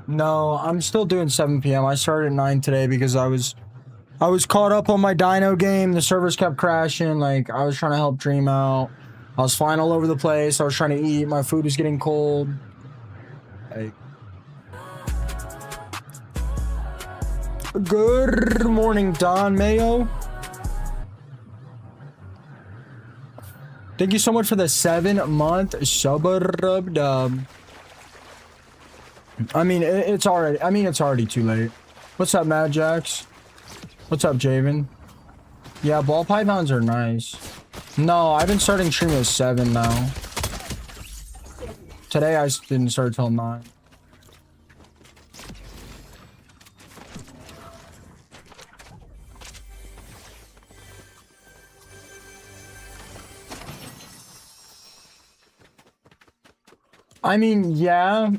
No, I'm still doing 7 p.m. I started at 9 today because I was caught up on my dino game. The servers kept crashing. Like, I was trying to help Dream out. I was flying all over the place. I was trying to eat. My food was getting cold. Like, good morning, Don Mayo. Thank you so much for the 7-month sub-dub. I mean, it's already too late. What's up, Mad Jax? What's up, Javen? Yeah, ball pythons are nice. No, I've been starting streaming at 7 now. Today I didn't start till 9. I mean, yeah.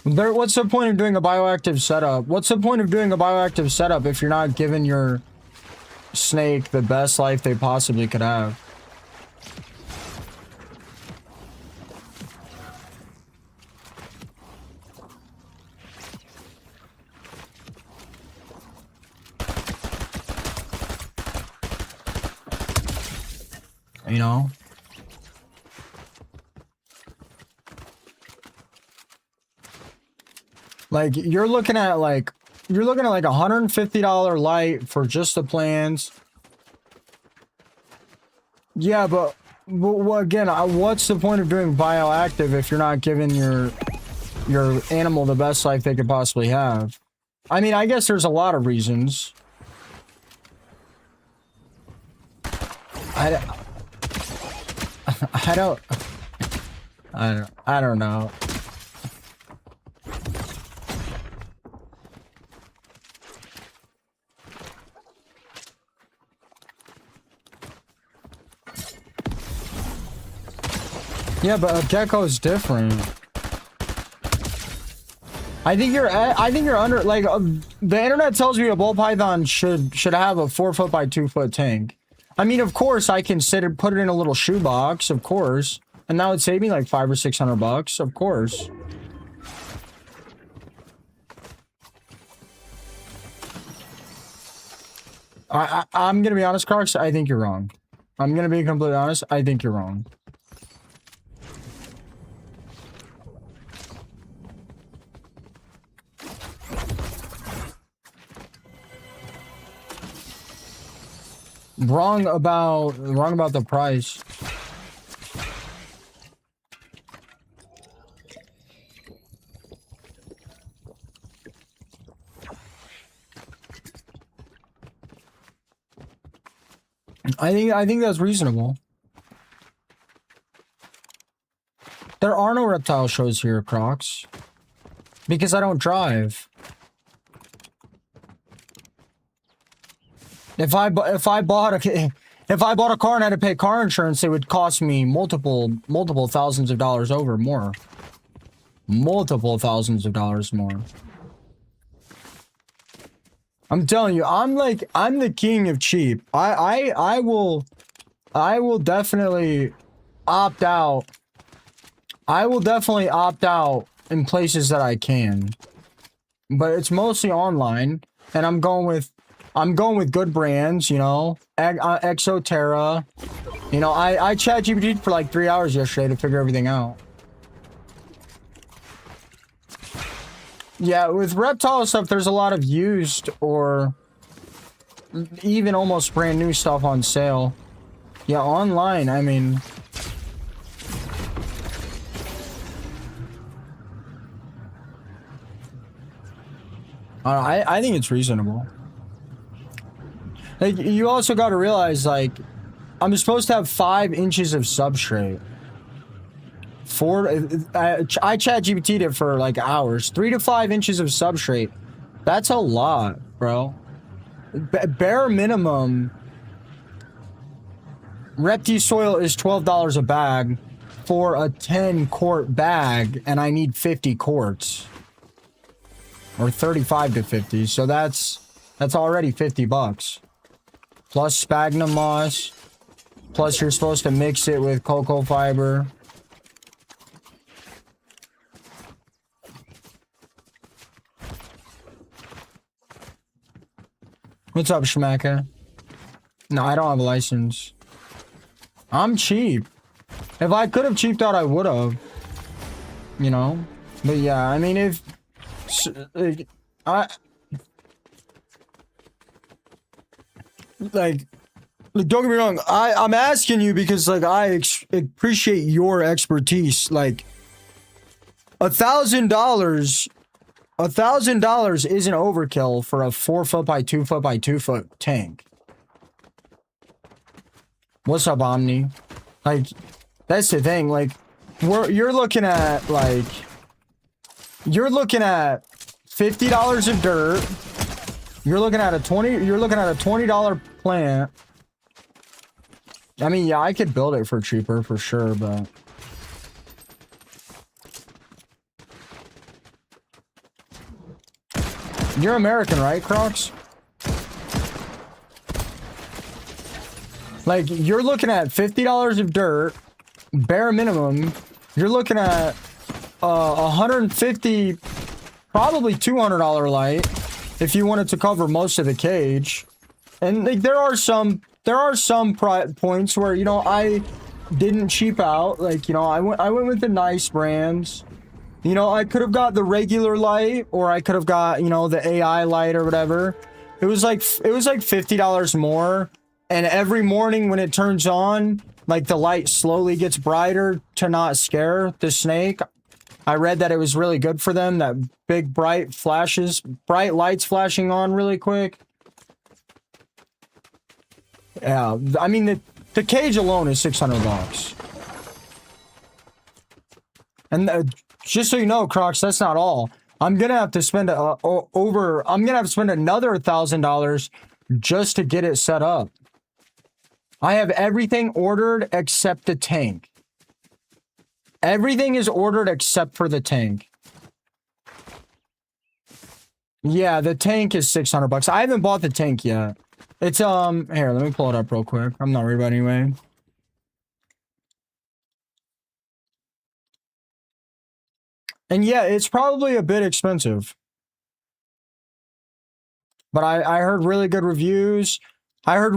What's the point of doing a bioactive setup? What's the point of doing a bioactive setup if you're not giving your snake the best life they possibly could have? You know? Like, you're looking at like $150 light for just the plans. Yeah, but again, what's the point of doing bioactive if you're not giving your animal the best life they could possibly have? I mean, I guess there's a lot of reasons. I don't know. Yeah, but a gecko is different. I think you're under, like, the internet tells me a ball python should have a 4-foot by 2-foot tank. I mean, of course, I can put it in a little shoebox, of course, and that would save me like $500 or $600, of course. I'm gonna be honest, Crocs. I think you're wrong. I'm gonna be completely honest. I think you're wrong. Wrong about the price. I think that's reasonable. There are no reptile shows here, Crocs, because I don't drive. If I bought a car and had to pay car insurance, it would cost me multiple thousands of dollars more. Multiple thousands of dollars more. I'm telling you, I'm the king of cheap. I will definitely opt out. I will definitely opt out in places that I can. But it's mostly online, and I'm going with good brands, you know, Exoterra. You know, I chat GPT for like 3 hours yesterday to figure everything out. Yeah, with reptile stuff, there's a lot of used or even almost brand new stuff on sale. Yeah, online, I mean... I think it's reasonable. Like, you also got to realize, like, I'm supposed to have 5 inches of substrate. I chat GPT'd it for like hours. 3 to 5 inches of substrate. That's a lot, bro. Bare minimum, Repti soil is $12 a bag for a 10-quart bag, and I need 50 quarts. Or 35 to 50, so that's already $50. Plus sphagnum moss. Plus you're supposed to mix it with cocoa fiber. What's up, Shmaka? No, I don't have a license. I'm cheap. If I could have cheaped out, I would have. You know? But yeah, I mean, if... Like, don't get me wrong. I'm asking you because, like, I appreciate your expertise. Like, $1,000... $1,000 isn't overkill for a 4 foot by 2 foot by 2 foot tank. What's up, Omni? Like, that's the thing. Like, you're looking at, like, you're looking at $50 of dirt. You're looking at a $20 plant. I mean, yeah, I could build it for cheaper for sure, but you're American, right, Crocs? Like, you're looking at $50 of dirt, bare minimum. You're looking at $150, probably $200 light, if you wanted to cover most of the cage. And like, there are some points where, you know, I didn't cheap out. Like, you know, I went with the nice brands. You know, I could have got the regular light, or I could have got, you know, the AI light or whatever. It was like $50 more. And every morning when it turns on, like, the light slowly gets brighter to not scare the snake. I read that it was really good for them, that big bright lights flashing on really quick. Yeah, I mean, the cage alone is $600. And just so you know, Crocs, that's not all. I'm gonna have to spend another $1,000 just to get it set up. I have everything ordered except the tank. Everything is ordered except for the tank. Yeah, the tank is $600. I haven't bought the tank yet. It's, here, let me pull it up real quick. I'm not worried about it anyway. And yeah, it's probably a bit expensive. But I heard really good reviews. A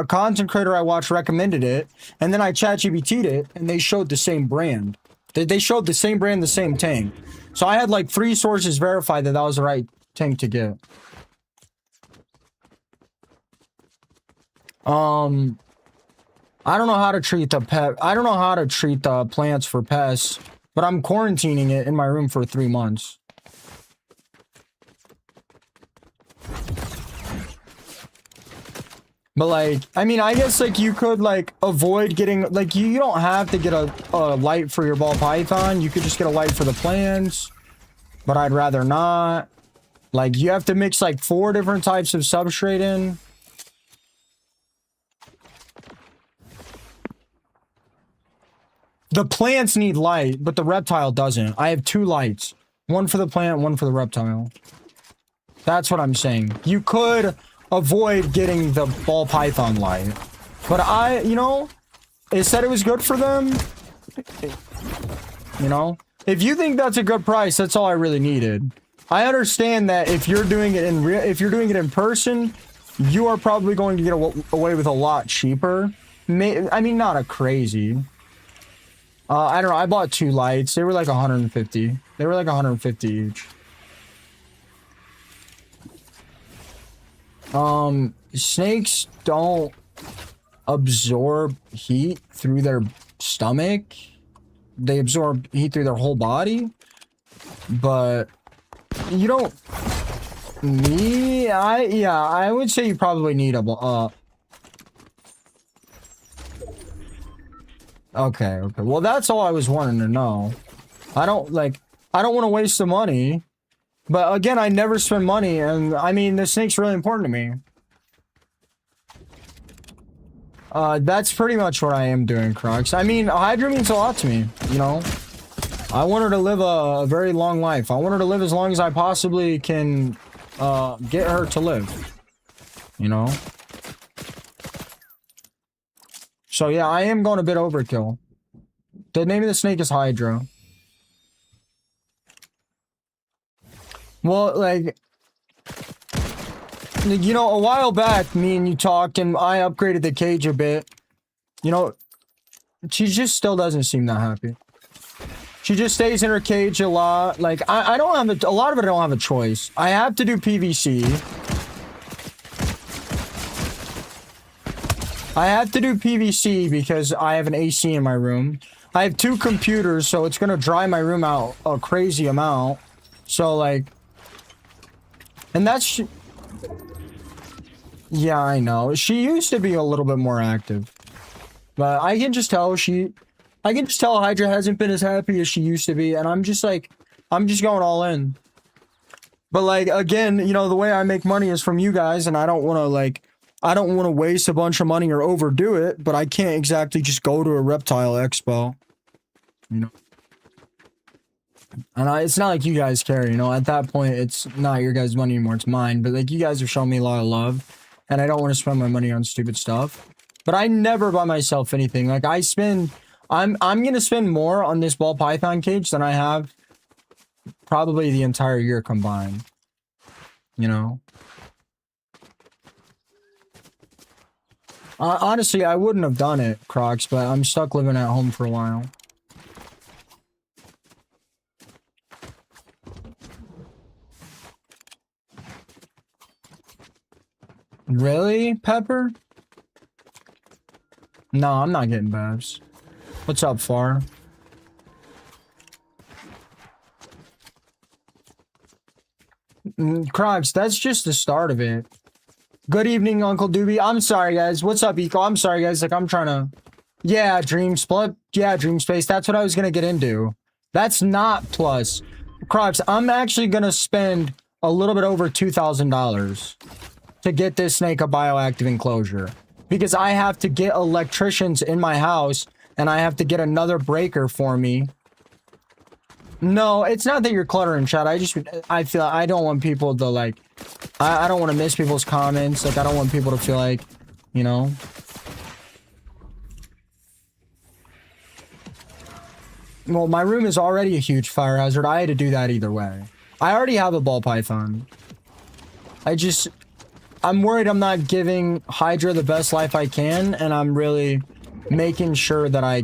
content creator I watched recommended it. And then I ChatGPT'd it, and they showed the same brand. They showed the same brand, the same tank. So I had like 3 sources verify that that was the right tank to get. I don't know how to treat the plants for pests, but I'm quarantining it in my room for 3 months. But like, I mean, I guess like you could like avoid getting, like, you don't have to get a light for your ball python. You could just get a light for the plants, but I'd rather not. Like, you have to mix like 4 different types of substrate in. The plants need light, but the reptile doesn't. I have 2 lights. One for the plant, one for the reptile. That's what I'm saying. You could avoid getting the ball python light. But you know, it said it was good for them. You know? If you think that's a good price, that's all I really needed. I understand that if you're doing it in person, you are probably going to get away with a lot cheaper. I mean, not a crazy. I don't know. I bought 2 lights. They were like 150. They were like 150 each. Snakes don't absorb heat through their stomach. They absorb heat through their whole body. But you don't need... I would say you probably need a... Okay. Well, that's all I was wanting to know. I don't want to waste the money. But again, I never spend money, and I mean, the snake's really important to me. That's pretty much what I am doing, Crocs. I mean, Hydra means a lot to me, you know? I want her to live a very long life. I want her to live as long as I possibly can get her to live. You know? So yeah, I am going a bit overkill. The name of the snake is Hydra. Well, like, You know, a while back, me and you talked, and I upgraded the cage a bit. You know, she just still doesn't seem that happy. She just stays in her cage a lot. Like, I don't have a lot of it, I don't have a choice. I have to do PVC. I have to do PVC because I have an AC in my room. I have 2 computers, so it's gonna dry my room out a crazy amount. So, like... And that's... Yeah, I know. She used to be a little bit more active. But I can just tell I can just tell Hydra hasn't been as happy as she used to be, and I'm just like... I'm just going all in. But, like, again, you know, the way I make money is from you guys, and I don't want to, like... I don't want to waste a bunch of money or overdo it, but I can't exactly just go to a reptile expo. You know? And it's not like you guys care, you know? At that point, it's not your guys' money anymore, it's mine. But, like, you guys have shown me a lot of love, and I don't want to spend my money on stupid stuff. But I never buy myself anything. Like, I spend... I'm gonna spend more on this ball python cage than I have probably the entire year combined. You know? Honestly, I wouldn't have done it, Crocs, but I'm stuck living at home for a while. Really, Pepper? No, I'm not getting babs. What's up, Far? Crocs, that's just the start of it. Good evening, Uncle Doobie. I'm sorry, guys. What's up, Eco? I'm sorry, guys. Like, I'm trying to... Yeah, Dream Split. Yeah, Dream Space. That's what I was going to get into. That's not plus. Crocs, I'm actually going to spend a little bit over $2,000 to get this snake a bioactive enclosure. Because I have to get electricians in my house, and I have to get another breaker for me. No, it's not that you're cluttering, chat. I feel I don't want people to, like... I don't want to miss people's comments. Like, I don't want people to feel like, you know... Well, my room is already a huge fire hazard. I had to do that either way. I already have a ball python. I'm worried I'm not giving Hydra the best life I can, and I'm really making sure that I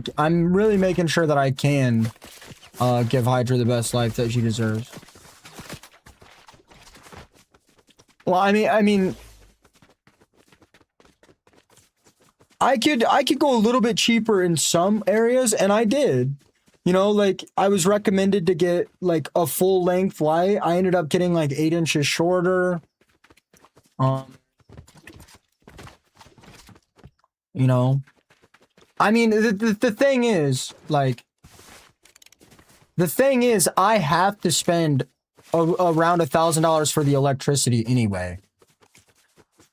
can give Hydra the best life that she deserves. Well, I mean, I could go a little bit cheaper in some areas, and I did. You know, like, I was recommended to get, like, a full-length light. I ended up getting, like, 8 inches shorter. You know? I mean, the thing is, like... The thing is, I have to spend around $1,000 for the electricity anyway.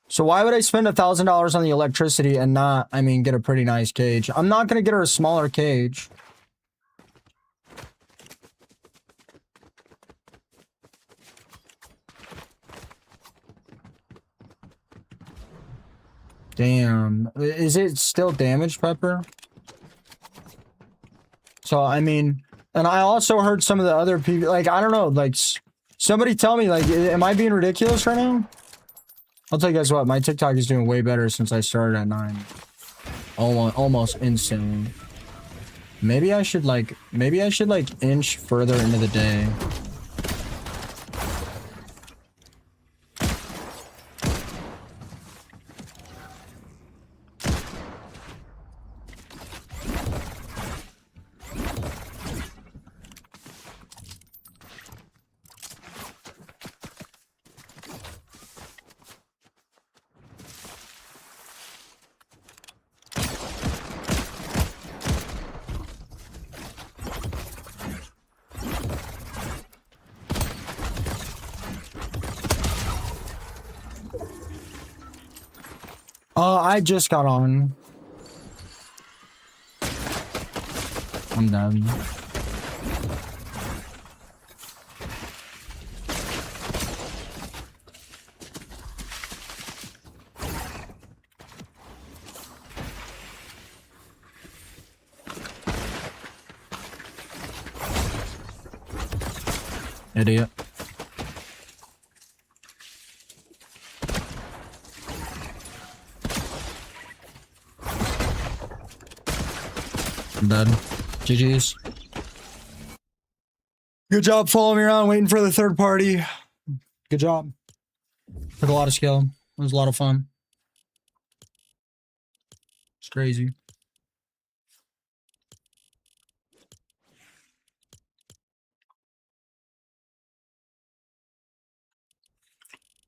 So why would I spend $1,000 on the electricity and not, I mean, get a pretty nice cage? I'm not gonna get her a smaller cage. Damn. Is it still damaged, Pepper? So, I mean... And I also heard some of the other people... Like, I don't know. Like, somebody tell me, like, am I being ridiculous right now? I'll tell you guys what. My TikTok is doing way better since I started at 9. Almost instantly. Maybe I should, like, inch further into the day. I just got on. I'm done. Idiot. I'm dead. GG's. Good job following me around, waiting for the third party. Good job. Took a lot of skill. It was a lot of fun. It's crazy.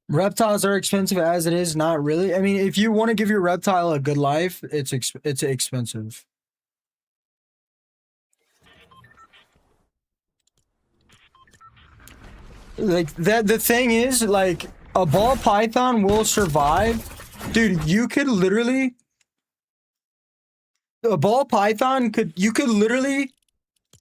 Reptiles are expensive as it is. Not really. I mean, if you want to give your reptile a good life, it's expensive. Like that. The thing is, like, a ball python will survive. Dude, you could literally. A ball python you could literally,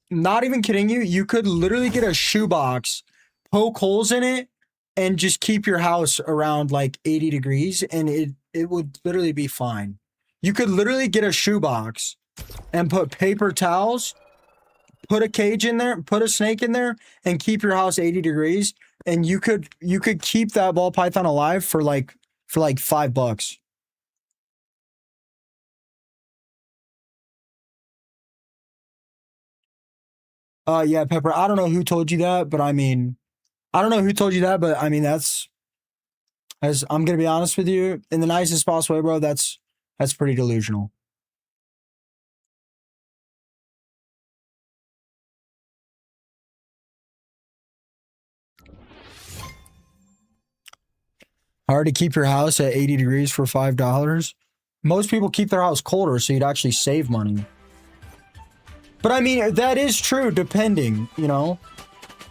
not even kidding you, you could literally get a shoebox, poke holes in it, and just keep your house around like 80 degrees, and it would literally be fine. You could literally get a shoebox and put paper towels, put a cage in there, put a snake in there, and keep your house 80 degrees, and you could keep that ball python alive for like $5. Yeah, Pepper, I don't know who told you that, but I mean, I don't know who told you that, but I mean, as I'm gonna be honest with you, in the nicest possible way, bro, that's pretty delusional. Hard to keep your house at 80 degrees for $5. Most people keep their house colder, so you'd actually save money. But I mean, that is true, depending, you know?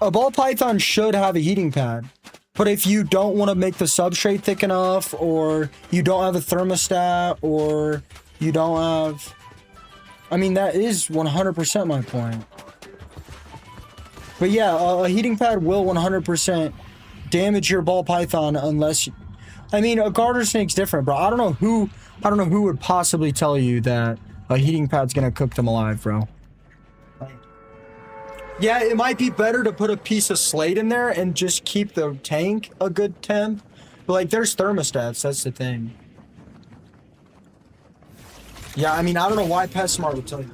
A ball python should have a heating pad. But if you don't want to make the substrate thick enough, or you don't have a thermostat, or you don't have... I mean, that is 100% my point. But yeah, a heating pad will 100% damage your ball python unless... I mean, a garter snake's different, bro. I don't know who would possibly tell you that a heating pad's gonna cook them alive, bro. Yeah, it might be better to put a piece of slate in there and just keep the tank a good temp. But, like, there's thermostats. That's the thing. Yeah, I mean, I don't know why PetSmart would tell you.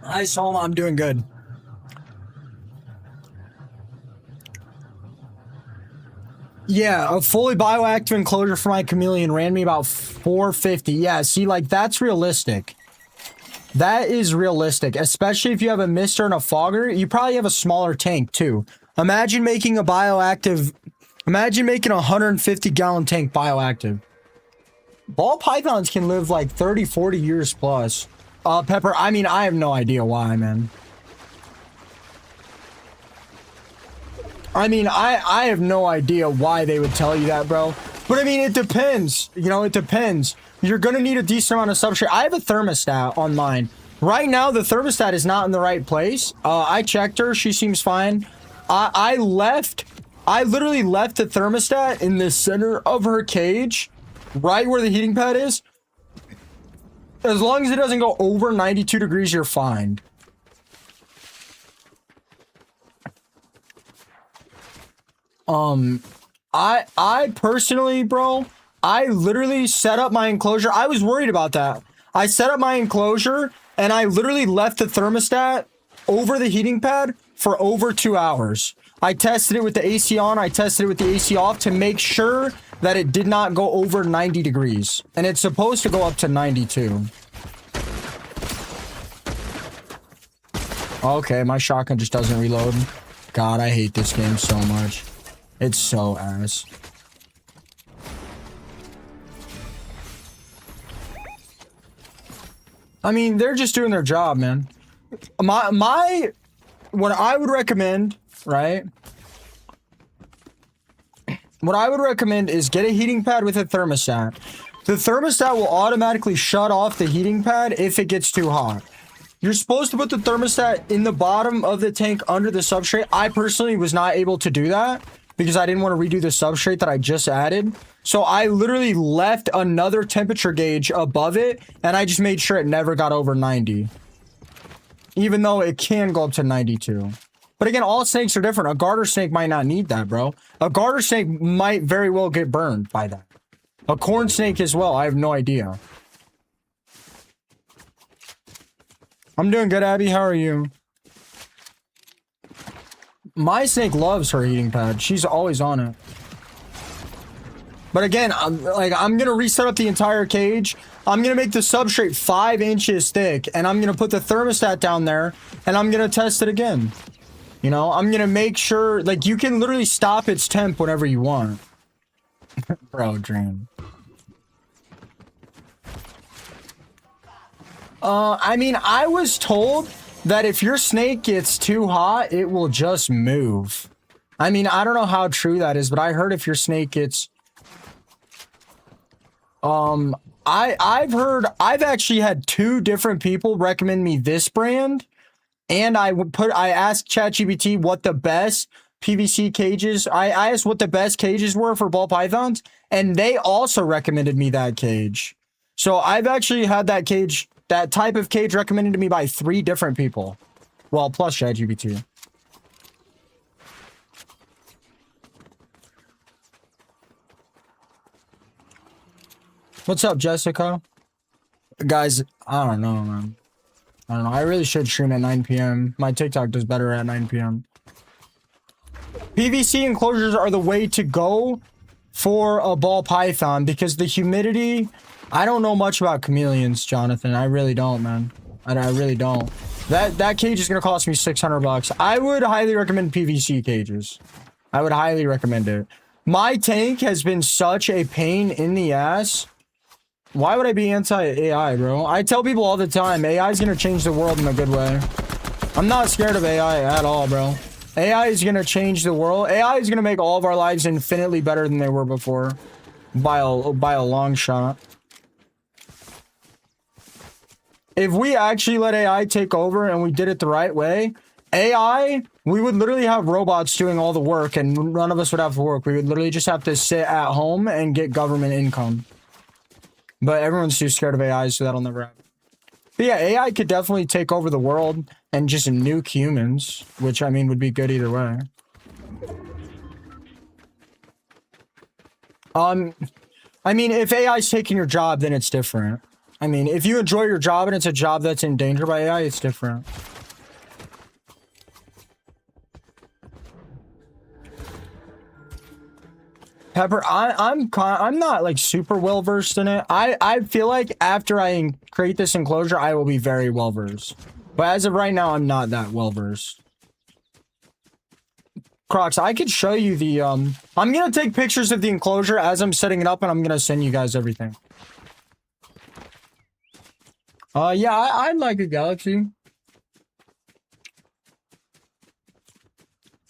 Hi, Solma. I'm doing good. Yeah, a fully bioactive enclosure for my chameleon ran me about $450. Yeah, see, like, that's realistic. That is realistic, especially if you have a mister and a fogger. You probably have a smaller tank, too. Imagine making a bioactive... Imagine making a 150-gallon tank bioactive. Ball pythons can live like 30, 40 years plus. Pepper, I mean, I have no idea why, man. I mean, I have no idea why they would tell you that, bro. But I mean, it depends. You know, it depends. You're gonna need a decent amount of substrate. I have a thermostat on mine. Right now, the thermostat is not in the right place. I checked her. She seems fine. I literally left the thermostat in the center of her cage, right where the heating pad is. As long as it doesn't go over 92 degrees, you're fine. I personally, bro, I literally set up my enclosure. I was worried about that. I set up my enclosure and I literally left the thermostat over the heating pad for over 2 hours. I tested it with the AC on. I tested it with the AC off to make sure that it did not go over 90 degrees. And it's supposed to go up to 92. Okay, my shotgun just doesn't reload. God, I hate this game so much. It's so ass. I mean, they're just doing their job, man. What I would recommend, right? What I would recommend is get a heating pad with a thermostat. The thermostat will automatically shut off the heating pad if it gets too hot. You're supposed to put the thermostat in the bottom of the tank under the substrate. I personally was not able to do that because I didn't want to redo the substrate that I just added. So I literally left another temperature gauge above it, and I just made sure it never got over 90. Even though it can go up to 92. But again, all snakes are different. A garter snake might not need that, bro. A garter snake might very well get burned by that. A corn snake as well. I have no idea. I'm doing good, Abby. How are you? My snake loves her heating pad. She's always on it. But again, I'm gonna reset up the entire cage. I'm gonna make the substrate 5 inches thick, and I'm gonna put the thermostat down there, and I'm gonna test it again. You know, I'm gonna make sure, like, you can literally stop its temp whenever you want. Bro, dream. I mean, I was told that if your snake gets too hot, it will just move. I mean, I don't know how true that is, but I heard if your snake gets... I've actually had 2 different people recommend me this brand, and I asked ChatGPT what the best PVC cages, I asked what the best cages were for ball pythons, and they also recommended me that cage. So I've actually had that cage, that type of cage recommended to me by 3 different people. Well, plus ChatGPT. What's up, Jessica? Guys, I don't know, man. I don't know. I really should stream at 9 p.m. My TikTok does better at 9 p.m. PVC enclosures are the way to go for a ball python because the humidity... I don't know much about chameleons, Jonathan. I really don't, man. I really don't. That cage is going to cost me $600. I would highly recommend PVC cages. I would highly recommend it. My tank has been such a pain in the ass. Why would I be anti-AI, bro? I tell people all the time, AI is going to change the world in a good way. I'm not scared of AI at all, bro. AI is going to change the world. AI is going to make all of our lives infinitely better than they were before. By a long shot. If we actually let AI take over and we did it the right way, AI, we would literally have robots doing all the work and none of us would have to work. We would literally just have to sit at home and get government income. But everyone's too scared of AI, so that'll never happen. But yeah, AI could definitely take over the world and just nuke humans, which I mean would be good either way. I mean, if AI's taking your job, then it's different. I mean, if you enjoy your job and it's a job that's in danger by AI, it's different. Pepper, I'm not like super well versed in it. I feel like after I create this enclosure, I will be very well versed. But as of right now, I'm not that well versed. Crocs, I could show you the I'm gonna take pictures of the enclosure as I'm setting it up, and I'm gonna send you guys everything. Yeah, I'd like a galaxy.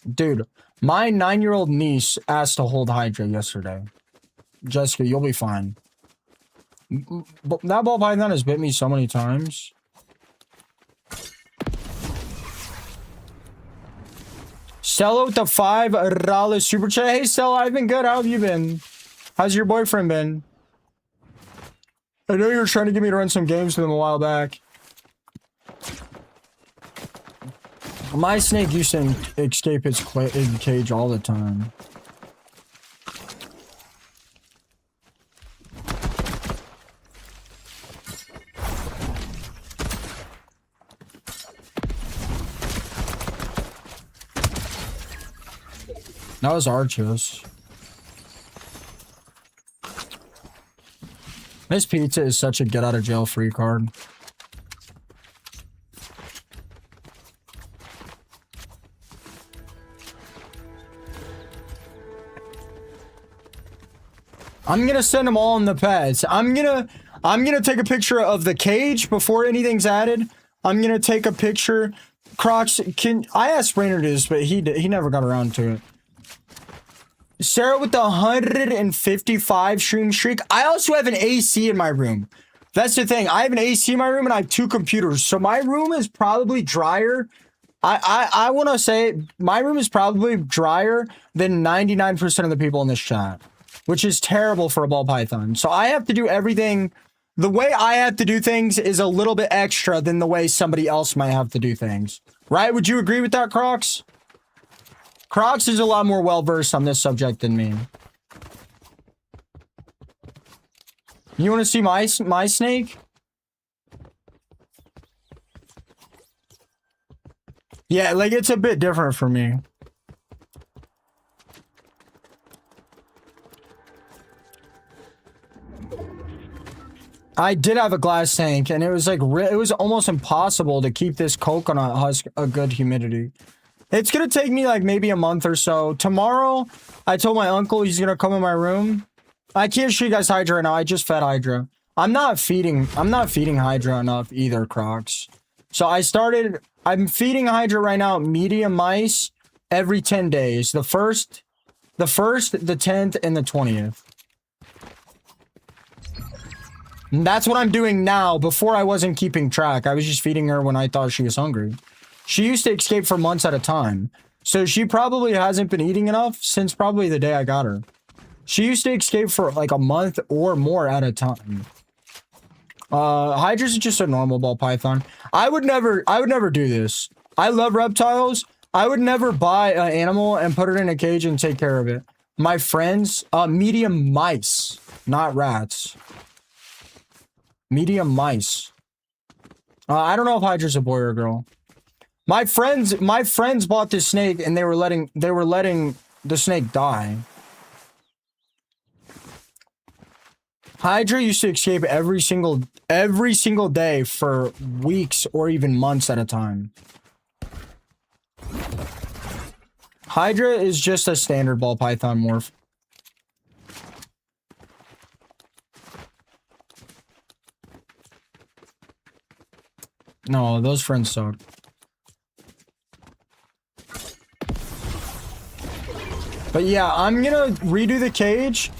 Dude, my 9-year-old niece asked to hold Hydra yesterday. Jessica, you'll be fine. That ball python has bit me so many times. Stella with the $5 super chat. Hey, Stella, I've been good. How have you been? How's your boyfriend been? I know you were trying to get me to run some games with him a while back. My snake used to escape its cage all the time. That was Archos. This pizza is such a get out of jail free card. I'm gonna send them all in the pets. I'm gonna take a picture of the cage before anything's added. I'm gonna take a picture. Crocs, I asked Brainerd this, but he never got around to it. Sarah with the 155 stream streak. I also have an AC in my room. That's the thing. I have an AC in my room and I have 2 computers. So my room is probably drier. I want to say my room is probably drier than 99% of the people in this chat, which is terrible for a ball python. So I have to do everything. The way I have to do things is a little bit extra than the way somebody else might have to do things. Right? Would you agree with that, Crocs? Crocs is a lot more well-versed on this subject than me. You want to see my snake? Yeah, like, it's a bit different for me. I did have a glass tank, and it was like, it was almost impossible to keep this coconut husk a good humidity. It's gonna take me like maybe a month or so. Tomorrow, I told my uncle he's gonna come in my room. I can't show you guys Hydra right now. I just fed Hydra. I'm not feeding Hydra enough either, Crocs. So I'm feeding Hydra right now medium mice every 10 days. The 1st, the 10th, and the 20th. And that's what I'm doing now. Before I wasn't keeping track. I was just feeding her when I thought she was hungry. She used to escape for months at a time. So she probably hasn't been eating enough since probably the day I got her. She used to escape for like a month or more at a time. Hydra's just a normal ball python. I would never do this. I love reptiles. I would never buy an animal and put it in a cage and take care of it. My friends, medium mice, not rats. Medium mice. I don't know if Hydra's a boy or a girl. My friends bought this snake and they were letting the snake die. Hydra used to escape every single day for weeks or even months at a time. Hydra is just a standard ball python morph. No, those friends suck. But yeah, I'm gonna redo the cage,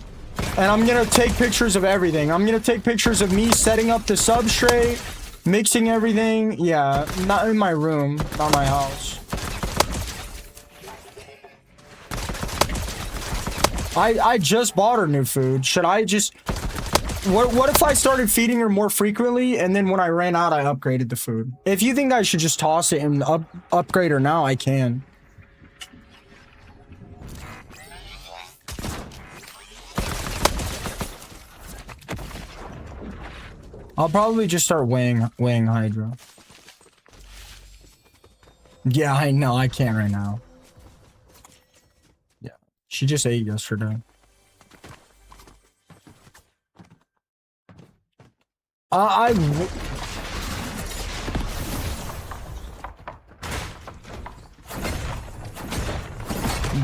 and I'm gonna take pictures of everything. I'm gonna take pictures of me setting up the substrate, mixing everything. Yeah, not in my room, not my house. I just bought her new food. Should I just... What if I started feeding her more frequently, and then when I ran out, I upgraded the food? If you think I should just toss it and upgrade her now, I can. I'll probably just start weighing Hydra. Yeah, I know. I can't right now. Yeah. She just ate yesterday.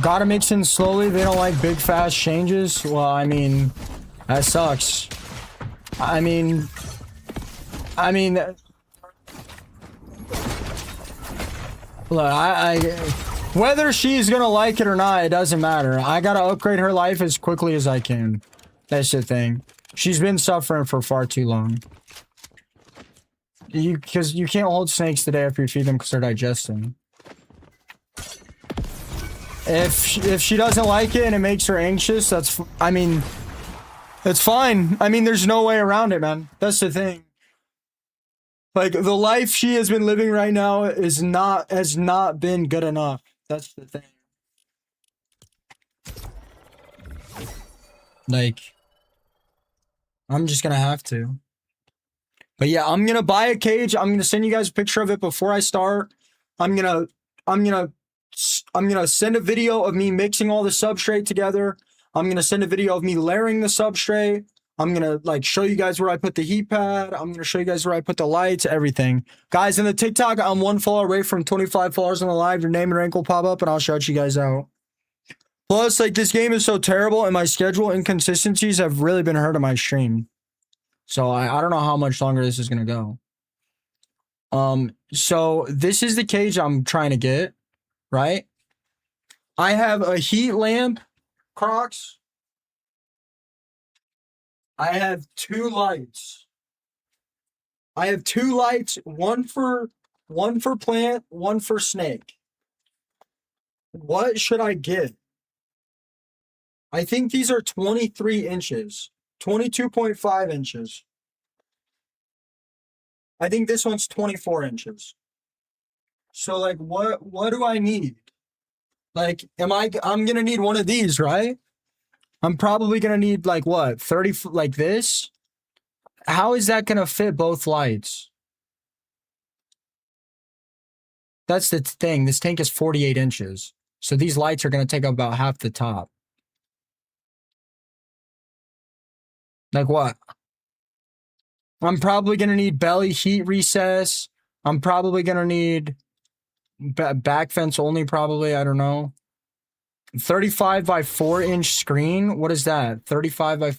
Gotta mix in slowly. They don't like big, fast changes. Well, I mean, that sucks. I mean, look, whether she's gonna like it or not, it doesn't matter. I gotta upgrade her life as quickly as I can. That's the thing. She's been suffering for far too long. Because you can't hold snakes today after you feed them because they're digesting. If she doesn't like it and it makes her anxious, it's fine. I mean, there's no way around it, man. That's the thing. Like, the life she has been living right now has not been good enough. That's the thing. Like, I'm just gonna have to. But yeah, I'm gonna buy a cage. I'm gonna send you guys a picture of it before I start. I'm gonna send a video of me mixing all the substrate together. I'm gonna send a video of me layering the substrate. I'm gonna like show you guys where I put the heat pad. I'm gonna show you guys where I put the lights, everything. Guys, in the TikTok, I'm 1 follower away from 25 followers on the live. Your name and rank will pop up and I'll shout you guys out. Plus, like, this game is so terrible and my schedule inconsistencies have really been hurting my stream. So I don't know how much longer this is gonna go. So this is the cage I'm trying to get, right? I have a heat lamp Crocs? I have 2 lights. I have 2 lights, one for plant, one for snake. What should I get? I think these are 23 inches. 22.5 inches. I think this one's 24 inches. So like what do I need? Like I'm gonna need one of these, right? I'm probably gonna need like what, 30 like this? How is that gonna fit both lights? That's the thing. This tank is 48 inches. So these lights are gonna take up about half the top. Like what? I'm probably gonna need belly heat recess. I'm probably gonna need back fence only, probably. I don't know. 35 by 4-inch screen. What is that? 35 by.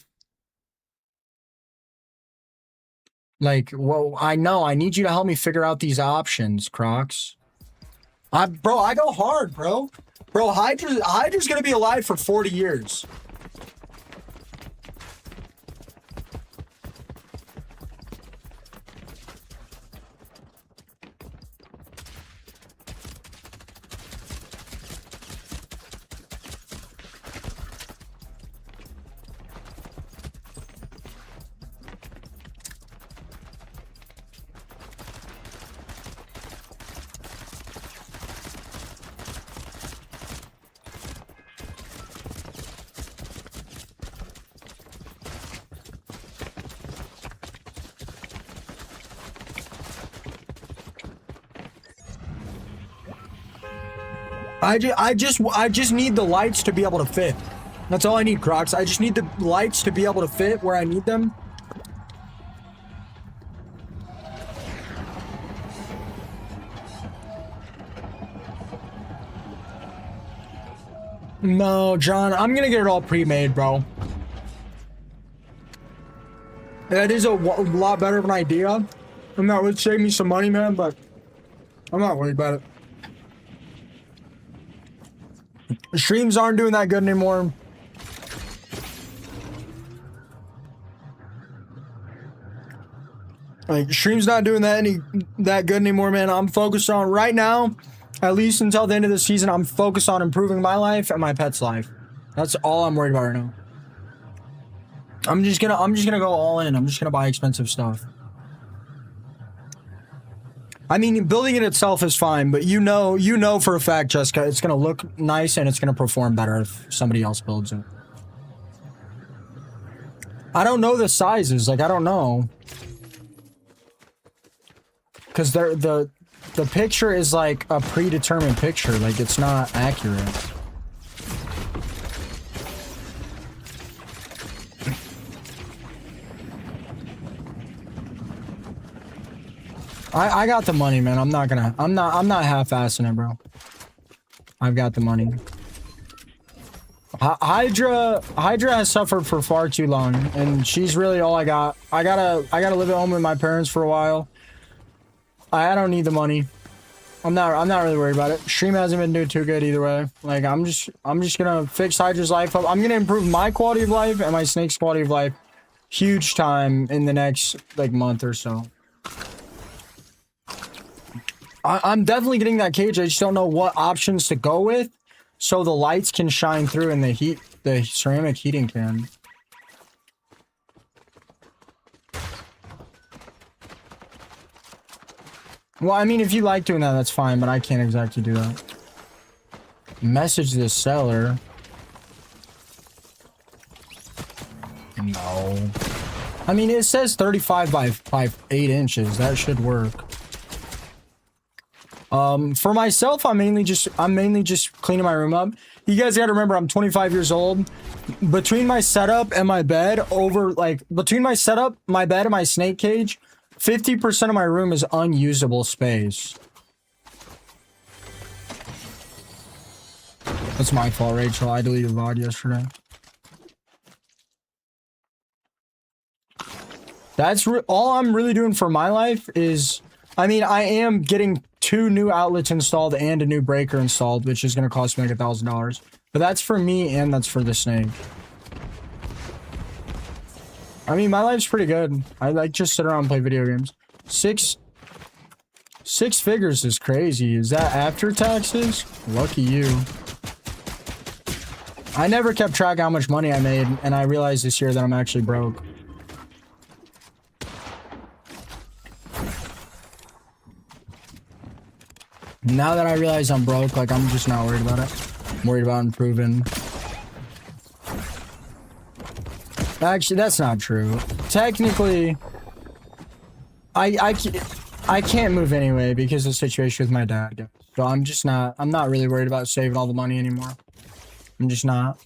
Like, well, I know. I need you to help me figure out these options, Crocs. Bro, I go hard, bro. Bro, Hydra's gonna be alive for 40 years. I just need the lights to be able to fit. That's all I need, Crocs. I just need the lights to be able to fit where I need them. No, John, I'm gonna get it all pre-made, bro. That is a lot better of an idea. And that would save me some money, man, but I'm not worried about it. Streams aren't doing that good anymore. Like, stream's not doing that good anymore, man. I'm focused on right now, at least until the end of the season, I'm focused on improving my life and my pet's life. That's all I'm worried about right now. I'm just gonna go all in. I'm just gonna buy expensive stuff. I mean, building it itself is fine, but you know for a fact, Jessica, it's gonna look nice and it's gonna perform better if somebody else builds it. I don't know the sizes, like I don't know. Cause the picture is like a predetermined picture, like it's not accurate. I got the money, man. I'm not half-assing it, bro. I've got the money. Hydra has suffered for far too long, and she's really all I got. I gotta live at home with my parents for a while. I don't need the money. I'm not really worried about it. Stream hasn't been doing too good either way. Like I'm just gonna fix Hydra's life up. I'm gonna improve my quality of life and my snake's quality of life huge time in the next like month or so. I'm definitely getting that cage. I just don't know what options to go with so the lights can shine through and the ceramic heating can. Well, I mean, if you like doing that, that's fine, but I can't exactly do that. Message the seller. No. I mean, it says 35 by 8 inches. That should work. For myself, I'm mainly just cleaning my room up. You guys gotta remember, I'm 25 years old. Between my setup and my bed, between my setup, my bed, and my snake cage, 50% of my room is unusable space. That's my fault, Rachel. I deleted the VOD yesterday. That's all I'm really doing for my life is, I mean, I am getting 2 new outlets installed and a new breaker installed, which is going to cost me like $1,000. But that's for me and that's for the snake. I mean, my life's pretty good. I like just sit around and play video games. Six figures is crazy. Is that after taxes? Lucky you. I never kept track of how much money I made, and I realized this year that I'm actually broke. Now that I realize I'm broke, like, I'm just not worried about it. I'm worried about improving. Actually, that's not true. Technically, I can't move anyway because of the situation with my dad. So I'm not really worried about saving all the money anymore. I'm just not.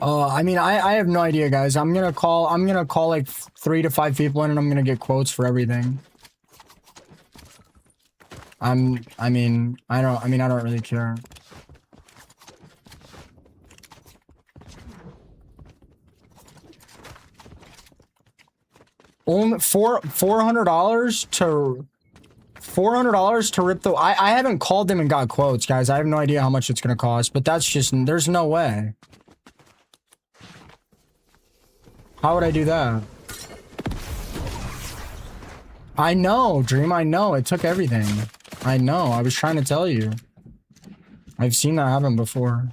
I mean, I have no idea, guys. I'm gonna call like 3 to 5 people in and I'm gonna get quotes for everything. I don't really care. Only $400 to rip the. I haven't called them and got quotes, guys. I have no idea how much it's gonna cost, but that's just, there's no way. How would I do that? I know, Dream. I know. It took everything. I know. I was trying to tell you. I've seen that happen before.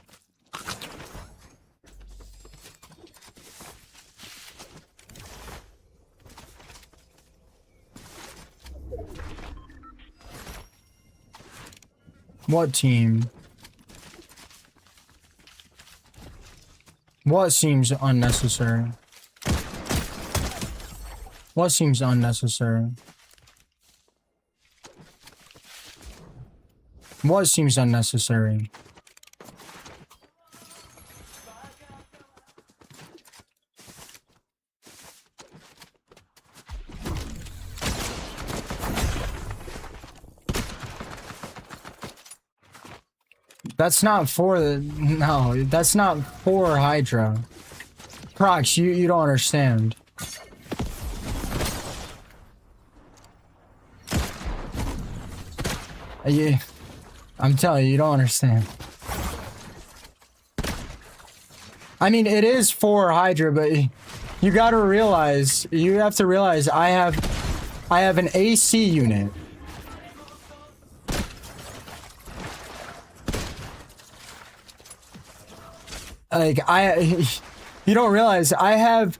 What team? What seems unnecessary? What seems unnecessary? What seems unnecessary? That's not for the... No, that's not for Hydra. Prox, you don't understand. I'm telling you, you don't understand. I mean, it is for Hydra, but you gotta realize, you have to realize I have an AC unit. Like, you don't realize I have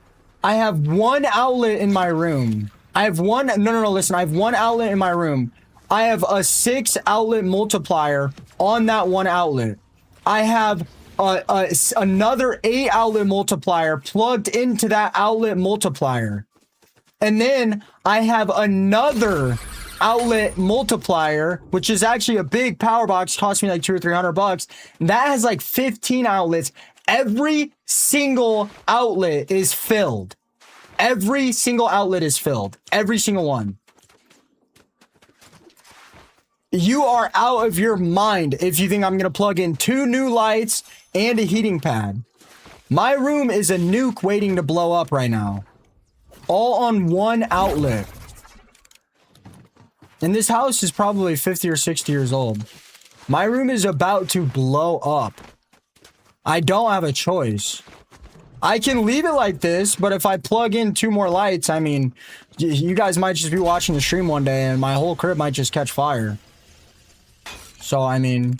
one outlet in my room. No, listen, I have one outlet in my room. I have a 6 outlet multiplier on that one outlet. I have another 8 outlet multiplier plugged into that outlet multiplier. And then I have another outlet multiplier, which is actually a big power box, cost me like $200 or $300. That has like 15 outlets. Every single outlet is filled. Every single outlet is filled. Every single one. You are out of your mind if you think I'm going to plug in 2 new lights and a heating pad. My room is a nuke waiting to blow up right now. All on one outlet. And this house is probably 50 or 60 years old. My room is about to blow up. I don't have a choice. I can leave it like this, but if I plug in 2 more lights, I mean, you guys might just be watching the stream one day and my whole crib might just catch fire. So, I mean,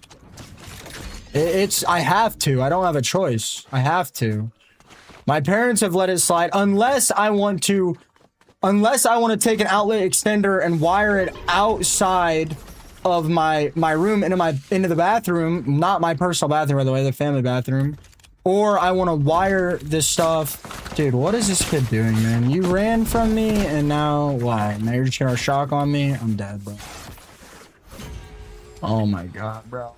I have to. I don't have a choice. I have to. My parents have let it slide unless I want to take an outlet extender and wire it outside of my room into the bathroom, not my personal bathroom, by the way, the family bathroom. Or I want to wire this stuff. Dude, what is this kid doing, man? You ran from me and now what? Now you're just gonna shock on me? I'm dead, bro. Oh my god, bro.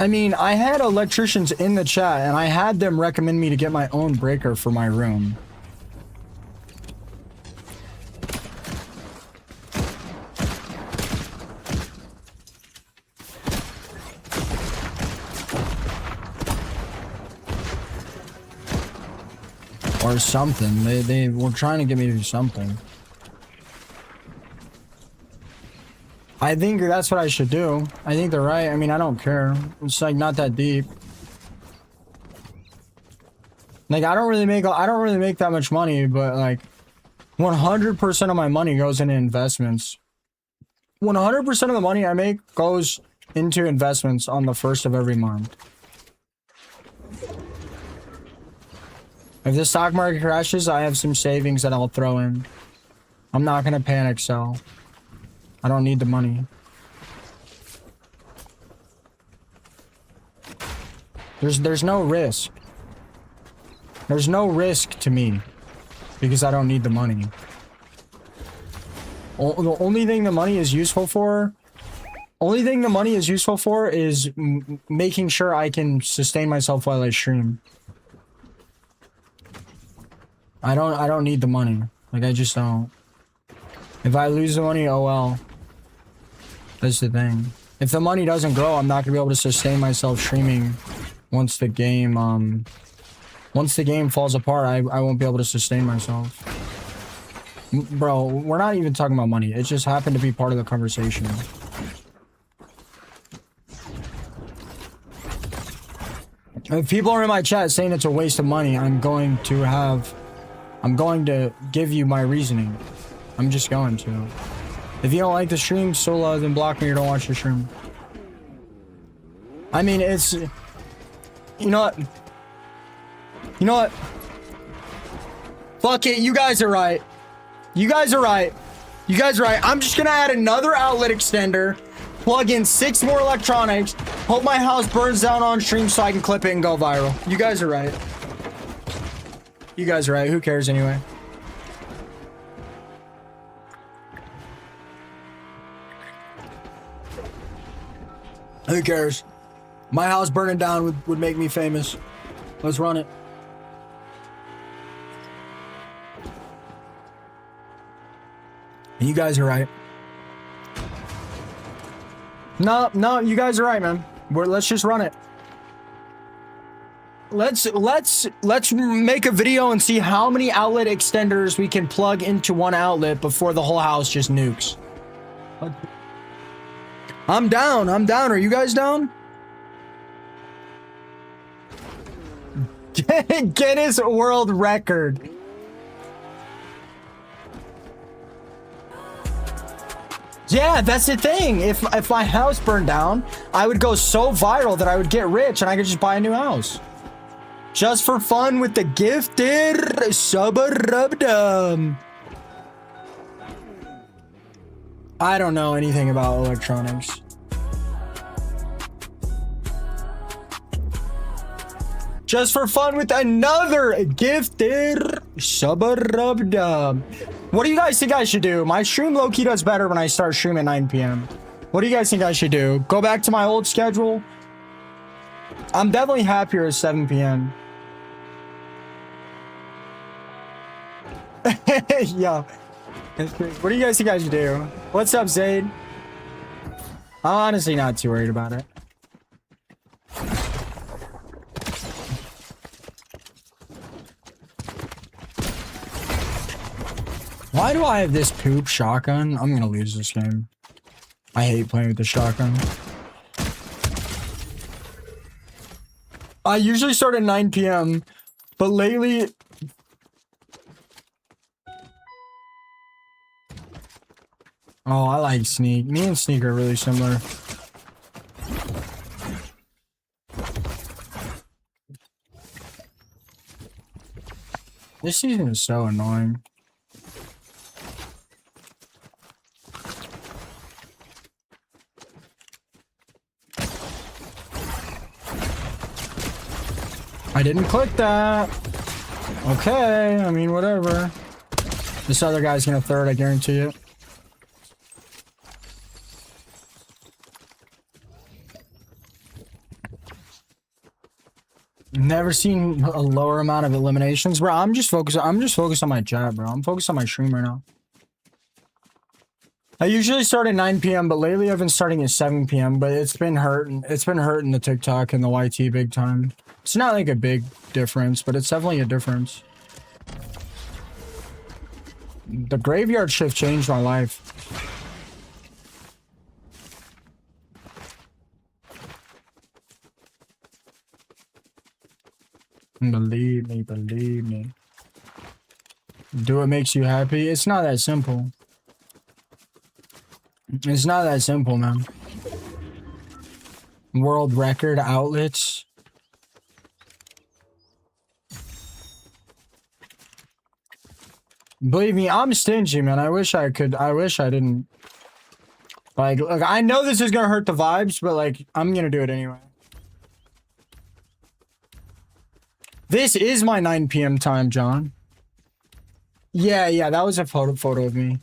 I mean, I had electricians in the chat and I had them recommend me to get my own breaker for my room. Or something. They were trying to get me to do something. I think that's what I should do. I think they're right. I mean, I don't care. It's like not that deep. Like I don't really make that much money, but like 100% of my money goes into investments. 100% of the money I make goes into investments on the 1st of every month. If the stock market crashes, I have some savings that I'll throw in. I'm not gonna panic sell. I don't need the money. There's no risk. There's no risk to me because I don't need the money. The only thing the money is useful for is making sure I can sustain myself while I stream. I don't need the money. Like, I just don't. If I lose the money, oh well. That's the thing. If the money doesn't grow, I'm not gonna be able to sustain myself streaming once the game falls apart. I won't be able to sustain myself. Bro, we're not even talking about money. It just happened to be part of the conversation. If people are in my chat saying it's a waste of money, I'm going to give you my reasoning. I'm just going to. If you don't like the stream, so then block me or don't watch the stream. I mean, it's... You know what? You know what? Fuck it, you guys are right. You guys are right. You guys are right. I'm just gonna add another outlet extender, plug in 6 more electronics, hope my house burns down on stream so I can clip it and go viral. You guys are right. You guys are right. Who cares anyway? Who cares? My house burning down would make me famous. Let's run it. And you guys are right. No, you guys are right, man. Let's just run it. Let's make a video and see how many outlet extenders we can plug into one outlet before the whole house just nukes. I'm down. Are you guys down? Guinness World Record. Yeah, that's the thing. If my house burned down, I would go so viral that I would get rich and I could just buy a new house. Just for fun with the gifted subarubdum. I don't know anything about electronics. Just for fun with another gifted subarubdum. What do you guys think I should do? My stream low-key does better when I start streaming at 9 p.m. What do you guys think I should do? Go back to my old schedule? I'm definitely happier at 7 p.m. Yo. What do you guys think I should do? What's up, Zayd? I'm honestly not too worried about it. Why do I have this poop shotgun? I'm gonna lose this game. I hate playing with the shotgun. I usually start at 9 p.m. but lately... Oh, I like Sneak. Me and Sneak are really similar. This season is so annoying. I didn't click that. Okay, I mean, whatever. This other guy's gonna third, I guarantee it. Never seen a lower amount of eliminations, bro. I'm just focused on my chat, bro. I'm focused on my stream right now. I usually start at 9 p.m., but lately I've been starting at 7 p.m., but it's been hurting. It's been hurting the TikTok and the YT big time. It's not like a big difference, but it's definitely a difference. The graveyard shift changed my life. Believe me, believe me. Do what makes you happy? It's not that simple. It's not that simple, man. World record outlets. Believe me, I'm stingy, man. I wish I didn't. Like, look, I know this is gonna hurt the vibes, but like, I'm gonna do it anyway. This is my 9 p.m. time, John. Yeah, that was a photo of me.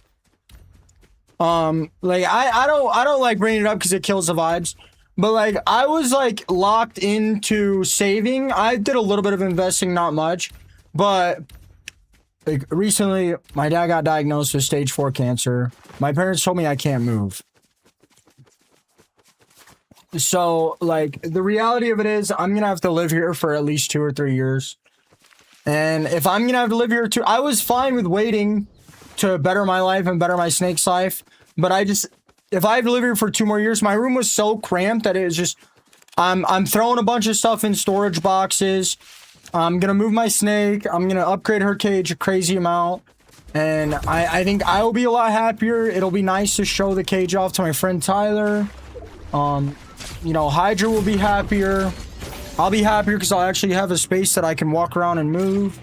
Like, I don't like bringing it up because it kills the vibes. But like, I was like locked into saving. I did a little bit of investing, not much. But like recently, my dad got diagnosed with stage 4 cancer. My parents told me I can't move. So, like, the reality of it is I'm going to have to live here for at least 2 or 3 years. And if I'm going to have to live here too, I was fine with waiting to better my life and better my snake's life. But if I have to live here for 2 more years, my room was so cramped that it was just, I'm throwing a bunch of stuff in storage boxes. I'm going to move my snake. I'm going to upgrade her cage a crazy amount. And I think I will be a lot happier. It'll be nice to show the cage off to my friend Tyler. You know, Hydra will be happier. I'll be happier because I'll actually have a space that I can walk around and move.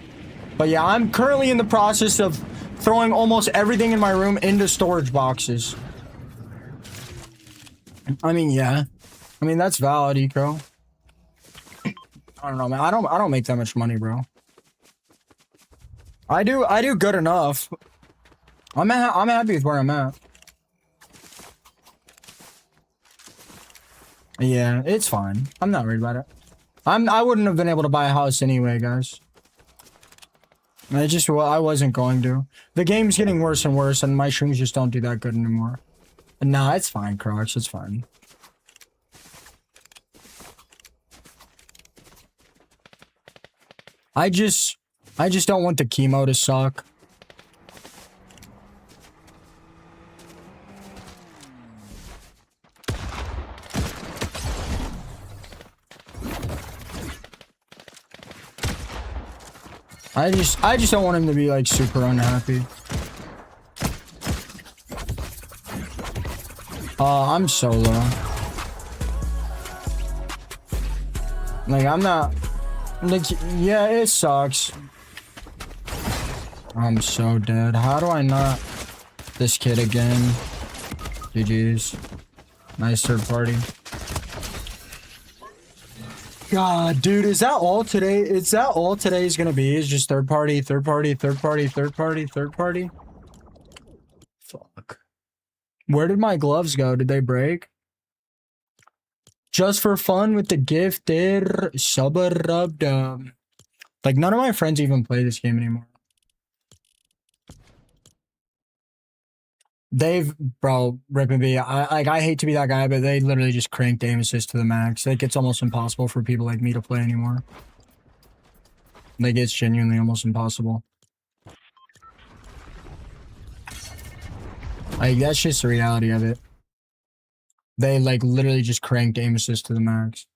But yeah, I'm currently in the process of throwing almost everything in my room into storage boxes. I mean, yeah. I mean, that's valid, Eco. I don't know, man. I don't make that much money, bro. I do good enough. I'm happy with where I'm at. Yeah, it's fine. I'm not worried about it. I wouldn't have been able to buy a house anyway, guys. I wasn't going to. The game's getting worse and worse, and my streams just don't do that good anymore. Nah, it's fine, Crocs. It's fine. I just don't want the chemo to suck. I just don't want him to be like super unhappy. I'm solo. Like, I'm not... Like, yeah, it sucks. I'm so dead. How do I not... This kid again. GG's. Nice third party. God, dude, is that all today? Is that all today's gonna be? Is just third party, third party, third party, third party, third party? Fuck. Where did my gloves go? Did they break? Just for fun with the gifted sub-a-rub-dub. Like, none of my friends even play this game anymore. Bro, rip and be. I hate to be that guy, but they literally just cranked aim assist to the max. Like, it's almost impossible for people like me to play anymore. Like, it's genuinely almost impossible. Like, that's just the reality of it. They, like, literally just cranked aim assist to the max.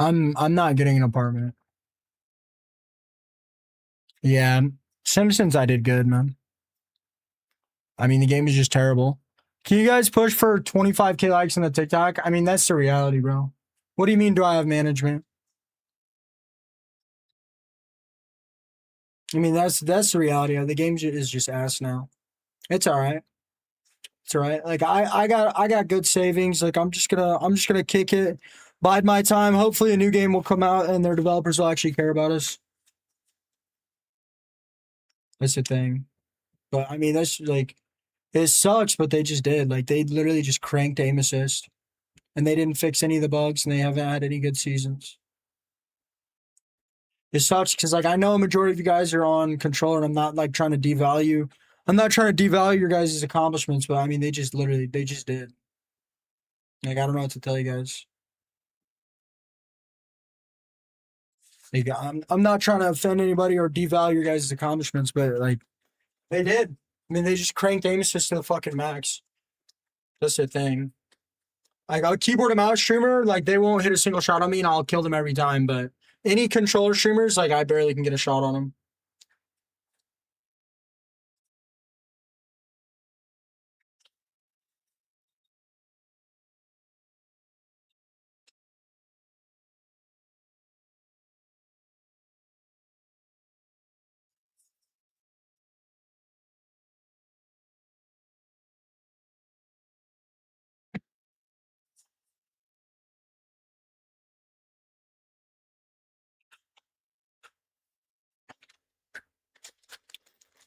I'm not getting an apartment. Yeah, Simpsons I did good, man. I mean, the game is just terrible. Can you guys push for 25k likes on the TikTok? I mean, that's the reality, bro. What do you mean, do I have management? I mean, that's the reality. The game is just ass now. It's all right. It's all right. Like I got good savings. Like I'm just gonna kick it, bide my time. Hopefully a new game will come out and their developers will actually care about us. That's the thing. But I mean, that's like It sucks, but they just did. Like, they literally just cranked aim assist. And they didn't fix any of the bugs, and they haven't had any good seasons. It sucks, because, like, I know a majority of you guys are on controller, and I'm not, like, trying to devalue. I'm not trying to devalue your guys' accomplishments, but, I mean, they just literally, they just did. Like, I don't know what to tell you guys. Like, I'm not trying to offend anybody or devalue your guys' accomplishments, but, like, they did. I mean, they just cranked aim assist to the fucking max. That's the thing. Like, a keyboard and mouse streamer, like, they won't hit a single shot on me, and I'll kill them every time, but any controller streamers, like, I barely can get a shot on them.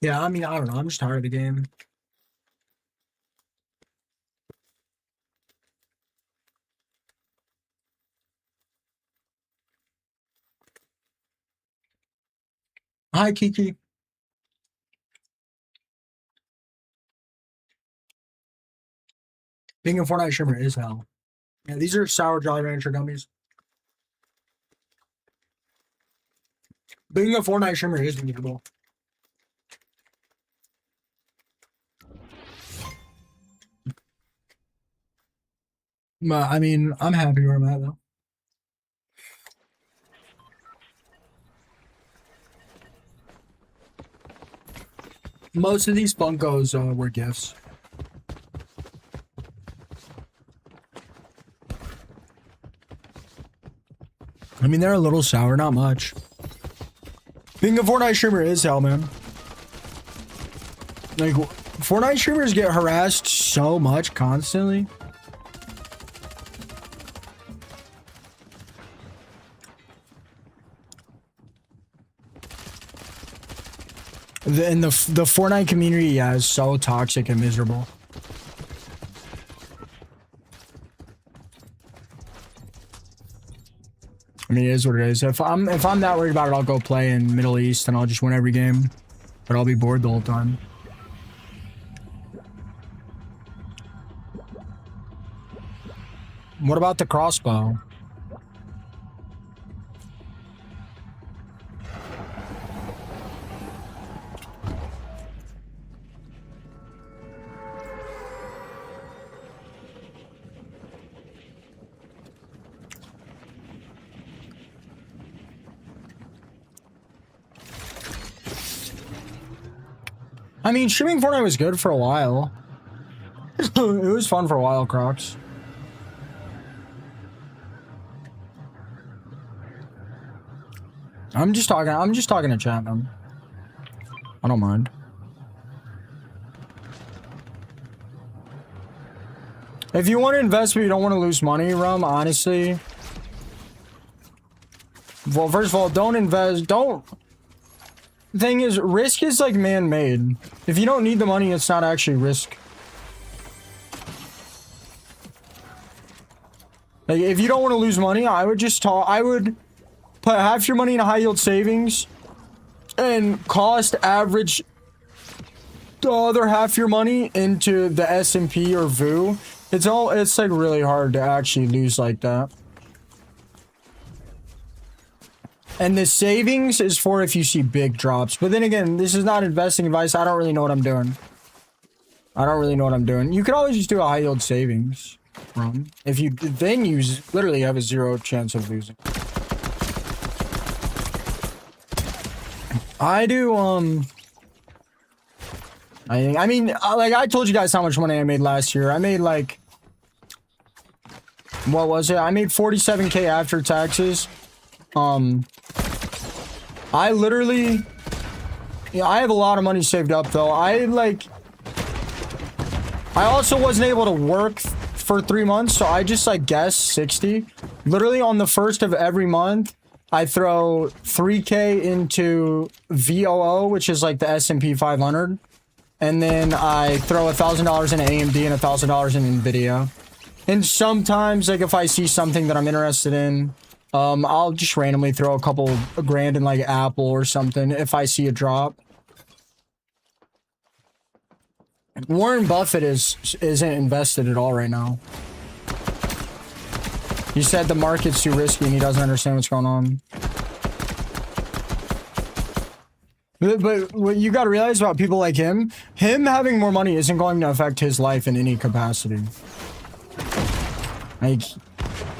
Yeah, I mean, I don't know. I'm just tired of the game. Hi, Kiki. Being a Fortnite streamer is hell. Yeah, these are sour Jolly Rancher gummies. Being a Fortnite streamer is miserable. But, I mean, I'm happy where I'm at, though. Most of these Funkos were gifts. I mean, they're a little sour, not much. Being a Fortnite streamer is hell, man. Like, Fortnite streamers get harassed so much constantly. The Fortnite community, yeah, is so toxic and miserable. I mean, it is what it is. If I'm that worried about it, I'll go play in Middle East and I'll just win every game. But I'll be bored the whole time. What about the crossbow? I mean, streaming Fortnite was good for a while. It was fun for a while, Crocs. I'm just talking to chat, man. I don't mind. If you want to invest but you don't want to lose money, Rum, honestly. Well, first of all, don't invest. Don't. The thing is, risk is like man-made. If you don't need the money, it's not actually risk. Like, if you don't want to lose money, I would just I would put half your money in a high-yield savings and cost average the other half your money into the S&P or VU. It's like really hard to actually lose like that. And the savings is for if you see big drops. But then again, this is not investing advice. I don't really know what I'm doing. You could always just do a high yield savings. If you then literally have a 0 chance of losing. I do, I mean, like I told you guys how much money I made last year. I made like, what was it? I made 47K after taxes. I literally, yeah, I have a lot of money saved up though. I also wasn't able to work for 3 months, so I just like guess 60. Literally on the first of every month, I throw 3K into VOO, which is like the S&P 500. and then I throw $1,000 in AMD and $1,000 in Nvidia. And sometimes, like, if I see something that I'm interested in, I'll just randomly throw a couple grand in, like, Apple or something if I see a drop. Warren Buffett isn't invested at all right now. He said the market's too risky and he doesn't understand what's going on. But what you gotta realize about people like him having more money isn't going to affect his life in any capacity. Like,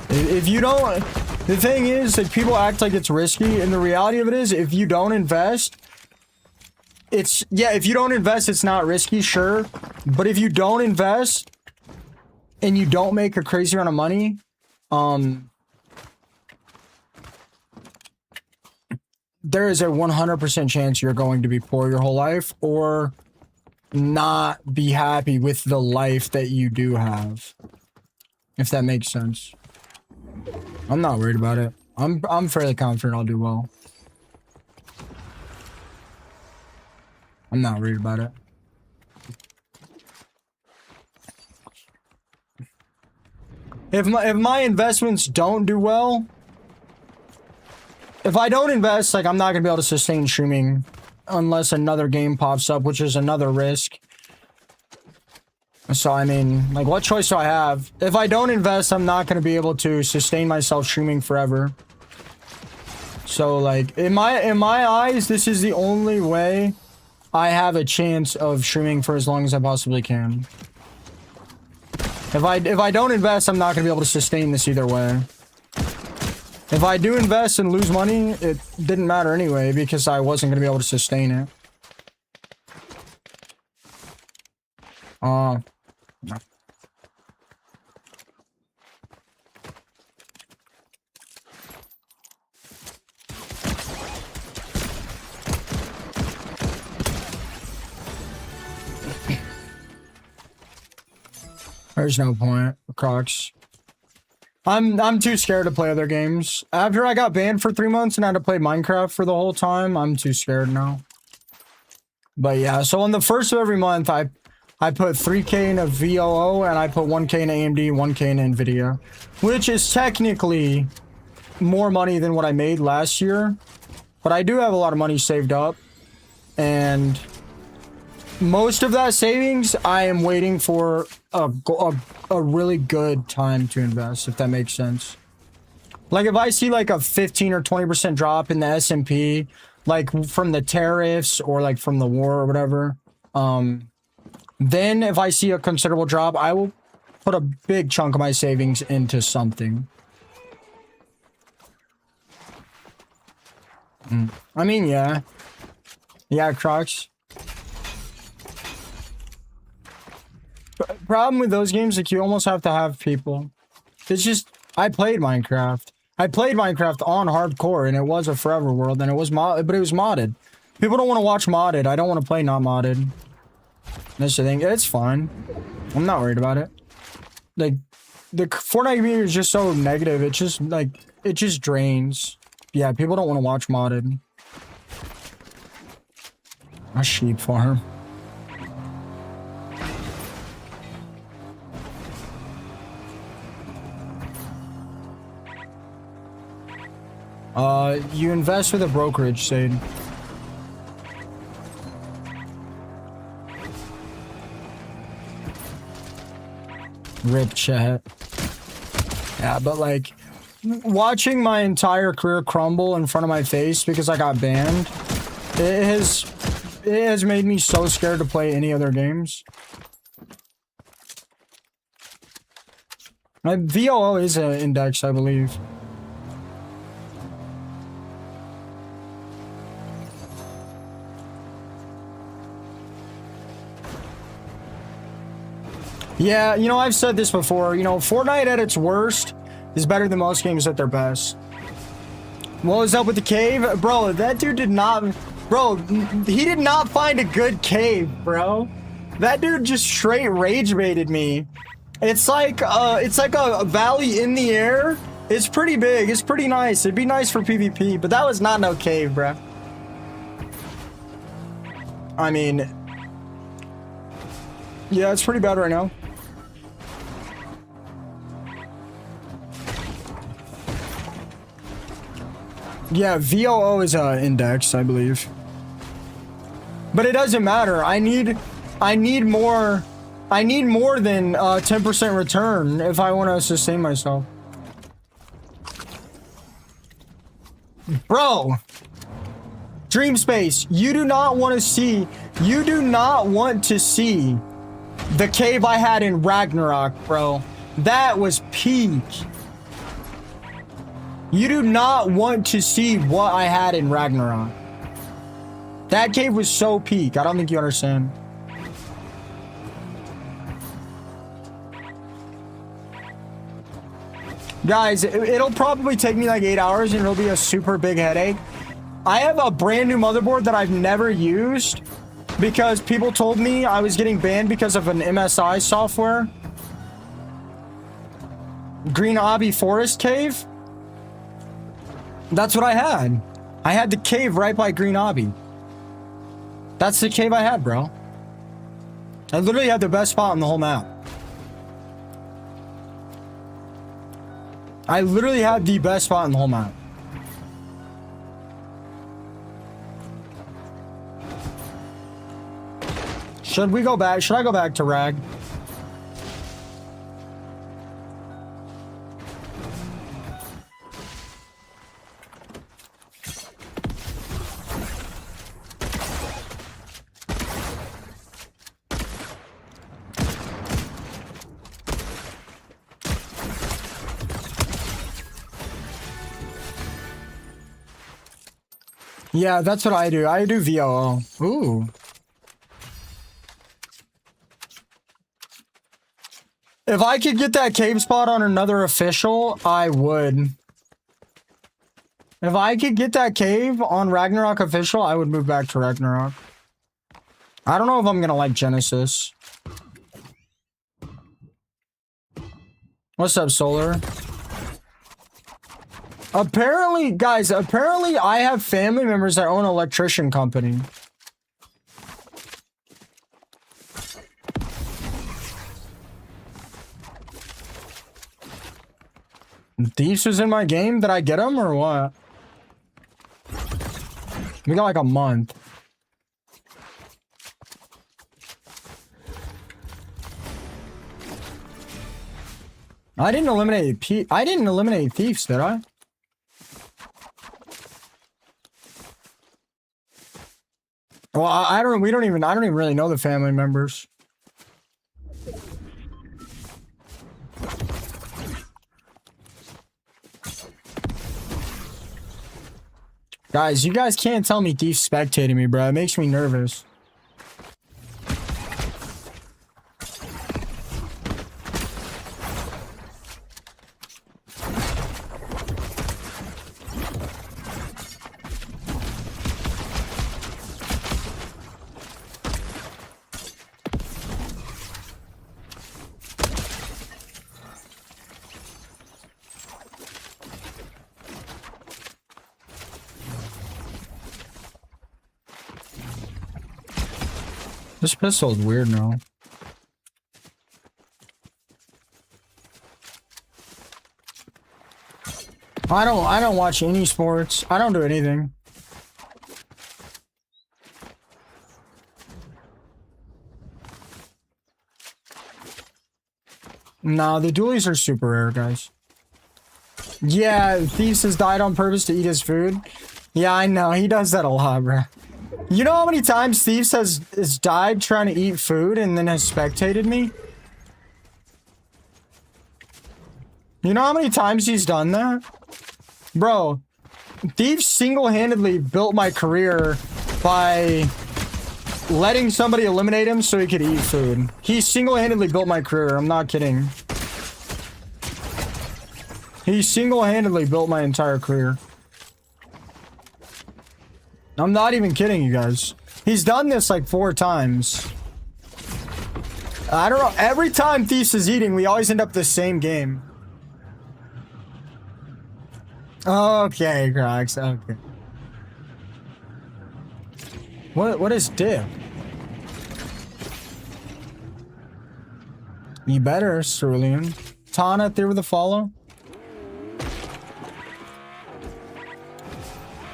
if you don't, the thing is, like, people act like it's risky, and the reality of it is, if you don't invest, if you don't invest, it's not risky, sure, but if you don't invest, and you don't make a crazy amount of money, there is a 100% chance you're going to be poor your whole life, or not be happy with the life that you do have. If that makes sense. I'm not worried about it. I'm fairly confident I'll do well. I'm not worried about it. If my investments don't do well, if I don't invest, like, I'm not gonna be able to sustain streaming unless another game pops up, which is another risk. So, I mean, like, what choice do I have? If I don't invest, I'm not going to be able to sustain myself streaming forever. So, like, in my eyes, this is the only way I have a chance of streaming for as long as I possibly can. If I don't invest, I'm not going to be able to sustain this either way. If I do invest and lose money, it didn't matter anyway, because I wasn't going to be able to sustain it. No. There's no point, Crocs. I'm too scared to play other games. After I got banned for 3 months and I had to play Minecraft for the whole time, I'm too scared now. But yeah, so on the first of every month, I put 3K in a VOO and I put 1K in AMD, 1K in Nvidia, which is technically more money than what I made last year. But I do have a lot of money saved up, and most of that savings I am waiting for a really good time to invest, if that makes sense. Like, if I see like a 15 or 20% drop in the S&P, like from the tariffs or like from the war or whatever, then if I see a considerable drop, I will put a big chunk of my savings into something. I mean, yeah. Yeah, Crocs. Problem with those games, like, you almost have to have people. It's just, I played Minecraft. I played Minecraft on hardcore, and it was a forever world, and it was but it was modded. People don't want to watch modded. I don't want to play not modded. That's the thing. It's fine. I'm not worried about it. Like, the Fortnite community is just so negative. It's just, like, it just drains. Yeah, people don't want to watch modded. A sheep farm. You invest with a brokerage, Sade. Rip chat. Yeah, but like, watching my entire career crumble in front of my face because I got banned, it has made me so scared to play any other games. My VOO is an index, I believe. Yeah, you know, I've said this before. You know, Fortnite at its worst is better than most games at their best. What was up with the cave? Bro, that dude did not... Bro, he did not find a good cave, bro. That dude just straight rage baited me. It's like a valley in the air. It's pretty big. It's pretty nice. It'd be nice for PvP, but that was not no cave, bro. I mean... Yeah, it's pretty bad right now. Yeah, VOO is index, I believe. But it doesn't matter. I need more than 10% return if I want to sustain myself. Bro, Dream Space, you do not want to see the cave I had in Ragnarok, bro. That was peak. You do not want to see what I had in Ragnarok. That cave was so peak. I don't think you understand. Guys, it'll probably take me like 8 hours and it'll be a super big headache. I have a brand new motherboard that I've never used because people told me I was getting banned because of an MSI software. Green Abbey Forest Cave. That's what I had. I had the cave right by Green Abbey. That's the cave I had, bro. I literally had the best spot on the whole map. I literally had the best spot on the whole map. Should we go back? Should I go back to Rag? Yeah, that's what I do. I do VOO. Ooh. If I could get that cave spot on another official, I would. If I could get that cave on Ragnarok official, I would move back to Ragnarok. I don't know if I'm gonna like Genesis. What's up, Solar? Apparently, guys, apparently I have family members that own an electrician company. Thieves was in my game? Did I get him or what? We got like a month. I didn't eliminate thieves, did I? Well, I don't even really know the family members. Guys, you guys can't tell me Thief spectating me, bro. It makes me nervous. This pistol is weird now. I don't watch any sports. I don't do anything. Nah, the dualies are super rare, guys. Yeah, Thieves has died on purpose to eat his food. Yeah, I know. He does that a lot, bro. You know how many times Thieves has died trying to eat food and then has spectated me? You know how many times he's done that? Bro, Thieves single-handedly built my career by letting somebody eliminate him so he could eat food. He single-handedly built my career. I'm not kidding. He single-handedly built my entire career. I'm not even kidding you guys. He's done this like 4 times. I don't know. Every time Thieves is eating, we always end up the same game. Okay, Crocs. Okay. What is dip? You better, Cerulean. Tana, there with a follow.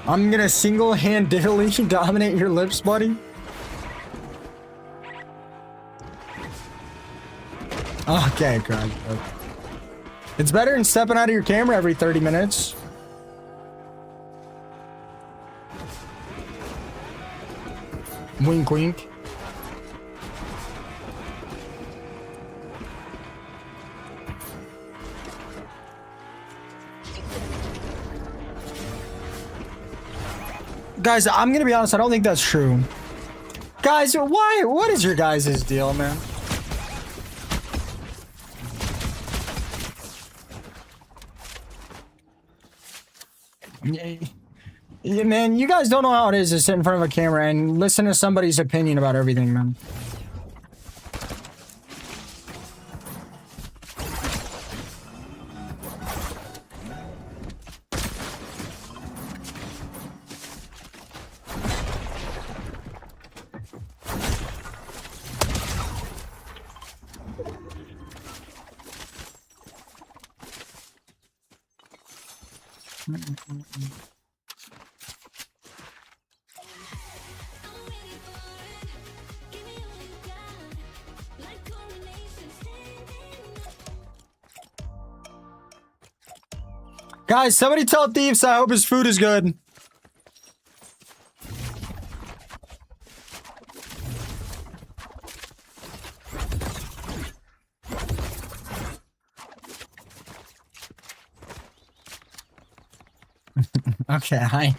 I'm gonna single-handedly dominate your lips, buddy. Okay, God. It's better than stepping out of your camera every 30 minutes. Wink, wink. Guys, I'm gonna be honest, I don't think that's true. Guys, why? What is your guys' deal, man? Yeah, man, you guys don't know how it is to sit in front of a camera and listen to somebody's opinion about everything, man. Guys, somebody tell Thieves I hope his food is good. Okay,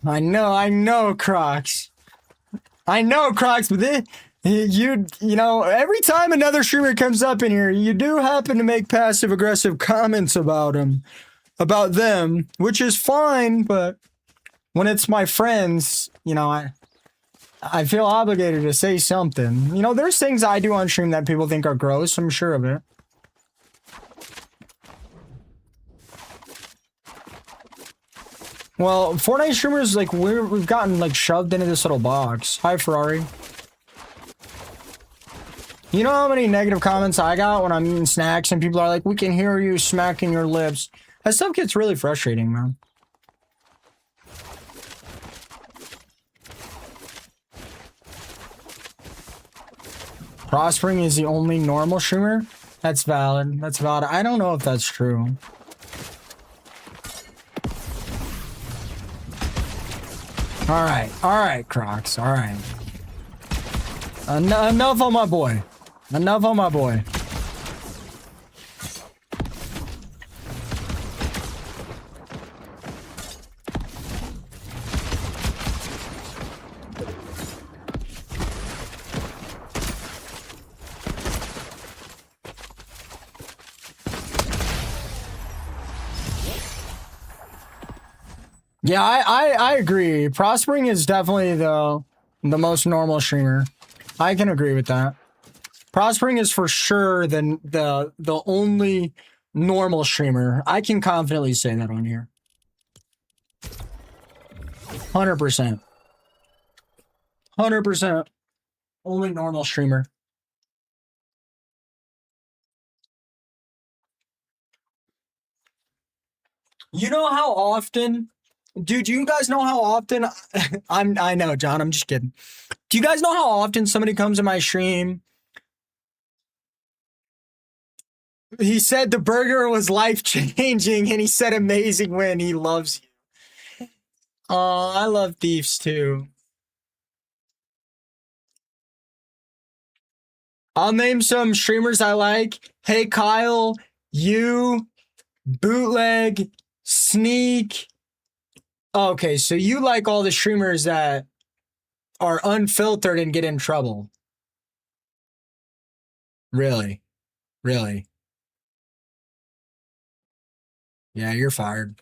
I know, Crocs. I know, Crocs, but you know, every time another streamer comes up in here, you do happen to make passive-aggressive comments about them, which is fine, but when it's my friends, you know, I feel obligated to say something. You know, there's things I do on stream that people think are gross, I'm sure of it. Well, Fortnite streamers, like, we've gotten, like, shoved into this little box. Hi, Ferrari. You know how many negative comments I got when I'm eating snacks and people are like, we can hear you smacking your lips. That stuff gets really frustrating, man. Prospering is the only normal streamer? That's valid. That's valid. I don't know if that's true. Alright, Crocs, alright. Enough on my boy. Enough on my boy. Yeah, I agree. Prospering is definitely the most normal streamer. I can agree with that. Prospering is for sure the only normal streamer. I can confidently say that on here. 100%. 100%. Only normal streamer. You know how often... Dude, do you guys know how often... I know, John, I'm just kidding. Do you guys know how often somebody comes in my stream? He said the burger was life-changing, and he said amazing when he loves you. Oh, I love Thieves, too. I'll name some streamers I like. Hey, Kyle, you, Bootleg, Sneak... Okay, so you like all the streamers that are unfiltered and get in trouble. Really? Really? Yeah, you're fired.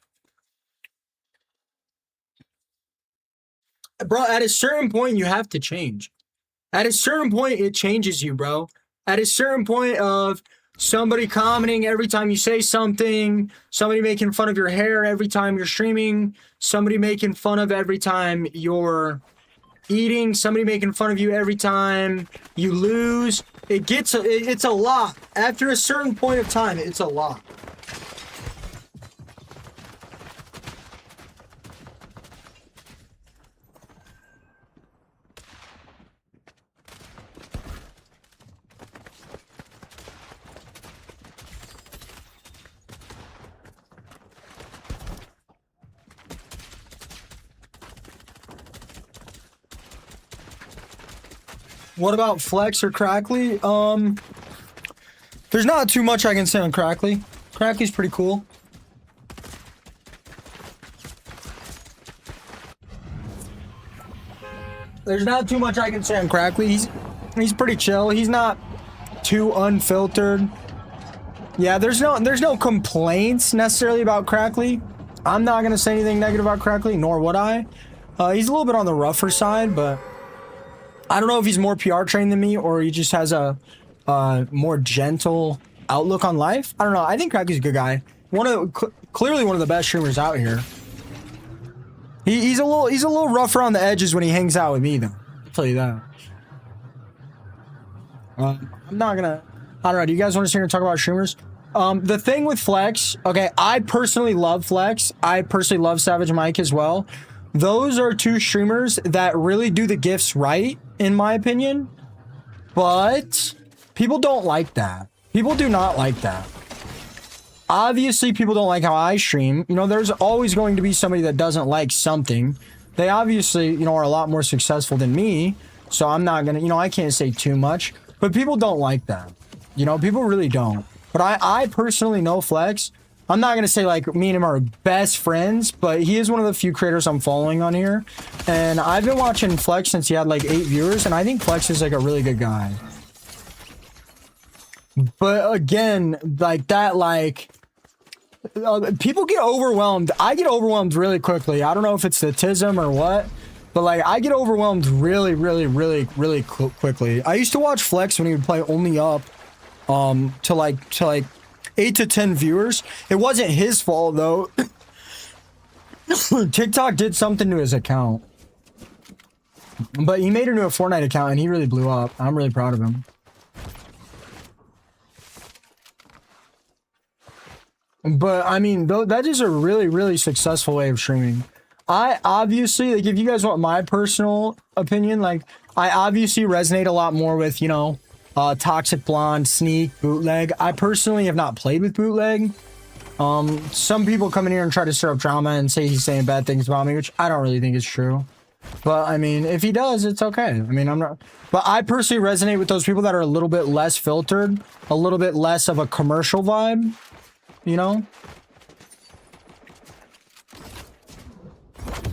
Bro, at a certain point, you have to change. At a certain point, it changes you, bro. At a certain point of somebody commenting every time you say something, somebody making fun of your hair every time you're streaming, somebody making fun of every time you're eating, somebody making fun of you every time you lose. It's a lot. After a certain point of time, it's a lot. What about Flex or Crackly? There's not too much I can say on Crackly. Crackly's pretty cool. There's not too much I can say on Crackly. He's pretty chill. He's not too unfiltered. Yeah, there's no complaints necessarily about Crackly. I'm not gonna say anything negative about Crackly, nor would I. He's a little bit on the rougher side, but I don't know if he's more PR trained than me or he just has a more gentle outlook on life. I don't know. I think Crackly's a good guy. Clearly one of the best streamers out here. He's a little rougher on the edges when he hangs out with me, though. I'll tell you that. I'm not gonna. I don't know. Do you guys want to sit here and talk about streamers? The thing with Flex. Okay, I personally love Flex. I personally love Savage Mike as well. Those are two streamers that really do the gifts right, in my opinion. But people don't like that. People do not like that. Obviously, people don't like how I stream. You know, there's always going to be somebody that doesn't like something. They obviously, you know, are a lot more successful than me. So I'm not gonna, you know, I can't say too much. But people don't like that. You know, people really don't. But I personally know Flex. I'm not going to say, like, me and him are best friends, but he is one of the few creators I'm following on here. And I've been watching Flex since he had, like, 8 viewers, and I think Flex is, like, a really good guy. But, again, like, that, like, people get overwhelmed. I get overwhelmed really quickly. I don't know if it's the tism or what, but, like, I get overwhelmed really quickly. I used to watch Flex when he would play only up to like 8 to 10 viewers. It wasn't his fault, though. TikTok did something to his account. But he made a new Fortnite account, and he really blew up. I'm really proud of him. But, I mean, that is a really successful way of streaming. I obviously, like, if you guys want my personal opinion, like, I obviously resonate a lot more with, you know, Toxic Blonde, Sneak, Bootleg. I personally have not played with Bootleg. Some people come in here and try to stir up drama and say he's saying bad things about me, which I don't really think is true. But, I mean, if he does, it's okay. I mean, I'm not... But I personally resonate with those people that are a little bit less filtered, a little bit less of a commercial vibe, you know?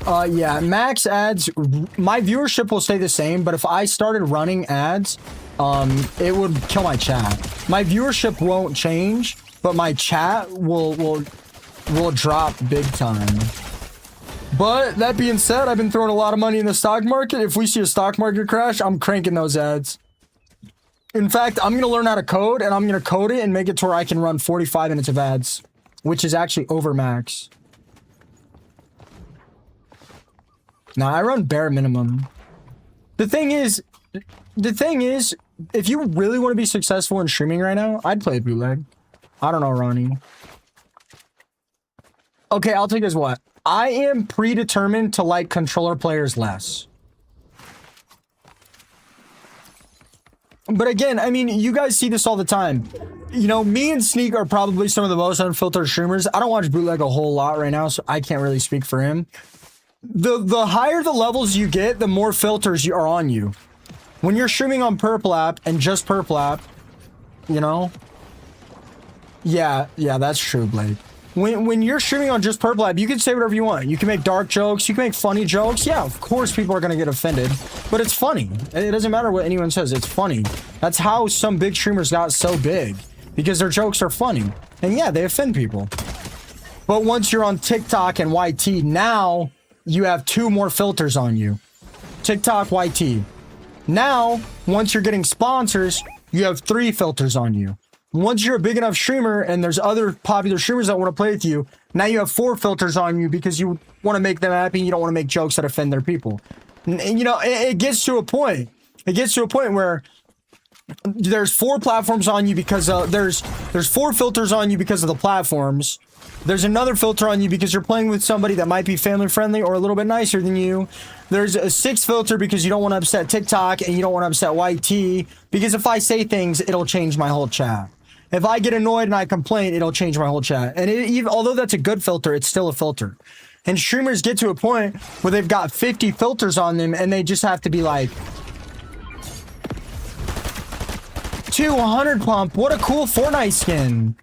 Yeah, max ads, my viewership will stay the same, but if I started running ads, it would kill my chat. My viewership won't change, but my chat will drop big time. But that being said, I've been throwing a lot of money in the stock market. If we see a stock market crash, I'm cranking those ads. In fact, I'm gonna learn how to code, and I'm gonna code it and make it to where I can run 45 minutes of ads, which is actually over max. Now, I run bare minimum. The thing is, if you really want to be successful in streaming right now, I'd play Bootleg. I don't know, Ronnie. Okay, I'll take it as what? I am predetermined to like controller players less. But again, I mean, you guys see this all the time. You know, me and Sneak are probably some of the most unfiltered streamers. I don't watch Bootleg a whole lot right now, so I can't really speak for him. The higher the levels you get, the more filters are on you. When you're streaming on Purple App and just Purple App, you know? Yeah, that's true, Blake. When you're streaming on just Purple App, you can say whatever you want. You can make dark jokes, you can make funny jokes. Yeah, of course people are gonna get offended, but it's funny. It doesn't matter what anyone says, it's funny. That's how some big streamers got so big, because their jokes are funny. And yeah, they offend people. But once you're on TikTok and YT, now you have 2 more filters on you. TikTok, YT. Now, once you're getting sponsors, you have 3 filters on you. Once you're a big enough streamer and there's other popular streamers that want to play with you, now you have 4 filters on you because you want to make them happy and you don't want to make jokes that offend their people. You know, it gets to a point. It gets to a point where there's 4 platforms on you because there's 4 filters on you because of the platforms. There's another filter on you because you're playing with somebody that might be family friendly or a little bit nicer than you. There's a 6th filter because you don't want to upset TikTok and you don't want to upset YT, because if I say things, it'll change my whole chat. If I get annoyed and I complain, it'll change my whole chat. And even although that's a good filter, it's still a filter. And streamers get to a point where they've got 50 filters on them and they just have to be like, 200 pump, what a cool Fortnite skin.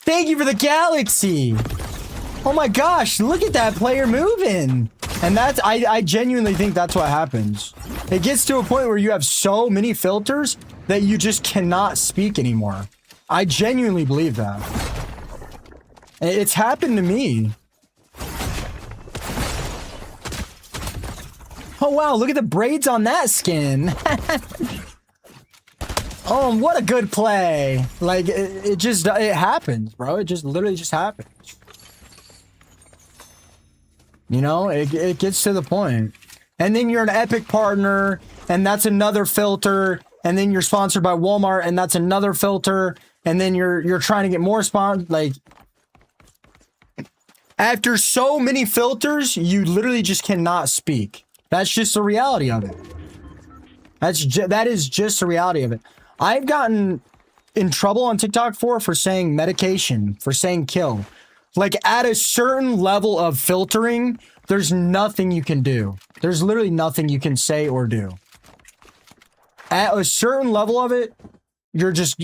Thank you for the galaxy. Oh my gosh, look at that player moving. And that's, I genuinely think that's what happens. It gets to a point where you have so many filters that you just cannot speak anymore. I genuinely believe that. It's happened to me. Oh wow, look at the braids on that skin. Oh, what a good play. Like, it just, it happens, bro. It just literally just happens. You know, it gets to the point. And then you're an Epic partner, and that's another filter. And then you're sponsored by Walmart, and that's another filter. And then you're trying to get more like, after so many filters, you literally just cannot speak. That's just the reality of it. That is just the reality of it. I've gotten in trouble on TikTok for saying medication, for saying kill. Like, at a certain level of filtering, there's nothing you can do. There's literally nothing you can say or do. At a certain level of it, you're just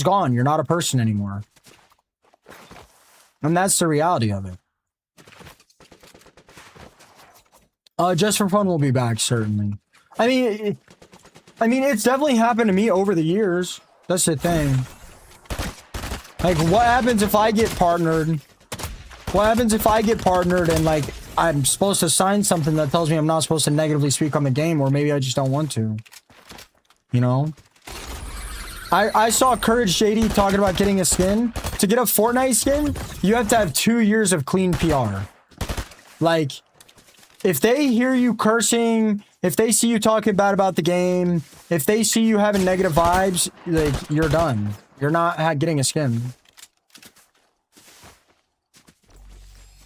gone. You're not a person anymore. And that's the reality of it. Just for fun, we'll be back, certainly. I mean, it's definitely happened to me over the years. That's the thing. Like, what happens if I get partnered? What happens if I get partnered and, like, I'm supposed to sign something that tells me I'm not supposed to negatively speak on the game, or maybe I just don't want to? You know? I saw Courage JD talking about getting a skin. To get a Fortnite skin, you have to have 2 years of clean PR. Like, if they hear you cursing, if they see you talking bad about the game, if they see you having negative vibes, like, you're done. You're not getting a skin.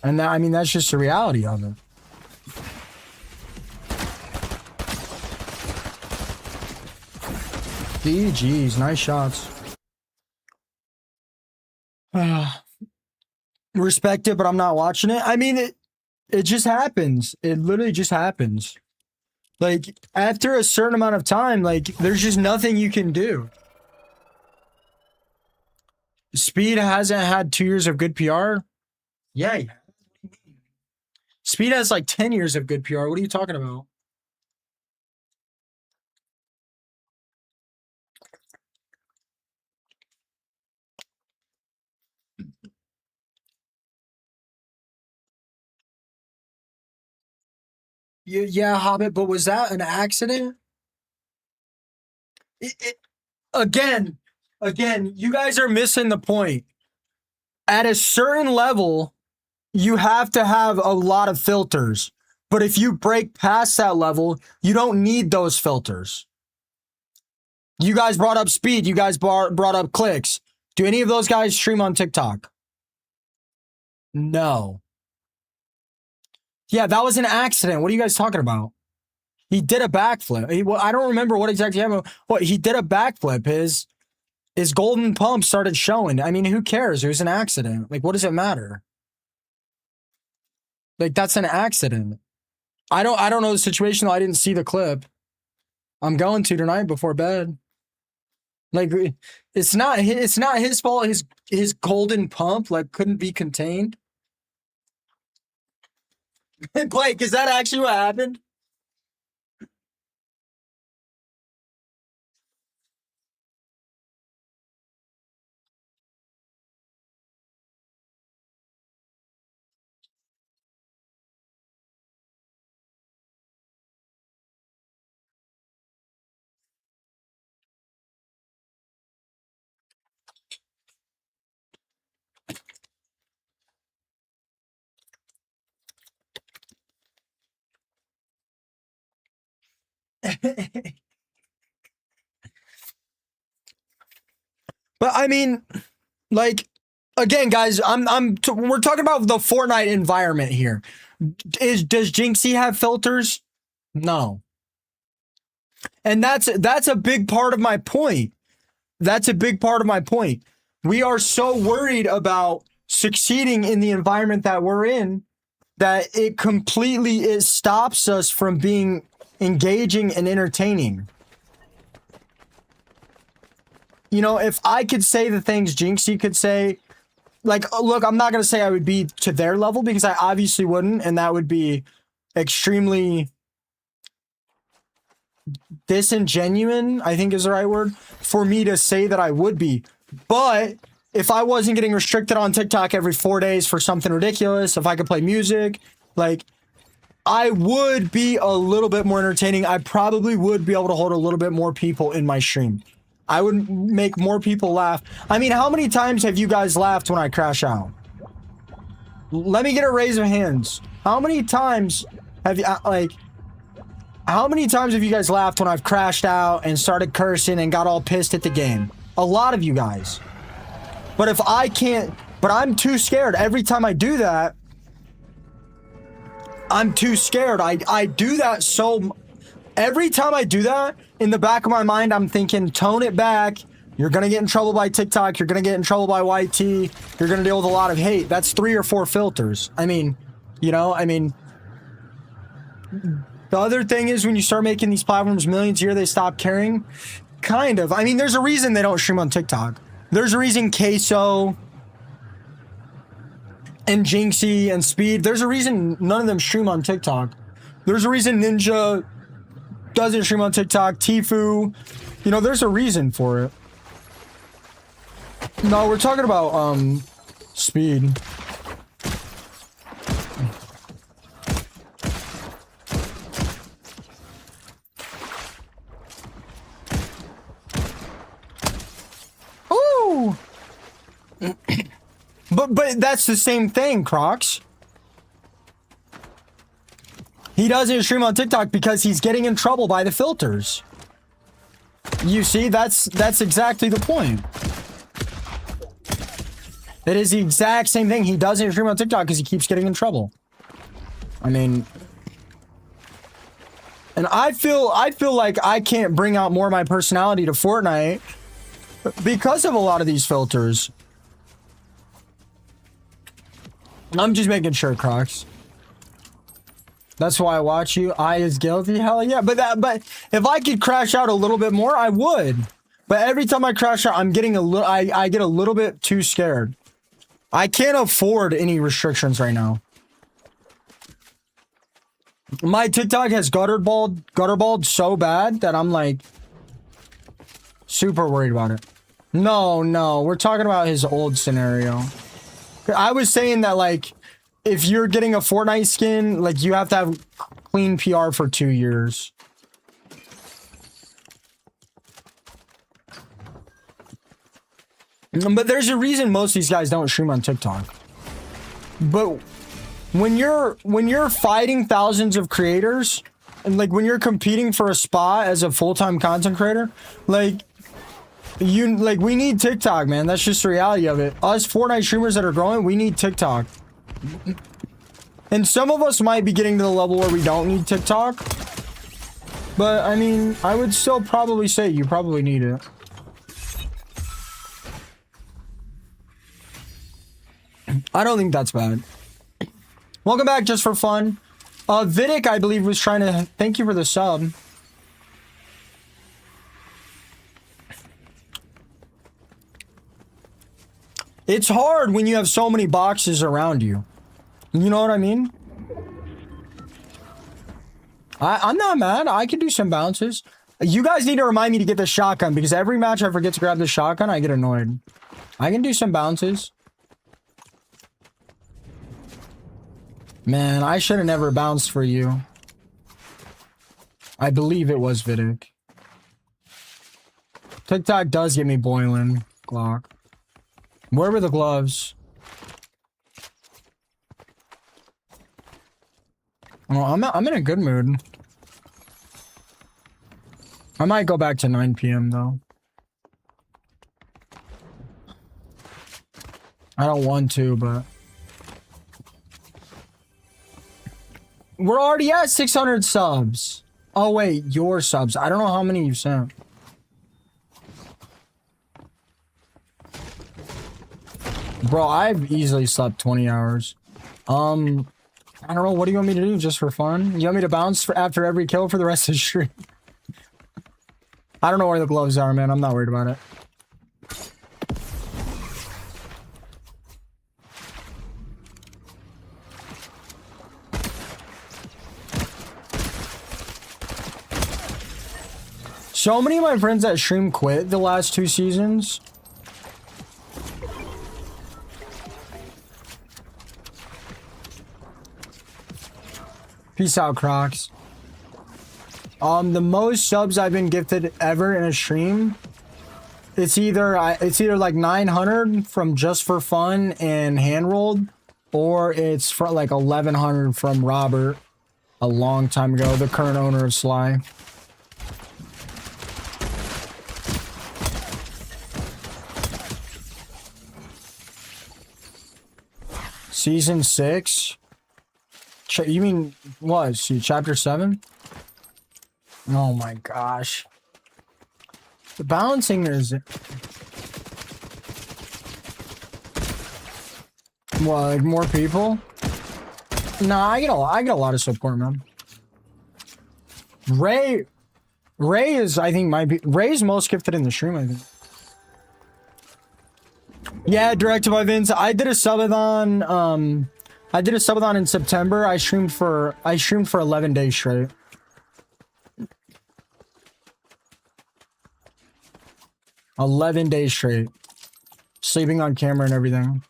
And that, I mean, that's just the reality of it. GG's, nice shots. Respect it, but I'm not watching it. I mean, it just happens. It literally just happens. Like, after a certain amount of time, like, there's just nothing you can do. Speed hasn't had 2 years of good PR? Yeah. Speed has like 10 years of good PR. What are you talking about? Yeah, Hobbit, but was that an accident? Again, you guys are missing the point. At a certain level, you have to have a lot of filters. But if you break past that level, you don't need those filters. You guys brought up speed. You guys brought up clicks. Do any of those guys stream on TikTok? No. Yeah, that was an accident. What are you guys talking about? He did a backflip. Well, I don't remember what exactly happened. What, he did a backflip. His golden pump started showing. I mean, who cares? It was an accident. Like, what does it matter? Like, that's an accident. I don't know the situation. I didn't see the clip. I'm going to tonight before bed. Like, it's not his fault. His golden pump, like, couldn't be contained. Blake, is that actually what happened? But I mean, like, again, guys, we're talking about the Fortnite environment here. Does Jinxie have filters? No. And that's a big part of my point. That's a big part of my point. We are so worried about succeeding in the environment that we're in that it stops us from being engaging and entertaining. You know, if I could say the things Jinxie could say, like, look, I'm not going to say I would be to their level because I obviously wouldn't, and that would be extremely disingenuous, I think is the right word, for me to say that I would be. But if I wasn't getting restricted on TikTok every 4 days for something ridiculous, if I could play music, like, I would be a little bit more entertaining. I probably would be able to hold a little bit more people in my stream. I would make more people laugh. I mean, how many times have you guys laughed when I crash out? Let me get a raise of hands. How many times have you, how many times have you guys laughed when I've crashed out and started cursing and got all pissed at the game? A lot of you guys. But if I can't, but I'm too scared. Every time I do that, I'm too scared. I do that so... Every time I do that, in the back of my mind, I'm thinking, tone it back. You're going to get in trouble by TikTok. You're going to get in trouble by YT. You're going to deal with a lot of hate. That's 3 or 4 filters. I mean, you know, I mean... The other thing is when you start making these platforms millions a year, they stop caring. Kind of. I mean, there's a reason they don't stream on TikTok. There's a reason Queso and Jinxie and Speed, there's a reason none of them stream on TikTok. There's a reason Ninja doesn't stream on TikTok. Tifu, you know, there's a reason for it. No, we're talking about Speed. Ooh. But that's the same thing, Crocs. He doesn't stream on TikTok because he's getting in trouble by the filters. You see, that's exactly the point. It is the exact same thing. He doesn't stream on TikTok because he keeps getting in trouble. I mean, and I feel like I can't bring out more of my personality to Fortnite because of a lot of these filters. I'm just making sure, Crocs. That's why I watch you. I is guilty. Hell yeah. But if I could crash out a little bit more, I would. But every time I crash out, I'm getting a little. I get a little bit too scared. I can't afford any restrictions right now. My TikTok has gutterballed so bad that I'm like super worried about it. No, we're talking about his old scenario. I was saying that, like, if you're getting a Fortnite skin, like, you have to have clean PR for 2 years. But there's a reason most of these guys don't stream on TikTok. But when you're fighting thousands of creators, and, like, when you're competing for a spot as a full-time content creator, like, we need TikTok, man. That's just the reality of it. Us Fortnite streamers that are growing, we need TikTok. And some of us might be getting to the level where we don't need TikTok. But, I mean, I would still probably say you probably need it. I don't think that's bad. Welcome back, just for fun. Vidic, I believe, was trying to... Thank you for the sub. It's hard when you have so many boxes around you. You know what I mean? I'm not mad. I can do some bounces. You guys need to remind me to get the shotgun, because every match I forget to grab the shotgun, I get annoyed. I can do some bounces. Man, I should have never bounced for you. I believe it was Vidic. TikTok does get me boiling, Glock. Where were the gloves? Oh, I'm in a good mood. I might go back to 9 p.m. though. I don't want to, but we're already at 600 subs. Oh wait, your subs. I don't know how many you sent. Bro, I've easily slept 20 hours. I don't know. What do you want me to do just for fun? You want me to bounce after every kill for the rest of the stream? I don't know where the gloves are, man. I'm not worried about it. So many of my friends that stream quit the last 2 seasons. Peace out, Crocs. The most subs I've been gifted ever in a stream, it's either like 900 from Just for Fun and Handrolled, or it's for like 1100 from Robert a long time ago, the current owner of Sly. Season 6? You mean what? See, chapter 7? Oh my gosh. The balancing is... What, like more people? Nah, I get a lot of support, man. Ray is, I think, Ray's most gifted in the stream, I think. Yeah, directed by Vince. I did a subathon, in September. I streamed for 11 days straight. "11 days straight. Sleeping on camera and everything.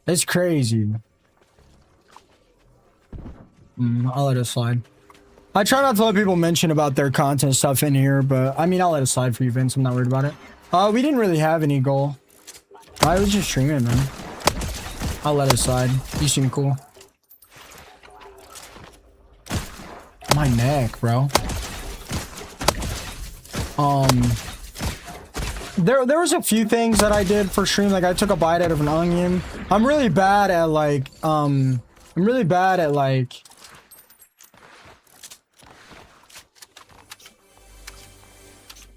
It's crazy. I'll let it slide. I try not to let people mention about their content stuff in here, but I mean, I'll let it slide for you, Vince. I'm not worried about it. We didn't really have any goal. I was just streaming, man. I'll let it slide. You seem cool. My neck, bro. There was a few things that I did for stream. Like I took a bite out of an onion. I'm really bad at like,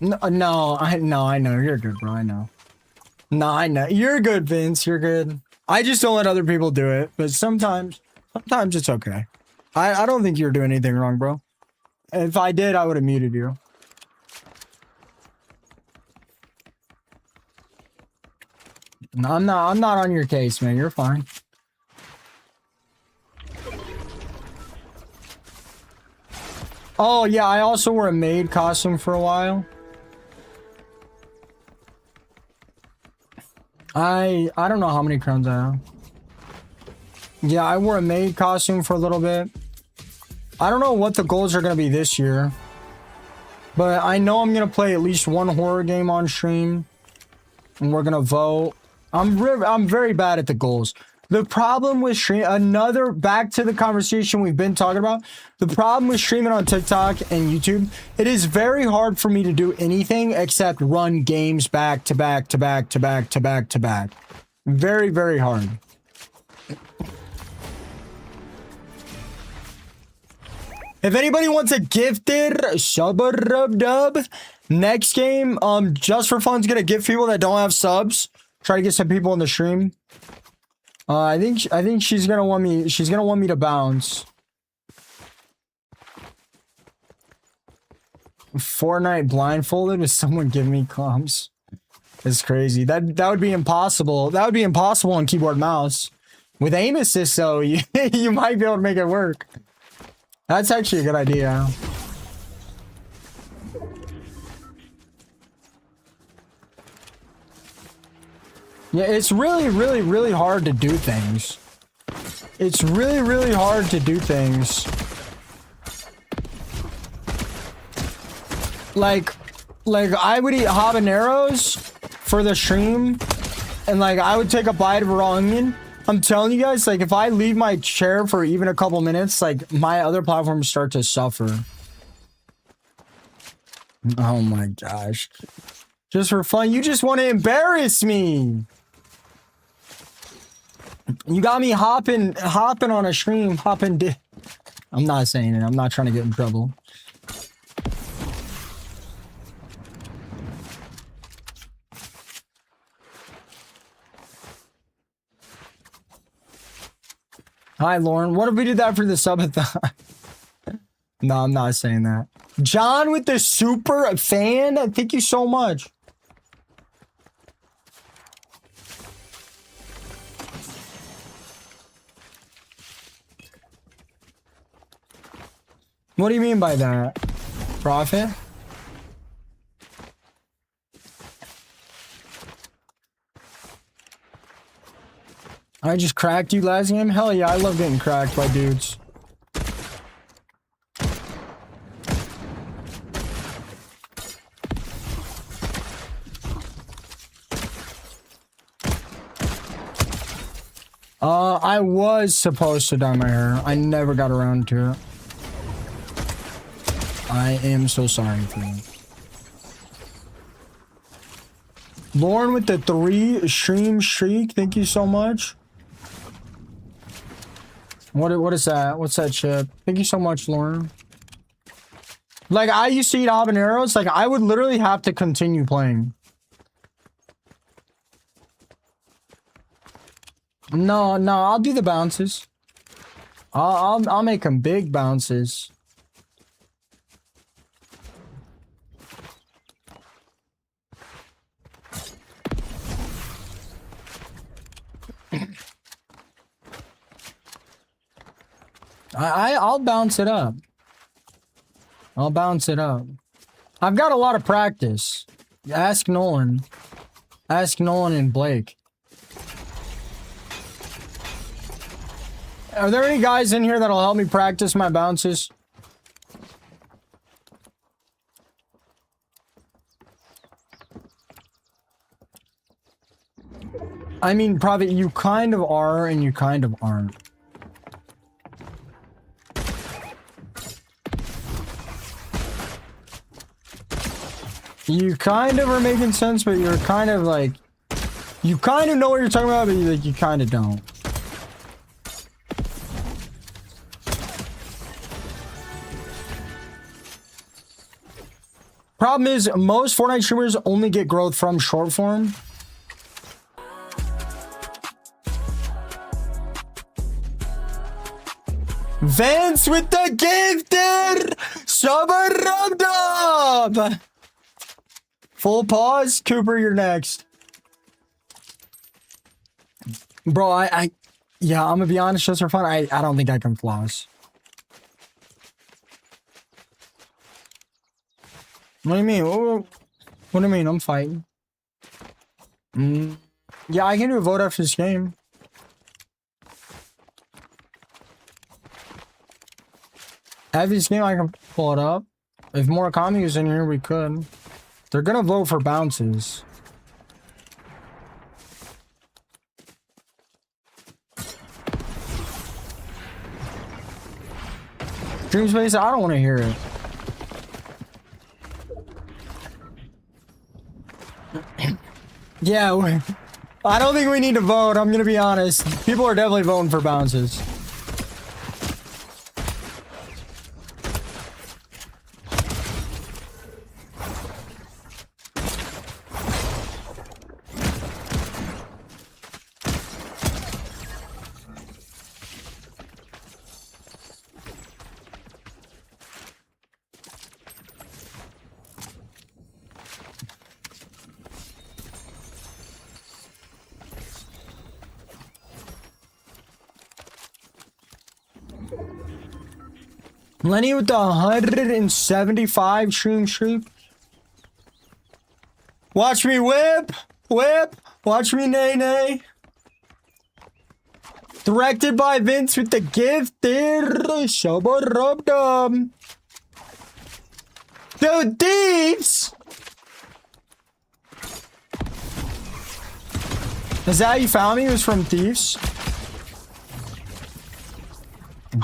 No, I know. You're good, bro. I know. No, I know. You're good, Vince. You're good. I just don't let other people do it. But sometimes it's okay. I don't think you're doing anything wrong, bro. If I did, I would have muted you. No, I'm not on your case, man. You're fine. Oh, yeah. I also wore a maid costume for a while. I don't know how many crowns I have. Yeah, I wore a maid costume for a little bit. I don't know what the goals are going to be this year. But I know I'm going to play at least one horror game on stream. And we're going to vote. I'm very bad at the goals. The problem with back to the conversation we've been talking about. The problem with streaming on TikTok and YouTube, it is very hard for me to do anything except run games back to back to back to back to back to back. Very, very hard. If anybody wants a gifted sub-dub, next game, Just for Fun's gonna gift people that don't have subs. Try to get some people in the stream. I think she's gonna want me to bounce. Fortnite blindfolded with someone giving me clumps. It's crazy. That would be impossible. That would be impossible on keyboard mouse. With aim assist though, you might be able to make it work. That's actually a good idea. Yeah, it's really, really, really hard to do things. It's really, really hard to do things. Like I would eat habaneros for the stream, and like I would take a bite of raw onion. I'm telling you guys, like if I leave my chair for even a couple minutes, like my other platforms start to suffer. Oh my gosh. Just for fun, you just want to embarrass me. You got me hopping on a stream, I'm not saying it. I'm not trying to get in trouble. Hi, Lauren. What if we did that for the subathon? No, I'm not saying that. John with the super fan. Thank you so much. What do you mean by that? Profit? I just cracked you last game? Hell yeah, I love getting cracked by dudes. I was supposed to dye my hair. I never got around to it. I am so sorry for that. Lauren with the 3 stream streak. Thank you so much. What is that? What's that chip? Thank you so much, Lauren. Like, I used to eat habaneros. Like, I would literally have to continue playing. No, I'll do the bounces. I'll make them big bounces. I'll bounce it up. I'll bounce it up. I've got a lot of practice. Ask Nolan. Ask Nolan and Blake. Are there any guys in here that'll help me practice my bounces? I mean, probably you kind of are and you kind of aren't. You kind of are making sense, but you're kind of like... You kind of know what you're talking about, but you kind of don't. Problem is, most Fortnite streamers only get growth from short form. Vince with the gifted! Shabba-rub-dub! Full pause. Cooper, you're next. Bro, yeah, I'm gonna be honest, just for fun, I don't think I can floss. What do you mean? What do you mean? I'm fighting. Yeah, I can do a vote after this game. After this game, I can pull it up. If more commies in here, we could. They're gonna vote for bounces. Dream Space, I don't want to hear it. Yeah, I don't think we need to vote. I'm gonna be honest. People are definitely voting for bounces. Lenny with the 175 stream streak. Watch me whip, whip. Watch me nay nay. Directed by Vince with the gifted Shabba-rub-dub. The deeps. Is that how you found me? It was from thieves?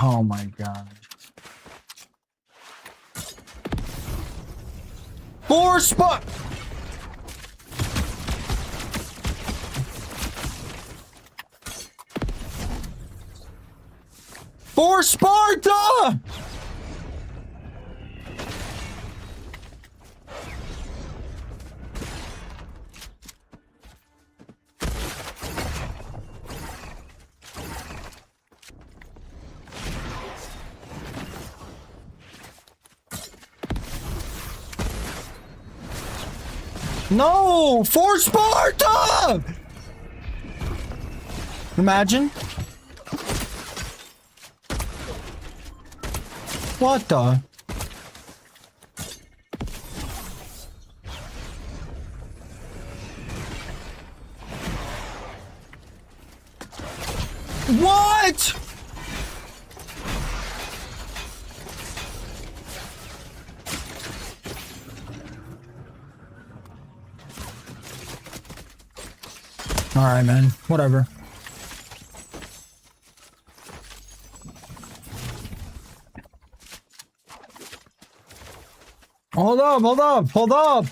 Oh my god. 4 spot! For Sparta! No! For Sparta! Imagine. What the? What? All right, man. Whatever. Hold up, hold up, hold up.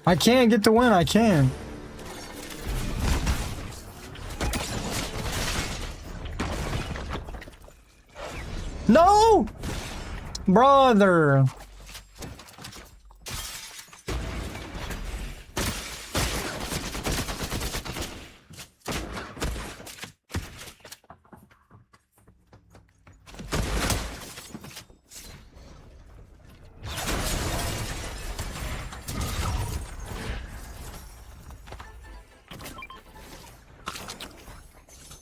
I can't get the win. I can't. No! Brother.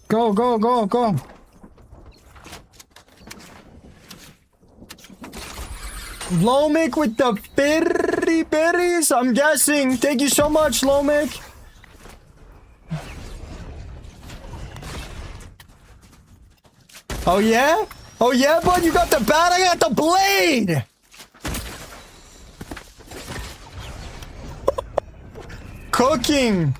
Go, go, go, go. Lomik with the berry berries, I'm guessing. Thank you so much, Lomik. Oh, yeah? Oh, yeah, bud? You got the bat, I got the blade! Cooking.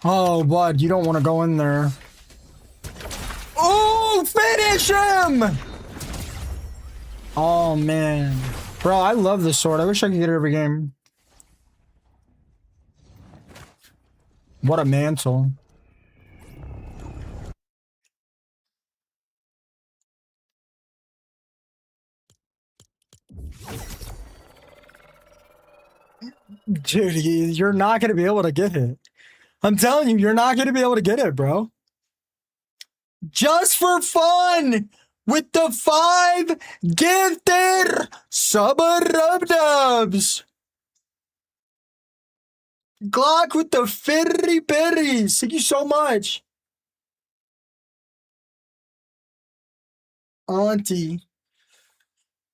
Oh, bud, you don't want to go in there. Oh, finish him! Oh, man. Bro, I love this sword. I wish I could get it every game. What a mantle. Dude, you're not going to be able to get it. I'm telling you, you're not going to be able to get it, bro. Just for fun! With the 5 gifted sub-rub-dubs! Glock with the fairy berries! Thank you so much! Auntie.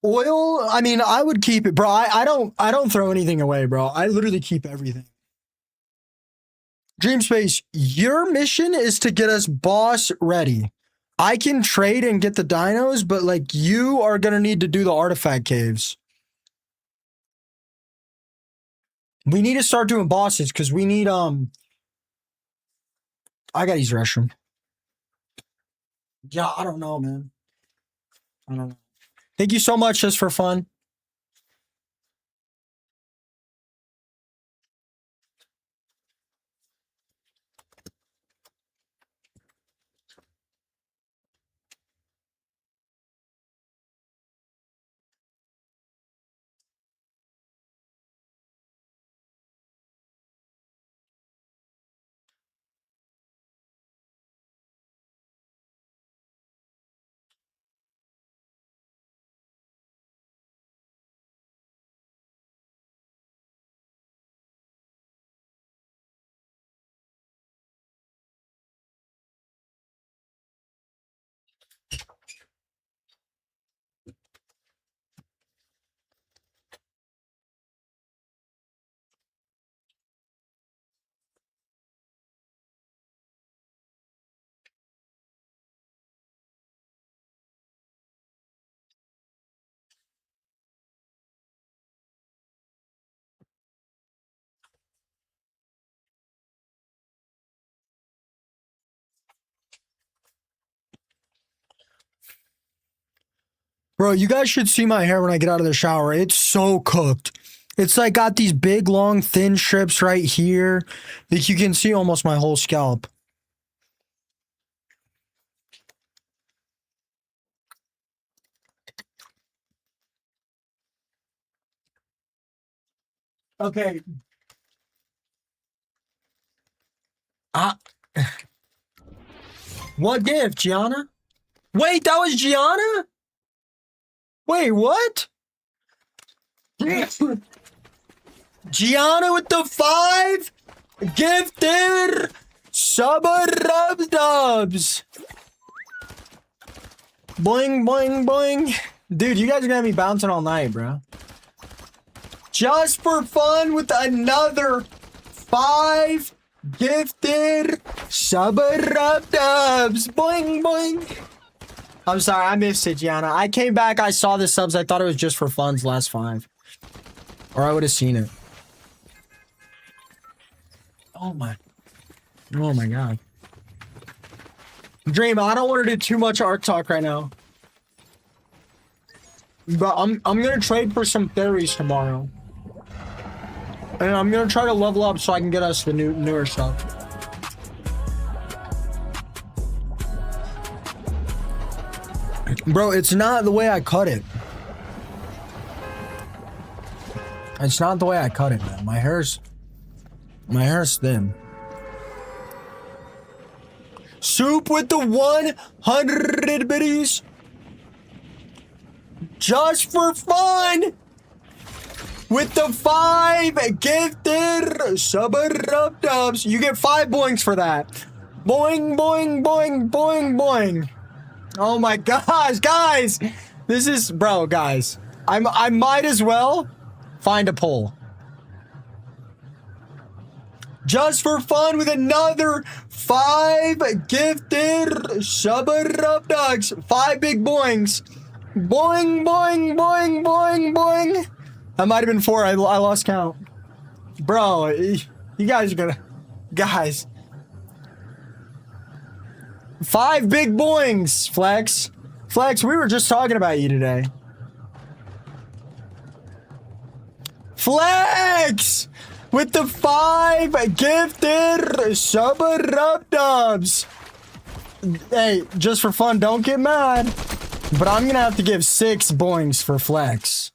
Oil? I mean, I would keep it, bro. I don't throw anything away, bro. I literally keep everything. Dreamspace, your mission is to get us boss ready. I can trade and get the dinos, but like you are gonna need to do the artifact caves. We need to start doing bosses because we need I gotta use the restroom. Yeah, I don't know, man. I don't know. Thank you so much just for fun. Bro, you guys should see my hair when I get out of the shower. It's so cooked. It's like got these big, long, thin strips right here. Like you can see almost my whole scalp. Okay. What gift, Gianna? Wait, that was Gianna? Wait, what? Gianna with the 5 gifted sub-dubs. Boing, boing, boing. Dude, you guys are gonna be bouncing all night, bro. Just for fun with another 5 gifted sub-dubs. Boing, boing. I'm sorry, I missed it, Gianna. I came back, I saw the subs, I thought it was just for fun's last 5. Or I would have seen it. Oh my god. Dream, I don't want to do too much art talk right now. But I'm gonna trade for some theories tomorrow. And I'm gonna try to level up so I can get us the newer stuff. Bro, it's not the way I cut it. It's not the way I cut it, man. My hair's thin. Soup with the 100 biddies. Just for fun. With the 5 gifted sub-dubs. You get 5 boings for that. Boing, boing, boing, boing, boing. Oh my gosh, guys. This is, bro, guys. I might as well find a poll. Just for fun with another 5 gifted sub-dubs. 5 big boings. Boing, boing, boing, boing, boing. That might have been 4. I lost count. Bro, you guys are gonna... Guys. 5 big boings, Flex. Flex, we were just talking about you today. Flex! With the 5 gifted sub-dubs. Hey, just for fun, don't get mad. But I'm gonna have to give 6 boings for Flex.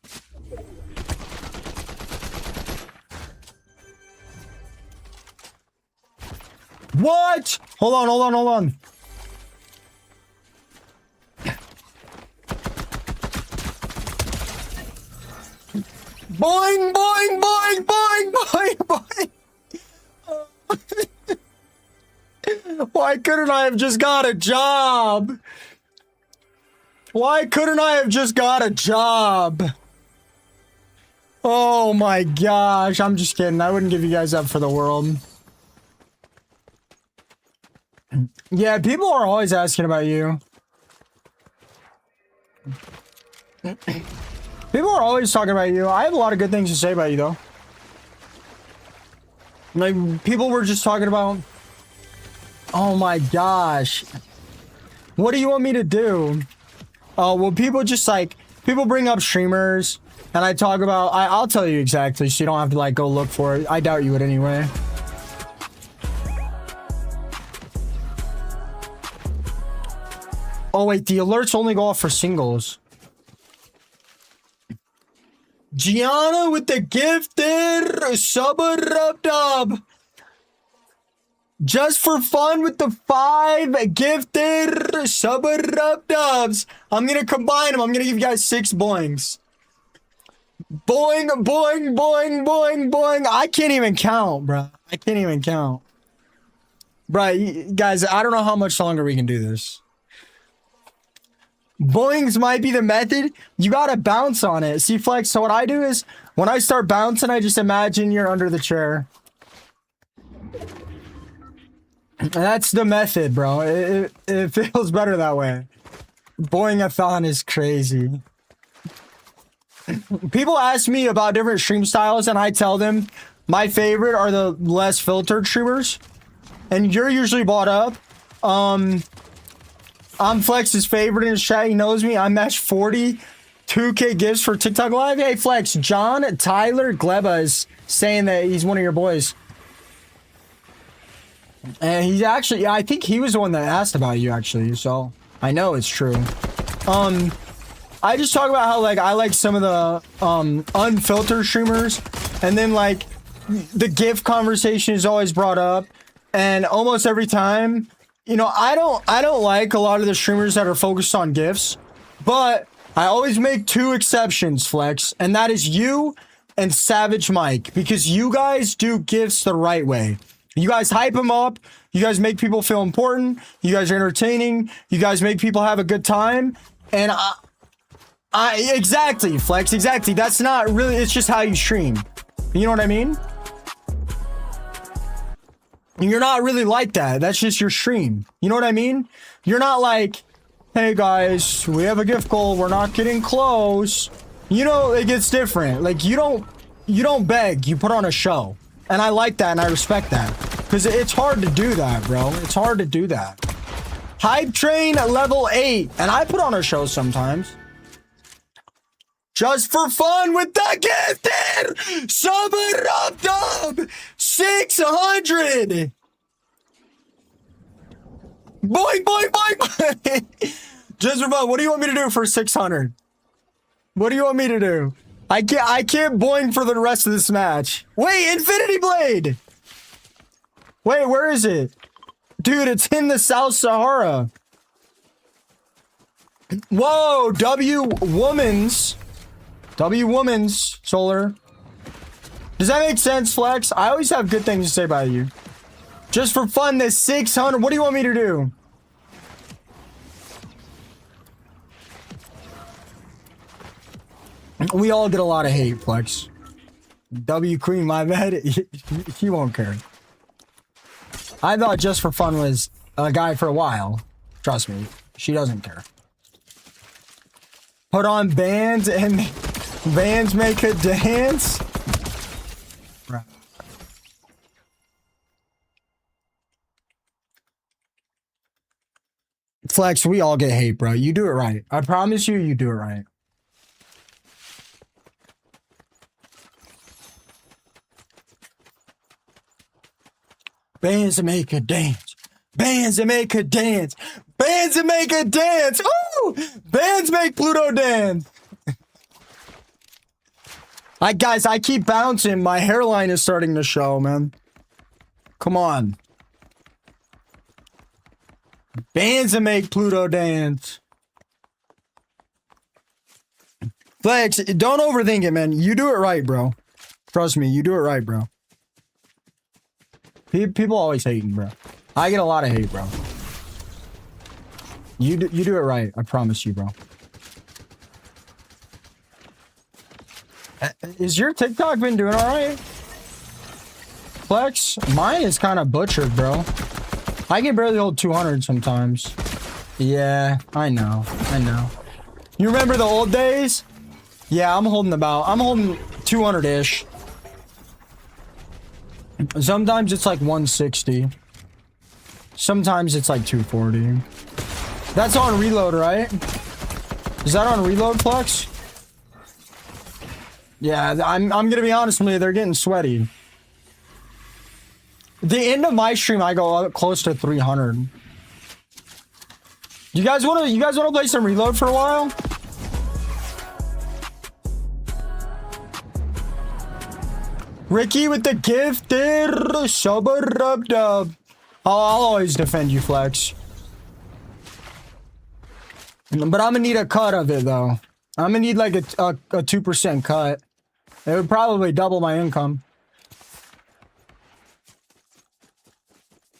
What? Hold on, hold on, hold on. Boing, boing, boing, boing, boing, boing. Why couldn't I have just got a job? Why couldn't I have just got a job? Oh my gosh, I'm just kidding. I wouldn't give you guys up for the world. Yeah, people are always asking about you. People are always talking about you. I have a lot of good things to say about you, though. Like, people were just talking about... Oh my gosh. What do you want me to do? Oh, well, people just, like... People bring up streamers, and I talk about... I'll tell you exactly, so you don't have to, like, go look for it. I doubt you would anyway. Oh, wait, the alerts only go off for singles. Gianna with the gifted sub-dub. Just for fun with the 5 gifted sub-dubs. I'm gonna combine them. I'm gonna give you guys 6 boings. Boing, boing, boing, boing, boing. I can't even count, bro. I can't even count. Bro, guys, I don't know how much longer we can do this. Boings might be the method. You gotta bounce on it. See, Flex, so what I do is, when I start bouncing, I just imagine you're under the chair. And that's the method, bro. It feels better that way. Boing-a-thon is crazy. People ask me about different stream styles, and I tell them my favorite are the less filtered streamers. And you're usually bought up. I'm Flex's favorite in his chat. He knows me. I match 40 2K gifts for TikTok Live. Hey, Flex. John Tyler Gleba is saying that he's one of your boys. And he's actually, yeah, I think he was the one that asked about you, actually. So I know it's true. I just talk about how, like, I like some of the unfiltered streamers. And then, like, the gift conversation is always brought up. And almost every time, you know, I don't like a lot of the streamers that are focused on gifts. But I always make two exceptions, Flex. And that is you and Savage Mike. Because you guys do gifts the right way. You guys hype them up. You guys make people feel important. You guys are entertaining. You guys make people have a good time. And exactly, Flex, exactly. That's not really, it's just how you stream. You know what I mean? You're not really like that. That's just your stream. You know what I mean? You're not like, hey guys, we have a gift goal. We're not getting close. You know, it gets different. Like, you don't beg. You put on a show. And I like that and I respect that. Because it's hard to do that, bro. It's hard to do that. Hype train level 8. And I put on a show sometimes. Just for fun with the gifted! Sub 600! Boing, boing, boing! Just for fun, what do you want me to do for 600? What do you want me to do? I can't boing for the rest of this match. Wait, Infinity Blade! Wait, where is it? Dude, it's in the South Sahara. Whoa, W Woman's Solar. Does that make sense, Flex? I always have good things to say about you. Just for fun, this 600. What do you want me to do? We all get a lot of hate, Flex. W Queen, my bad. He won't care. I thought Just for Fun was a guy for a while. Trust me, she doesn't care. Put on bands and bands make a dance. Right. Flex, we all get hate, bro. You do it right. I promise you, you do it right. Bands that make a dance. Bands that make a dance. Bands that make a dance. Ooh! Bands make Pluto dance. Guys, I keep bouncing. My hairline is starting to show, man. Come on. Bands that make Pluto dance. Flex, don't overthink it, man. You do it right, bro. Trust me, you do it right, bro. People always hating, bro. I get a lot of hate, bro. You do it right. I promise you, bro. Is your TikTok been doing all right? Flex? Mine is kind of butchered, bro. I can barely hold 200 sometimes. Yeah, I know. I know. You remember the old days? Yeah, I'm holding 200-ish. Sometimes it's like 160. Sometimes it's like 240. That's on reload, right? Is that on reload, Flex? Yeah, I'm gonna be honest with you, they're getting sweaty. The end of my stream, I go up close to 300. You guys wanna play some reload for a while? Ricky with the gifted sub-dub. I'll always defend you, Flex. But I'm gonna need a cut of it, though. I'm gonna need like a 2% cut. It would probably double my income.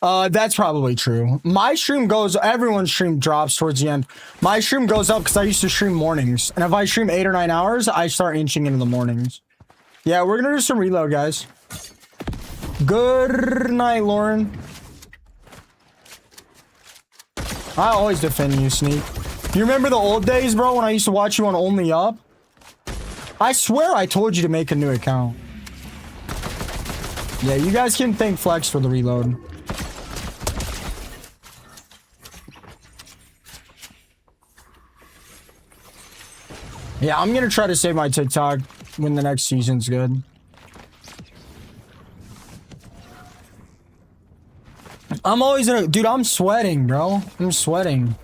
That's probably true. My stream goes, everyone's stream drops towards the end. My stream goes up because I used to stream mornings. And if I stream 8 or 9 hours, I start inching into the mornings. Yeah, we're gonna do some reload, guys. Good night, Lauren. I always defend you, Sneak. You remember the old days, bro, when I used to watch you on Only Up? I swear I told you to make a new account. Yeah, you guys can thank Flex for the reload. Yeah, I'm gonna try to save my TikTok when the next season's good. I'm always in a... Dude, I'm sweating, bro. I'm sweating.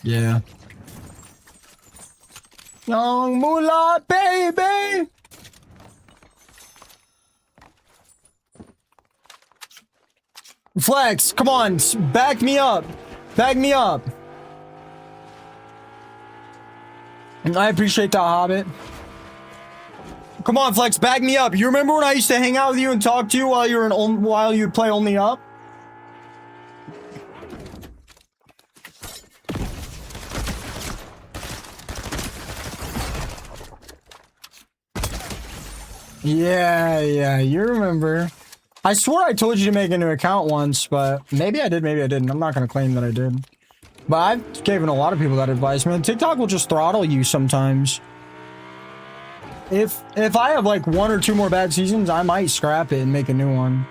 Yeah. Young Moolah, baby! Flex, come on, back me up. Back me up. I appreciate that, Hobbit. Come on, Flex, back me up. You remember when I used to hang out with you and talk to you while you were while you'd play Only Up? Yeah, you remember. I swore I told you to make a new account once, but maybe I did, maybe I didn't. I'm not gonna claim that I did. But I've given a lot of people that advice, man. TikTok will just throttle you sometimes. If I have like 1 or 2 more bad seasons, I might scrap it and make a new one.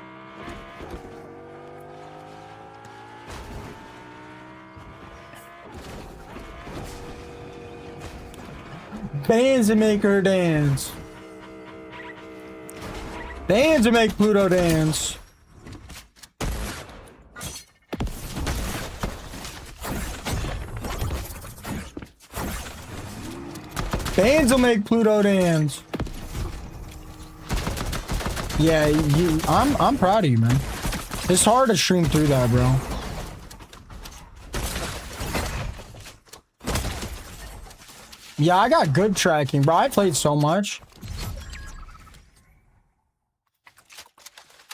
Bands that make her dance. Bands that make Pluto dance. Bands will make Pluto dance. Yeah, I'm proud of you, man. It's hard to stream through that, bro. Yeah, I got good tracking, bro. I played so much.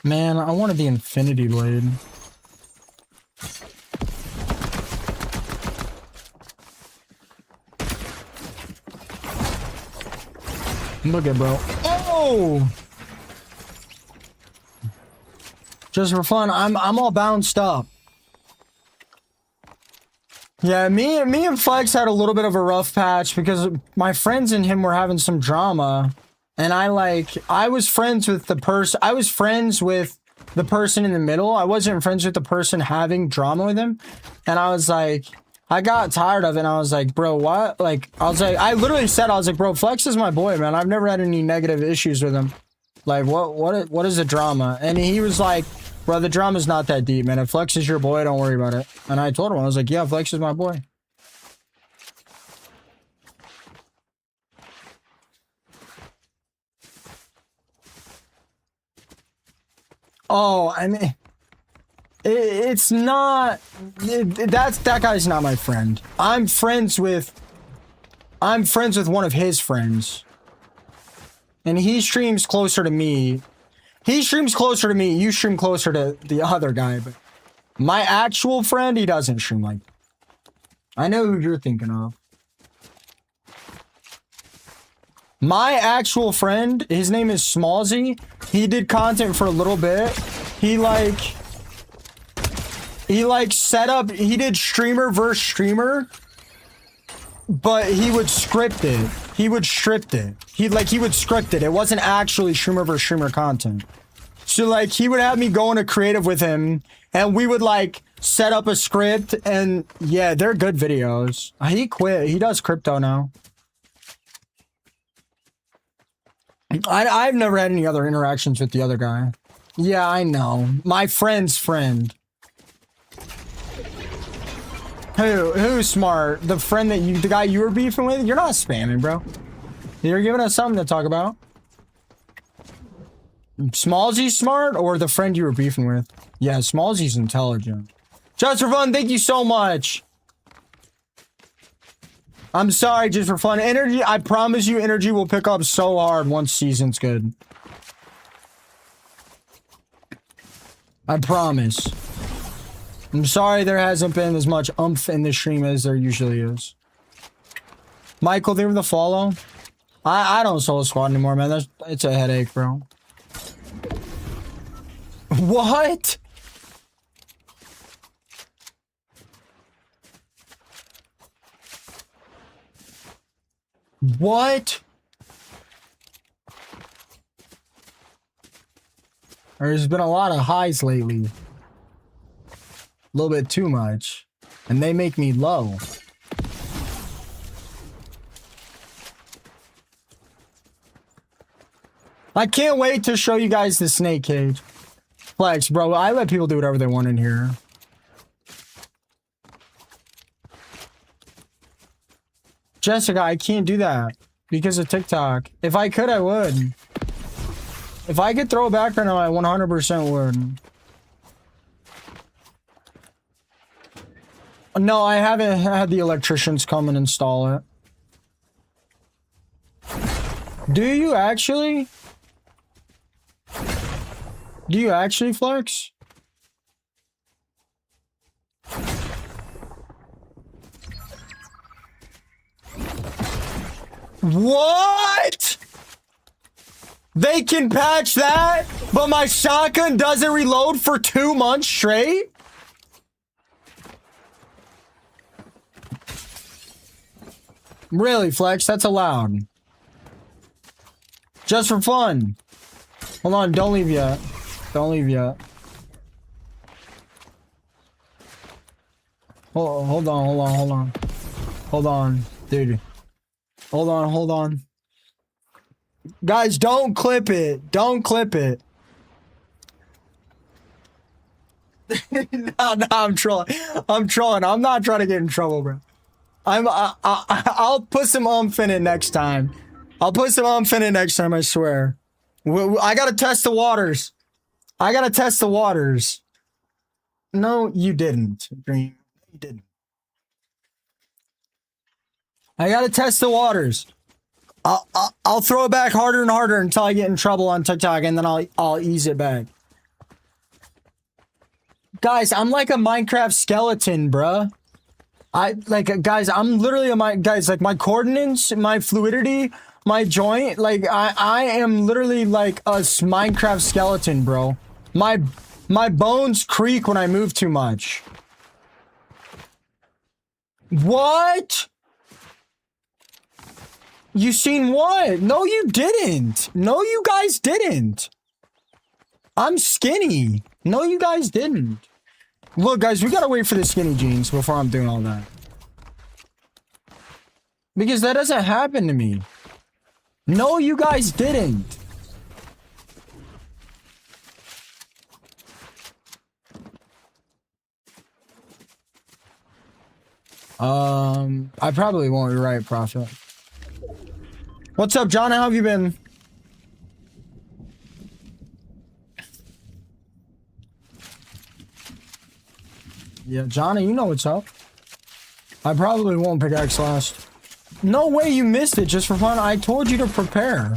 Man, I wanted the Infinity Blade. Look at bro. Oh! Just for fun, I'm all bounced up. Yeah, me and Flex had a little bit of a rough patch because my friends and him were having some drama. And I was friends with the person. I was friends with the person in the middle. I wasn't friends with the person having drama with him. And I was like, I got tired of it. And I was like, bro, what? Like, I literally said, I was like, bro, Flex is my boy, man. I've never had any negative issues with him. Like, what is the drama? And he was like, bro, the drama's not that deep, man. If Flex is your boy, don't worry about it. And I told him, I was like, yeah, Flex is my boy. Oh, I mean, it's not. That guy's not my friend. I'm friends with one of his friends, and he streams closer to me. He streams closer to me. You stream closer to the other guy, but my actual friend, he doesn't stream like. I know who you're thinking of. My actual friend, his name is Smallsy. He did content for a little bit. He set up, he did streamer versus streamer, but he would script it. He would script it. He would script it. It wasn't actually streamer versus streamer content. So like he would have me go into creative with him and we would like set up a script and yeah, they're good videos. He quit. He does crypto now. I've never had any other interactions with the other guy. Yeah, I know. My friend's friend. Who's smart? The friend that the guy you were beefing with? You're not spamming, bro. You're giving us something to talk about. Smallsy's smart or the friend you were beefing with? Yeah, Smallsy's intelligent. Just for fun, thank you so much. I'm sorry, just for fun. Energy, I promise you, energy will pick up so hard once season's good. I promise. I'm sorry there hasn't been as much oomph in the stream as there usually is. Michael, there with the follow. I don't solo squad anymore, man. It's a headache, bro. What? What? There's been a lot of highs lately. A little bit too much. And they make me low. I can't wait to show you guys the snake cage. Flex, bro. I let people do whatever they want in here. Jessica, I can't do that because of TikTok. If I could, I would. If I could throw a background on, I 100% would. No, I haven't had the electricians come and install it. Do you actually? Do you actually, Flex? What? They can patch that, but my shotgun doesn't reload for 2 months straight? Really, Flex? That's allowed. Just for fun. Hold on, don't leave yet. Don't leave yet. Hold on. Hold on, dude. Hold on. Guys, don't clip it. Don't clip it. No, I'm trolling. I'm trolling. I'm not trying to get in trouble, bro. I'll put some umph in it next time. I'll put some umph in it next time, I swear. I gotta test the waters. No, you didn't, Dream. You didn't. I gotta test the waters. I'll throw it back harder and harder until I get in trouble on TikTok, and then I'll ease it back. Guys, I'm like a Minecraft skeleton, bruh. Guys, I'm literally guys, like my coordinates, my fluidity, my joint, like I am literally like a Minecraft skeleton, bro. My bones creak when I move too much. What? You seen what? No, you didn't. No, you guys didn't. I'm skinny. No, you guys didn't. Look, guys, we gotta wait for the skinny jeans before I'm doing all that. Because that doesn't happen to me. No, you guys didn't. I probably won't be right, Prophet. What's up, John? How have you been? Yeah, Johnny, you know what's up. I probably won't pick X last. No way you missed it just for fun. I told you to prepare.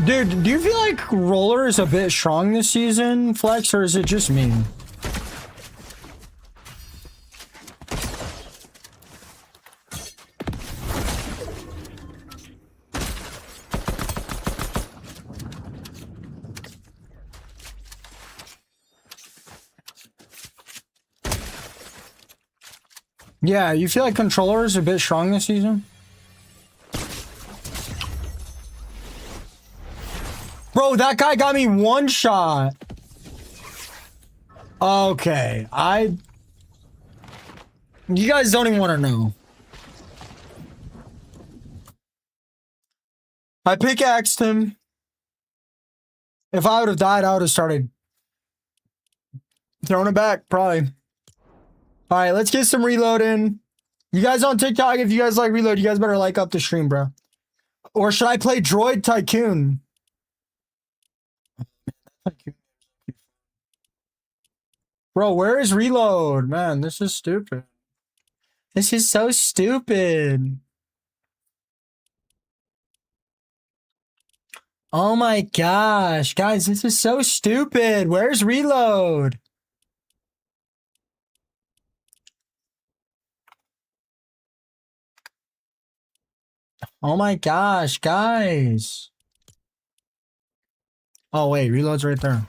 Dude, do you feel like Roller is a bit strong this season, Flex, or is it just me? Yeah, you feel like Controller is a bit strong this season? Bro, that guy got me one shot. Okay, you guys don't even want to know. I pickaxed him. If I would have died, I would have started throwing it back, probably. All right, let's get some reload in. You guys on TikTok, if you guys like reload, you guys better like up the stream, bro. Or should I play Droid Tycoon? Bro, where is reload? Man, this is stupid. This is so stupid. Oh my gosh, guys, this is so stupid. Where's reload? Oh my gosh, guys. Oh wait, reload's right there.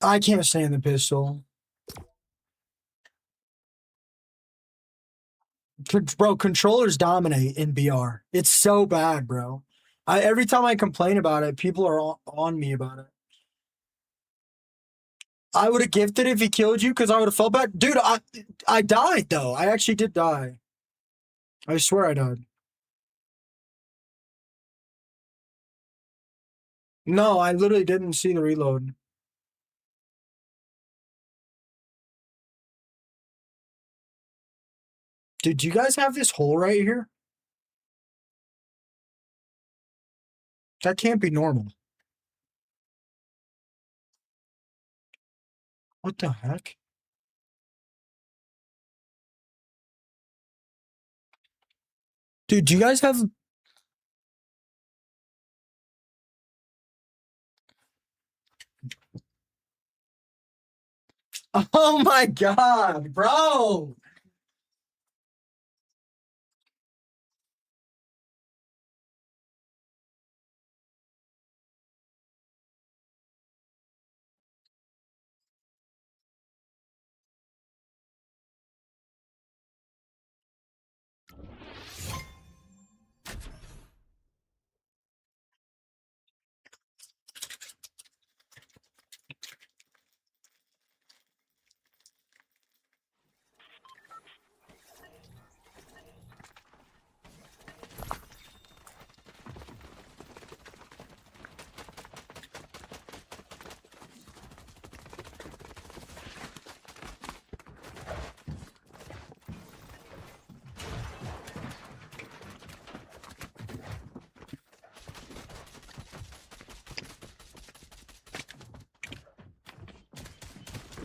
I can't stand the pistol. Bro, controllers dominate in BR. It's so bad, bro. Every time I complain about it, people are on me about it. I would have gifted if he killed you because I would have felt bad. Dude, I died though. I actually did die. I swear I died. No, I literally didn't see the reload. Dude, do you guys have this hole right here? That can't be normal. What the heck? Dude, do you guys have... Oh my god, bro!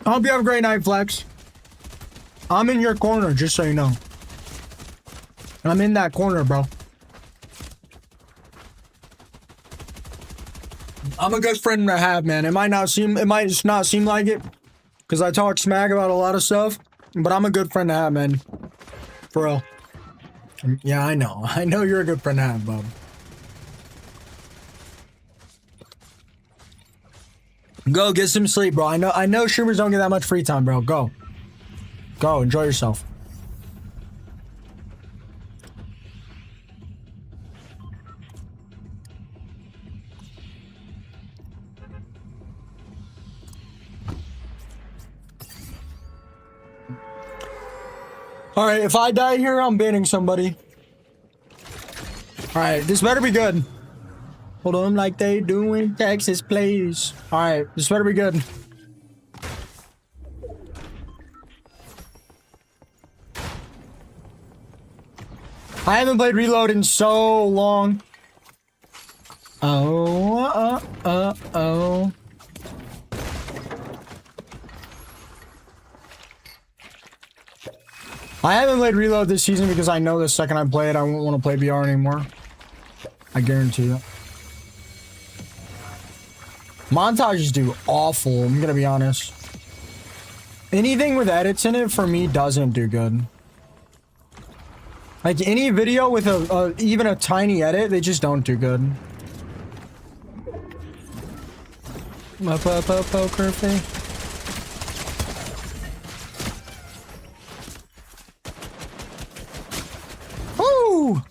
I hope you have a great night, Flex. I'm in your corner, just so you know. I'm in that corner, bro. I'm a good friend to have, man. It might not seem like it, because I talk smack about a lot of stuff, but I'm a good friend to have, man. For real. Yeah, I know. I know you're a good friend to have, bub. Go get some sleep, bro. I know streamers don't get that much free time, bro. Go. Go, enjoy yourself. Alright, if I die here, I'm banning somebody. Alright, this better be good. Hold on like they do in Texas, please. Alright, this better be good. I haven't played Reload in so long. Oh. I haven't played Reload this season because I know the second I play it, I won't want to play BR anymore. I guarantee you. Montages do awful, I'm gonna be honest. Anything with edits in it, for me, doesn't do good. Like, any video with even a tiny edit, they just don't do good. Poker thing. Woo!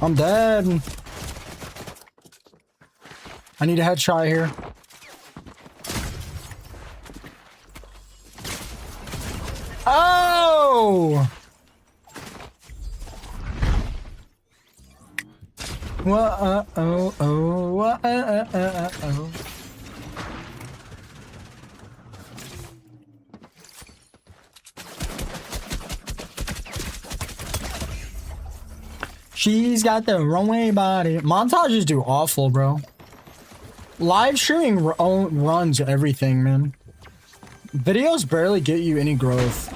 I'm dead. I need a headshot here. Oh! Oh. She's got the runway body. Montages do awful, bro. Live streaming runs everything, man. Videos barely get you any growth.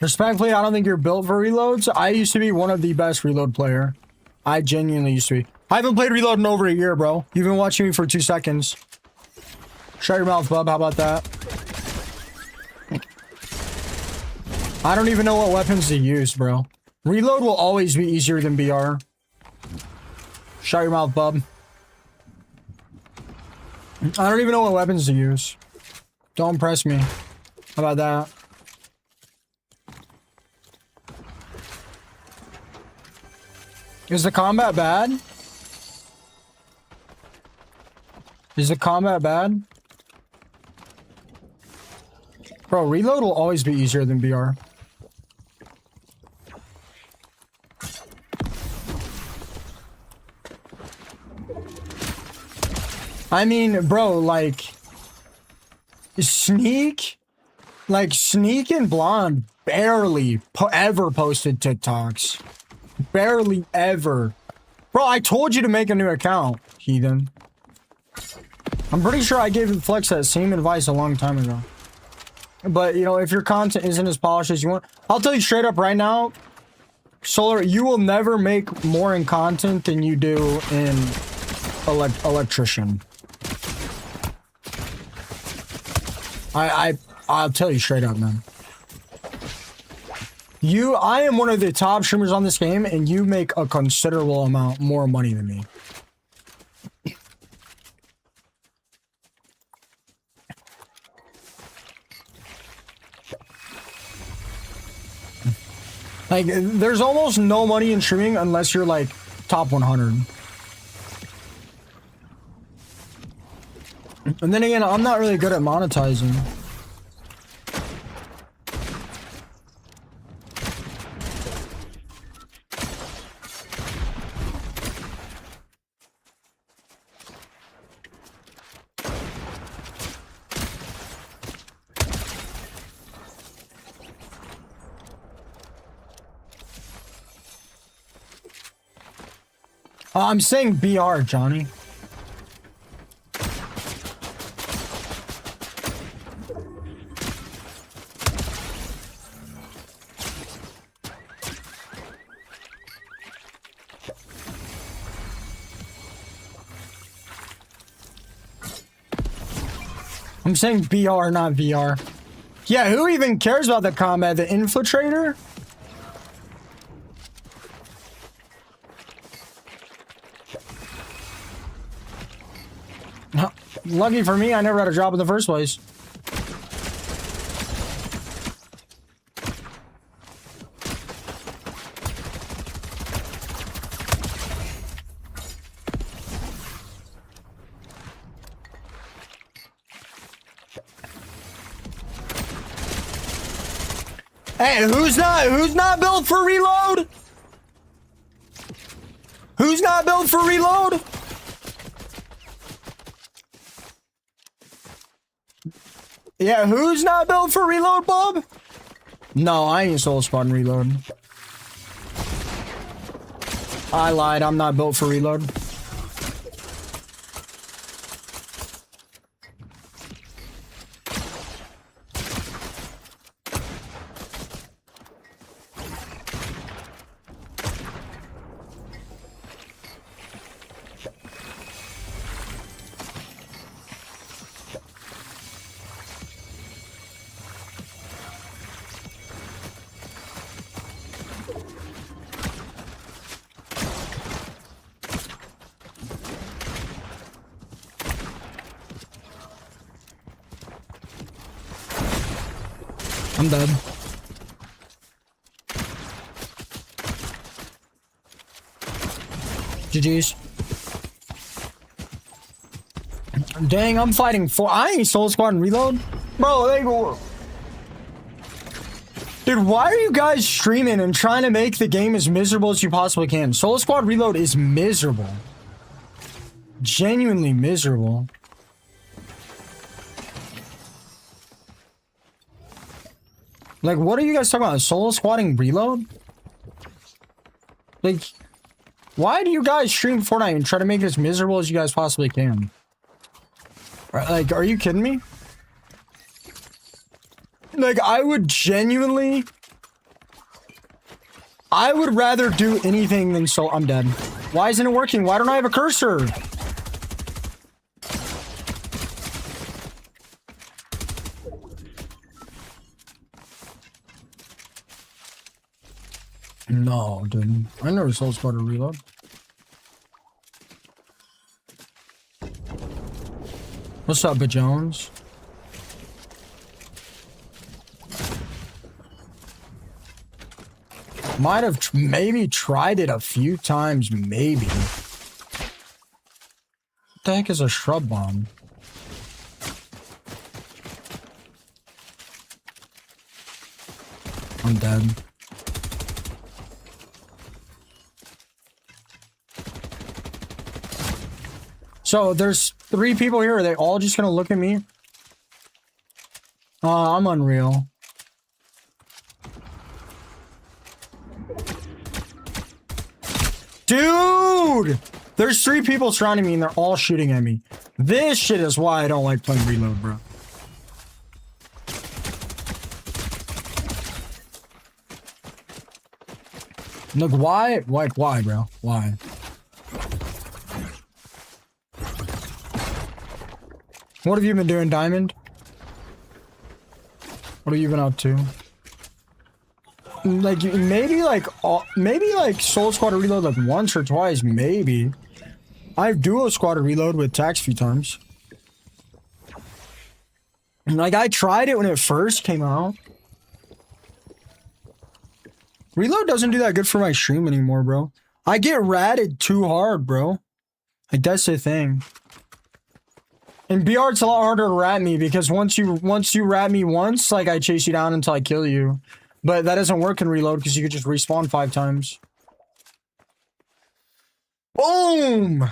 Respectfully, I don't think you're built for reloads. I used to be one of the best reload player. I genuinely used to be. I haven't played reload in over a year, bro. You've been watching me for 2 seconds. Shut your mouth, bub. How about that? I don't even know what weapons to use, bro. Reload will always be easier than BR. Shut your mouth, bub. I don't even know what weapons to use. Don't impress me. How about that? Is the combat bad? Is the combat bad? Bro, reload will always be easier than BR. I mean, bro, like... Sneak and Blonde barely ever posted TikToks. Barely ever. Bro, I told you to make a new account, heathen. I'm pretty sure I gave Flex that same advice a long time ago. But, you know, if your content isn't as polished as you want... I'll tell you straight up right now, Solar, you will never make more in content than you do in electrician. I'll tell you straight up, man. I am one of the top streamers on this game, and you make a considerable amount more money than me. Like, there's almost no money in streaming unless you're, like, top 100. And then again, I'm not really good at monetizing. I'm saying BR, Johnny. I'm saying BR, not VR. Yeah, who even cares about the combat? The infiltrator? Lucky for me, I never had a job in the first place. Hey, who's not built for reload? Who's not built for reload? Yeah, who's not built for reload, Bob? No, I ain't soul squad and reload. I lied, I'm not built for reload. I'm dead. GG's. Dang, I'm fighting for. I ain't soul squad and reload. Bro, they go. Dude, why are you guys streaming and trying to make the game as miserable as you possibly can? Soul squad reload is miserable. Genuinely miserable. Like, what are you guys talking about? Solo squatting reload? Like, why do you guys stream Fortnite and try to make it as miserable as you guys possibly can? Like, are you kidding me? Like, I would genuinely I would rather do anything than so. I'm dead. Why isn't it working? Why don't I have a cursor? No, dude. I never soul squad to reload. What's up, Jones? Might have maybe tried it a few times, maybe. What the heck is a shrub bomb? I'm dead. So there's 3 people here. Are they all just gonna look at me? I'm unreal. Dude! There's 3 people surrounding me and they're all shooting at me. This shit is why I don't like playing reload, bro. Look, why? Like, why, bro? Why? What have you been doing, Diamond? What have you been up to? Like, maybe like Soul Squad to reload like once or twice, maybe. I've Duo Squad to reload with Tax a few times. Like, I tried it when it first came out. Reload doesn't do that good for my stream anymore, bro. I get ratted too hard, bro. Like, that's the thing. In BR, it's a lot harder to rat me because once you rat me once, like, I chase you down until I kill you. But that doesn't work in reload because you could just respawn 5 times. Boom!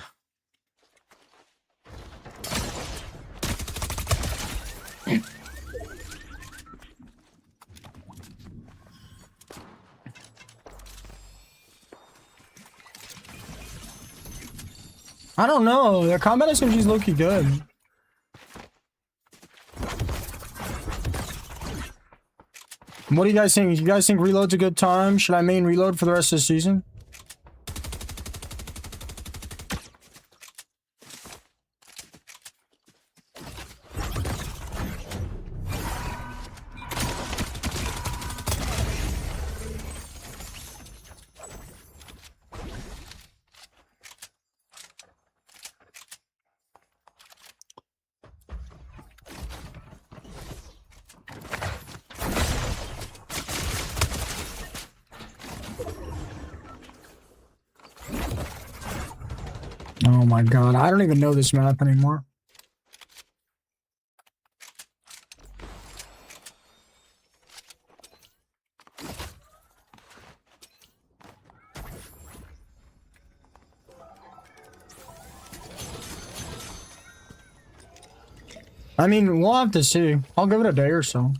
I don't know. Their combat SMG is low-key good. What do you guys think? You guys think reload's a good time? Should I main reload for the rest of the season? Oh my god, I don't even know this map anymore. I mean, we'll have to see. I'll give it a day or so.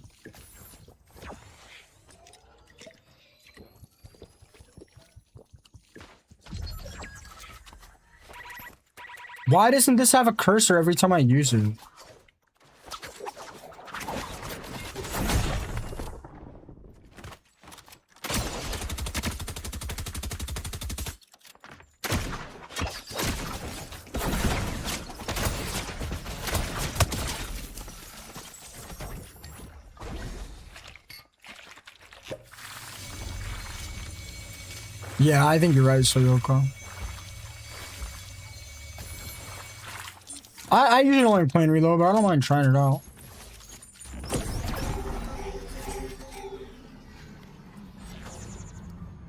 Why doesn't this have a cursor every time I use it? Yeah, I think you're right, Soyoko. I usually don't like playing reload, but I don't mind trying it out.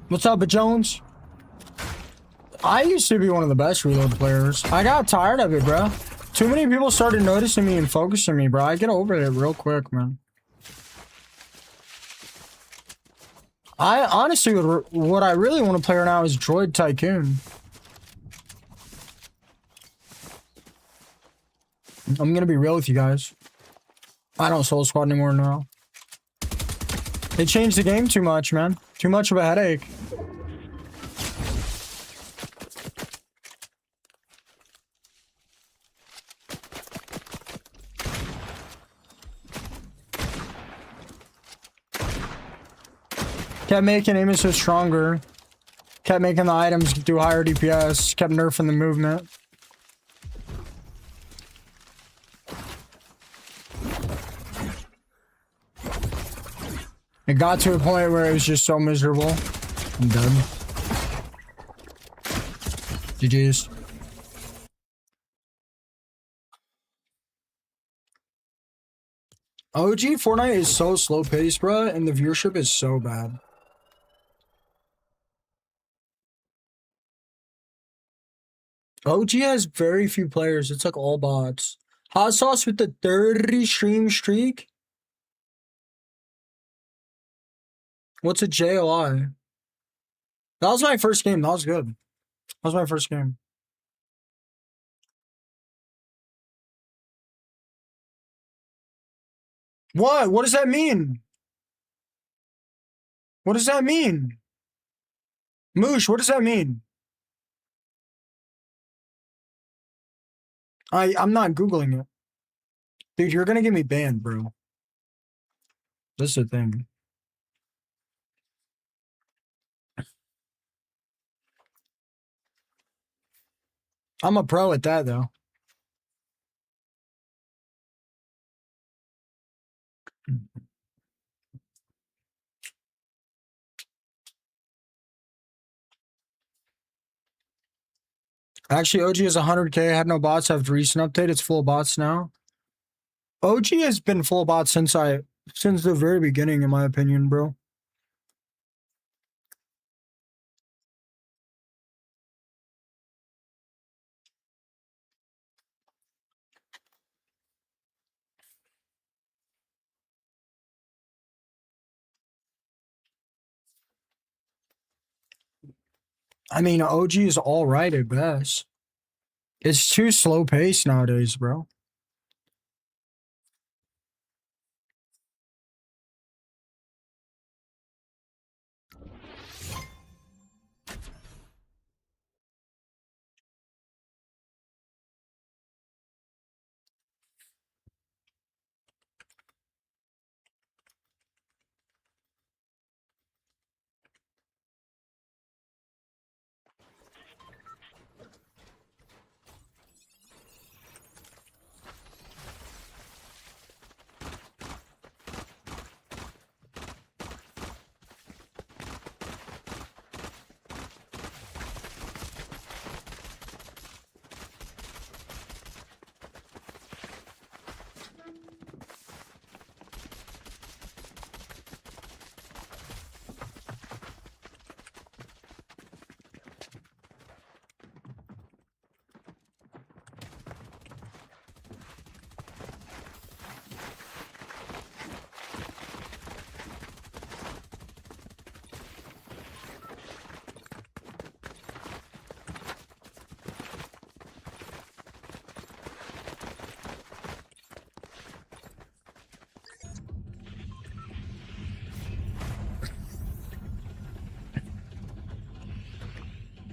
What's up, Jones? I used to be one of the best reload players. I got tired of it, bro. Too many people started noticing me and focusing me, bro. I get over it real quick, man. I honestly, what I really want to play right now is Droid Tycoon. I'm gonna be real with you guys. I don't Soul Squad anymore now. They changed the game too much, man. Too much of a headache. Kept making Amos stronger. Kept making the items do higher DPS. Kept nerfing the movement. It got to a point where it was just so miserable. I'm done. GG's. OG Fortnite is so slow paced, bro, and the viewership is so bad. OG has very few players. It's like all bots. Hot Sauce with the 30 stream streak. What's a JOI? That was my first game. That was good. That was my first game. What? What does that mean? What does that mean? Moosh, what does that mean? I'm not Googling it. Dude, you're gonna get me banned, bro. This is the thing. I'm a pro at that, though. Actually, OG is 100K. Had no bots after recent update. It's full of bots now. OG has been full of bots since the very beginning, in my opinion, bro. I mean, OG is all right at best. It's too slow paced nowadays, bro.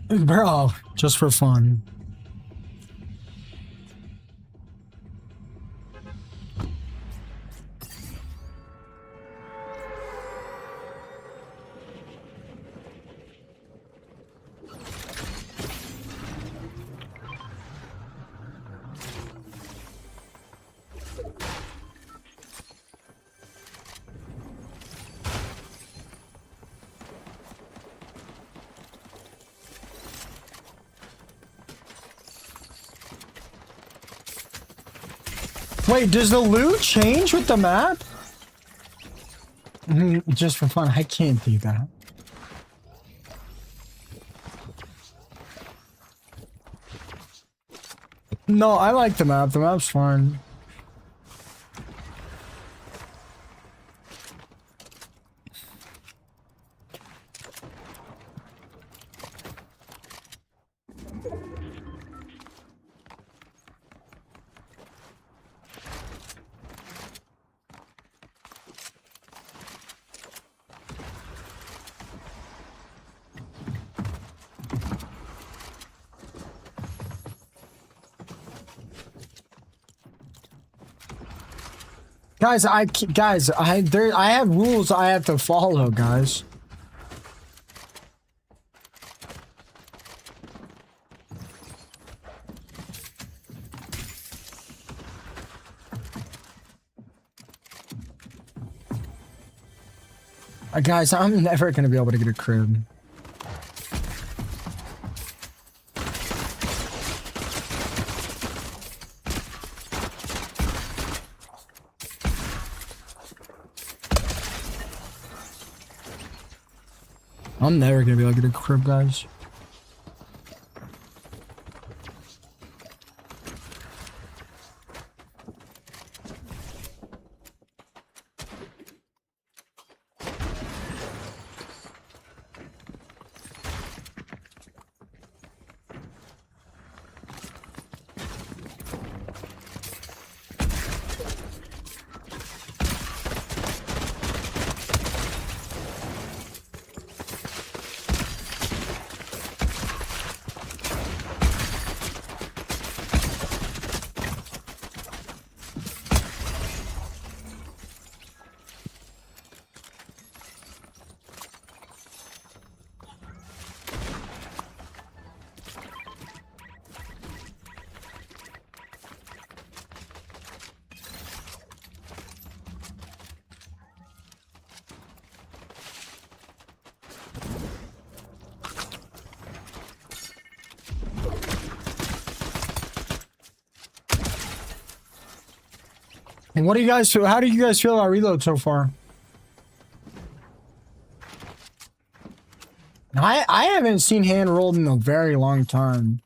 Bro, just for fun. Wait, does the loot change with the map? Just for fun, I can't do that. No, I like the map. The map's fun. Guys, I have rules I have to follow, guys. Guys, I'm never gonna be able to get a crib. I'm never gonna be able to get a crib, guys. And what do you guys feel? How do you guys feel about reload so far? I haven't seen hand rolled in a very long time.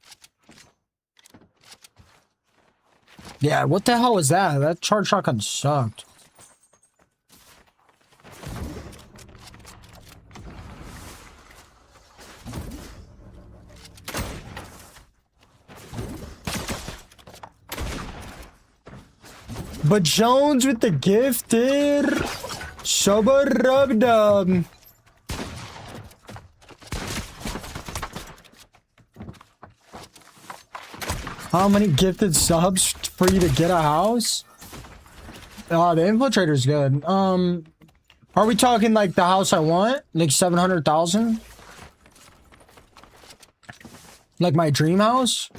Yeah, what the hell was that? That charge shotgun sucked. But Jones with the gifted Shubba Rub Dub. How many gifted subs for you to get a house? Oh, the infiltrator's good. Are we talking like the house I want? Like 700,000? Like my dream house?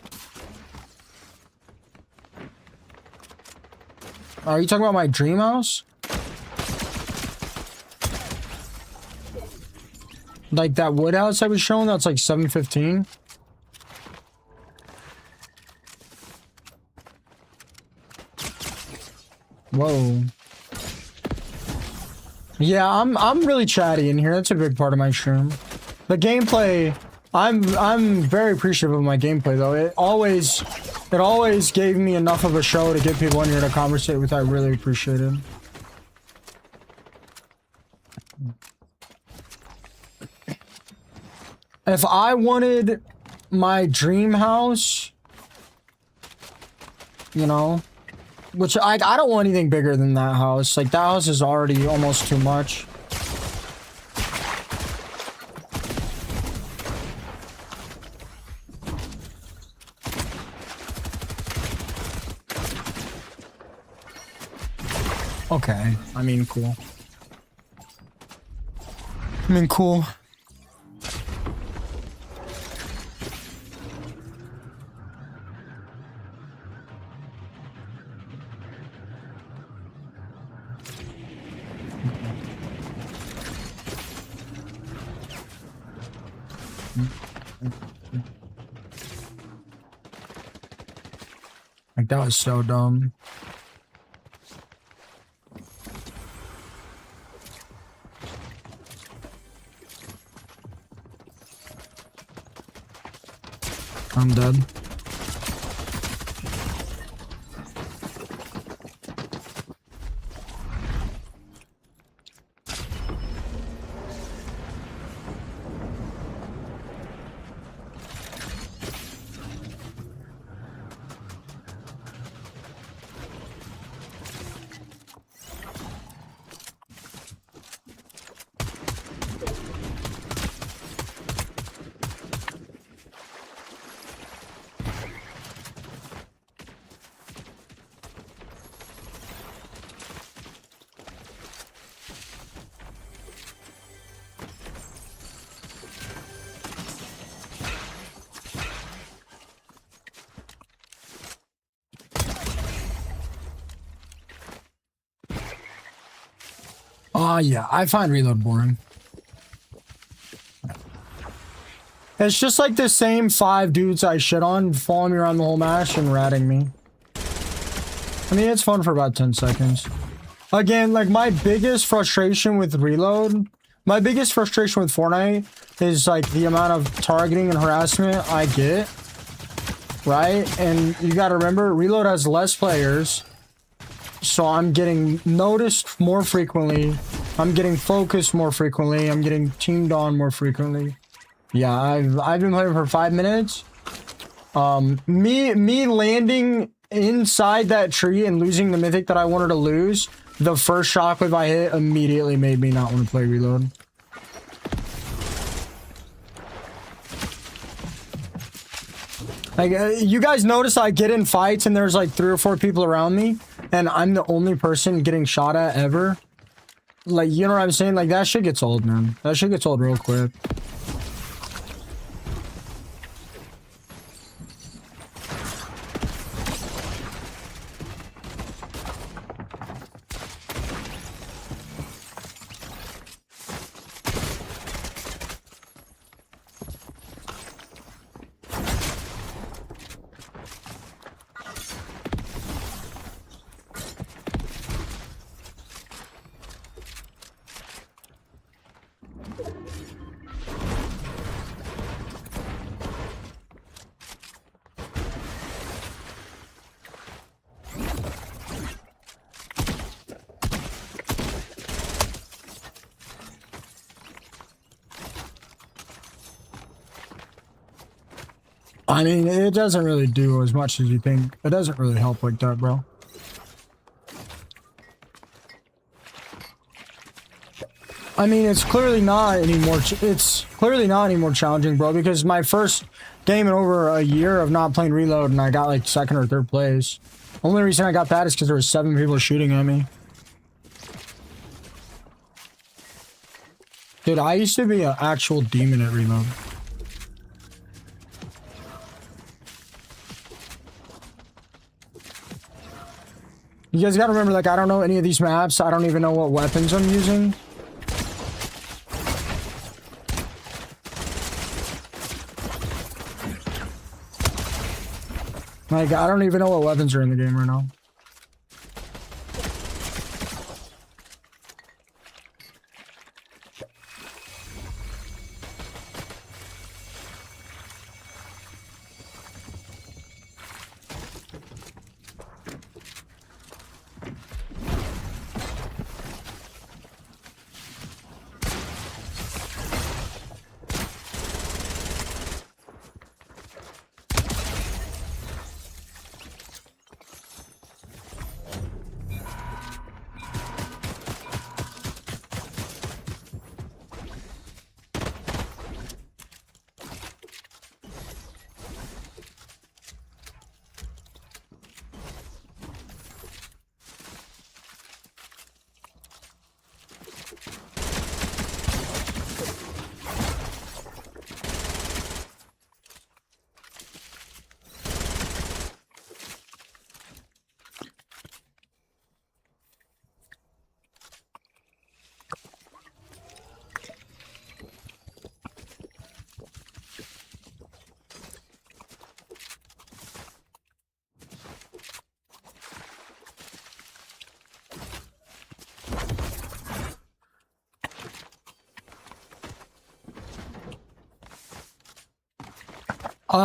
Are you talking about my dream house? Like that wood house I was showing that's like 715? Whoa. Yeah, I'm really chatty in here. That's a big part of my stream. The gameplay, I'm very appreciative of my gameplay though. It always gave me enough of a show to get people in here to conversate with. I really appreciate it. If I wanted my dream house, you know, which I don't want anything bigger than that house. Like that house is already almost too much. Okay, I mean, cool. I mean, cool. Like, that was so dumb. I'm dead. Yeah, I find reload boring. It's just like the same 5 dudes I shit on following me around the whole match and ratting me. I mean, it's fun for about 10 seconds. Again, like, my biggest frustration with reload, my biggest frustration with Fortnite is, like, the amount of targeting and harassment I get, right? And you gotta remember, reload has less players, so I'm getting noticed more frequently, I'm getting focused more frequently, I'm getting teamed on more frequently. Yeah, I've been playing for 5 minutes. Me landing inside that tree and losing the mythic that I wanted to lose, the first shockwave I hit immediately made me not want to play reload. Like, you guys notice I get in fights and there's like 3 or 4 people around me, and I'm the only person getting shot at ever. Like, you know what I'm saying? Like, that shit gets old, man. That shit gets old real quick. I mean, it doesn't really do as much as you think. It doesn't really help like that, bro. I mean, it's clearly not anymore. It's clearly not any more challenging, bro, because my first game in over a year of not playing reload, and I got like 2nd or 3rd place. Only reason I got that is because there were 7 people shooting at me. Dude, I used to be an actual demon at reload. You guys gotta remember, like, I don't know any of these maps. I don't even know what weapons I'm using. Like, I don't even know what weapons are in the game right now.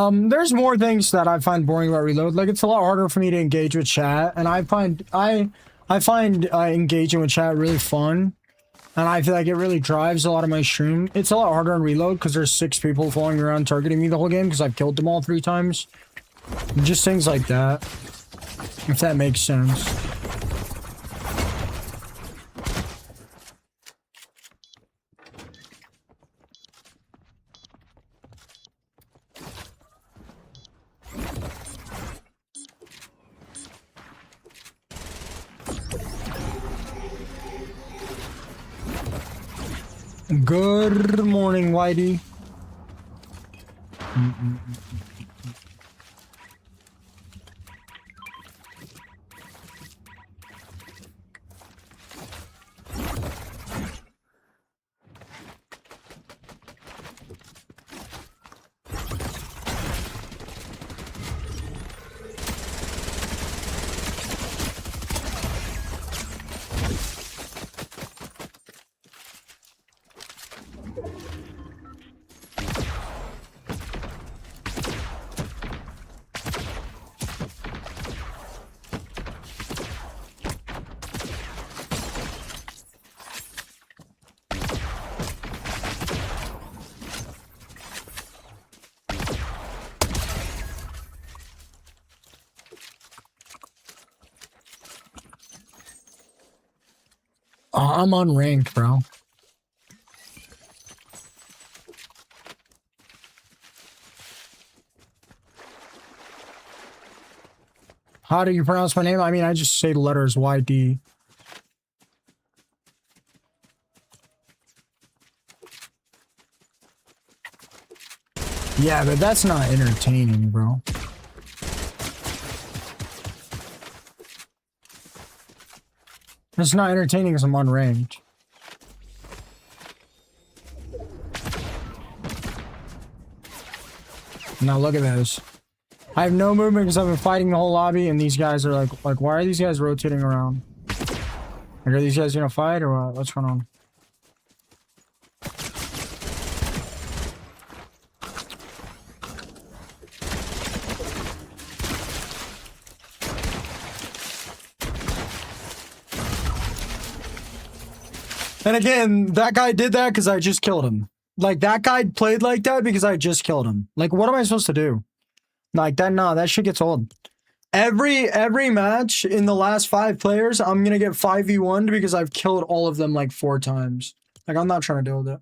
There's more things that I find boring about reload. Like, it's a lot harder for me to engage with chat, and I find engaging with chat really fun, and I feel like it really drives a lot of my stream. It's a lot harder on reload because there's 6 people following me around targeting me the whole game because I've killed them all 3 times. Just things like that, if that makes sense. Good morning, Whitey. I'm unranked, bro. How do you pronounce my name? I mean, I just say the letters YD. Yeah, but that's not entertaining, bro. It's not entertaining because I'm unranked. Now look at this. I have no movement because I've been fighting the whole lobby, and these guys are like, why are these guys rotating around? Like, are these guys gonna fight or what? What's going on? And again, that guy did that because I just killed him. Like, that guy played like that because I just killed him. Like, what am I supposed to do? Like, that, nah, that shit gets old. Every match in the last 5 players, I'm gonna get 5v1'd because I've killed all of them like 4 times. Like, I'm not trying to deal with it.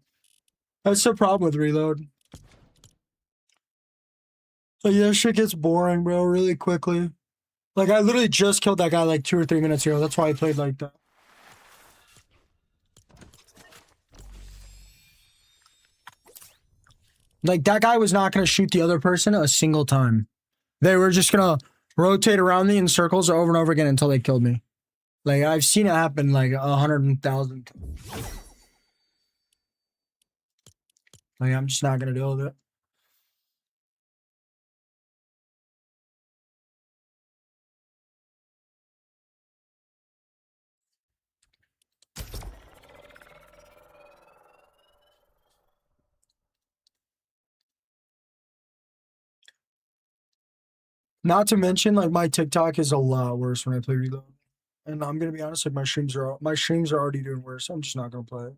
That's the problem with reload. Like, yeah, shit gets boring, bro, really quickly. Like, I literally just killed that guy like 2 or 3 minutes ago. That's why I played like that. Like, that guy was not gonna shoot the other person a single time. They were just gonna rotate around me in circles over and over again until they killed me. Like, I've seen it happen like 100,000 times. Like, I'm just not gonna deal with it. Not to mention, like, my TikTok is a lot worse when I play reload. And I'm gonna be honest, like, my streams are already doing worse. I'm just not gonna play it.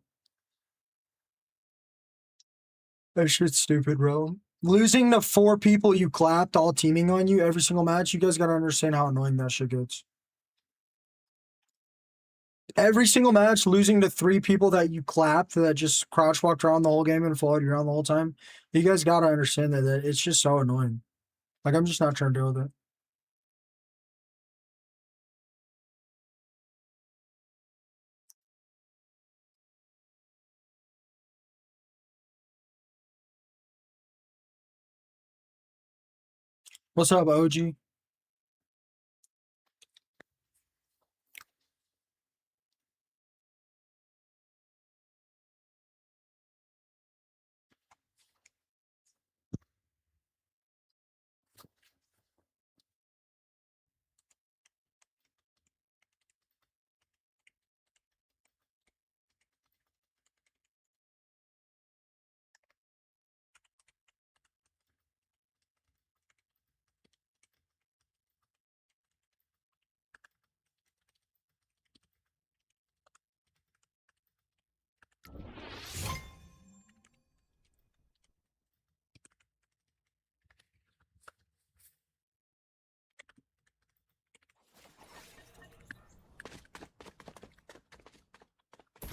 That shit's stupid, bro. Losing to 4 people you clapped all teaming on you every single match, you guys gotta understand how annoying that shit gets. Every single match, losing to 3 people that you clapped that just crouch walked around the whole game and followed you around the whole time. You guys gotta understand that it's just so annoying. Like, I'm just not trying to deal with it. What's up, OG?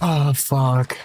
Oh, fuck.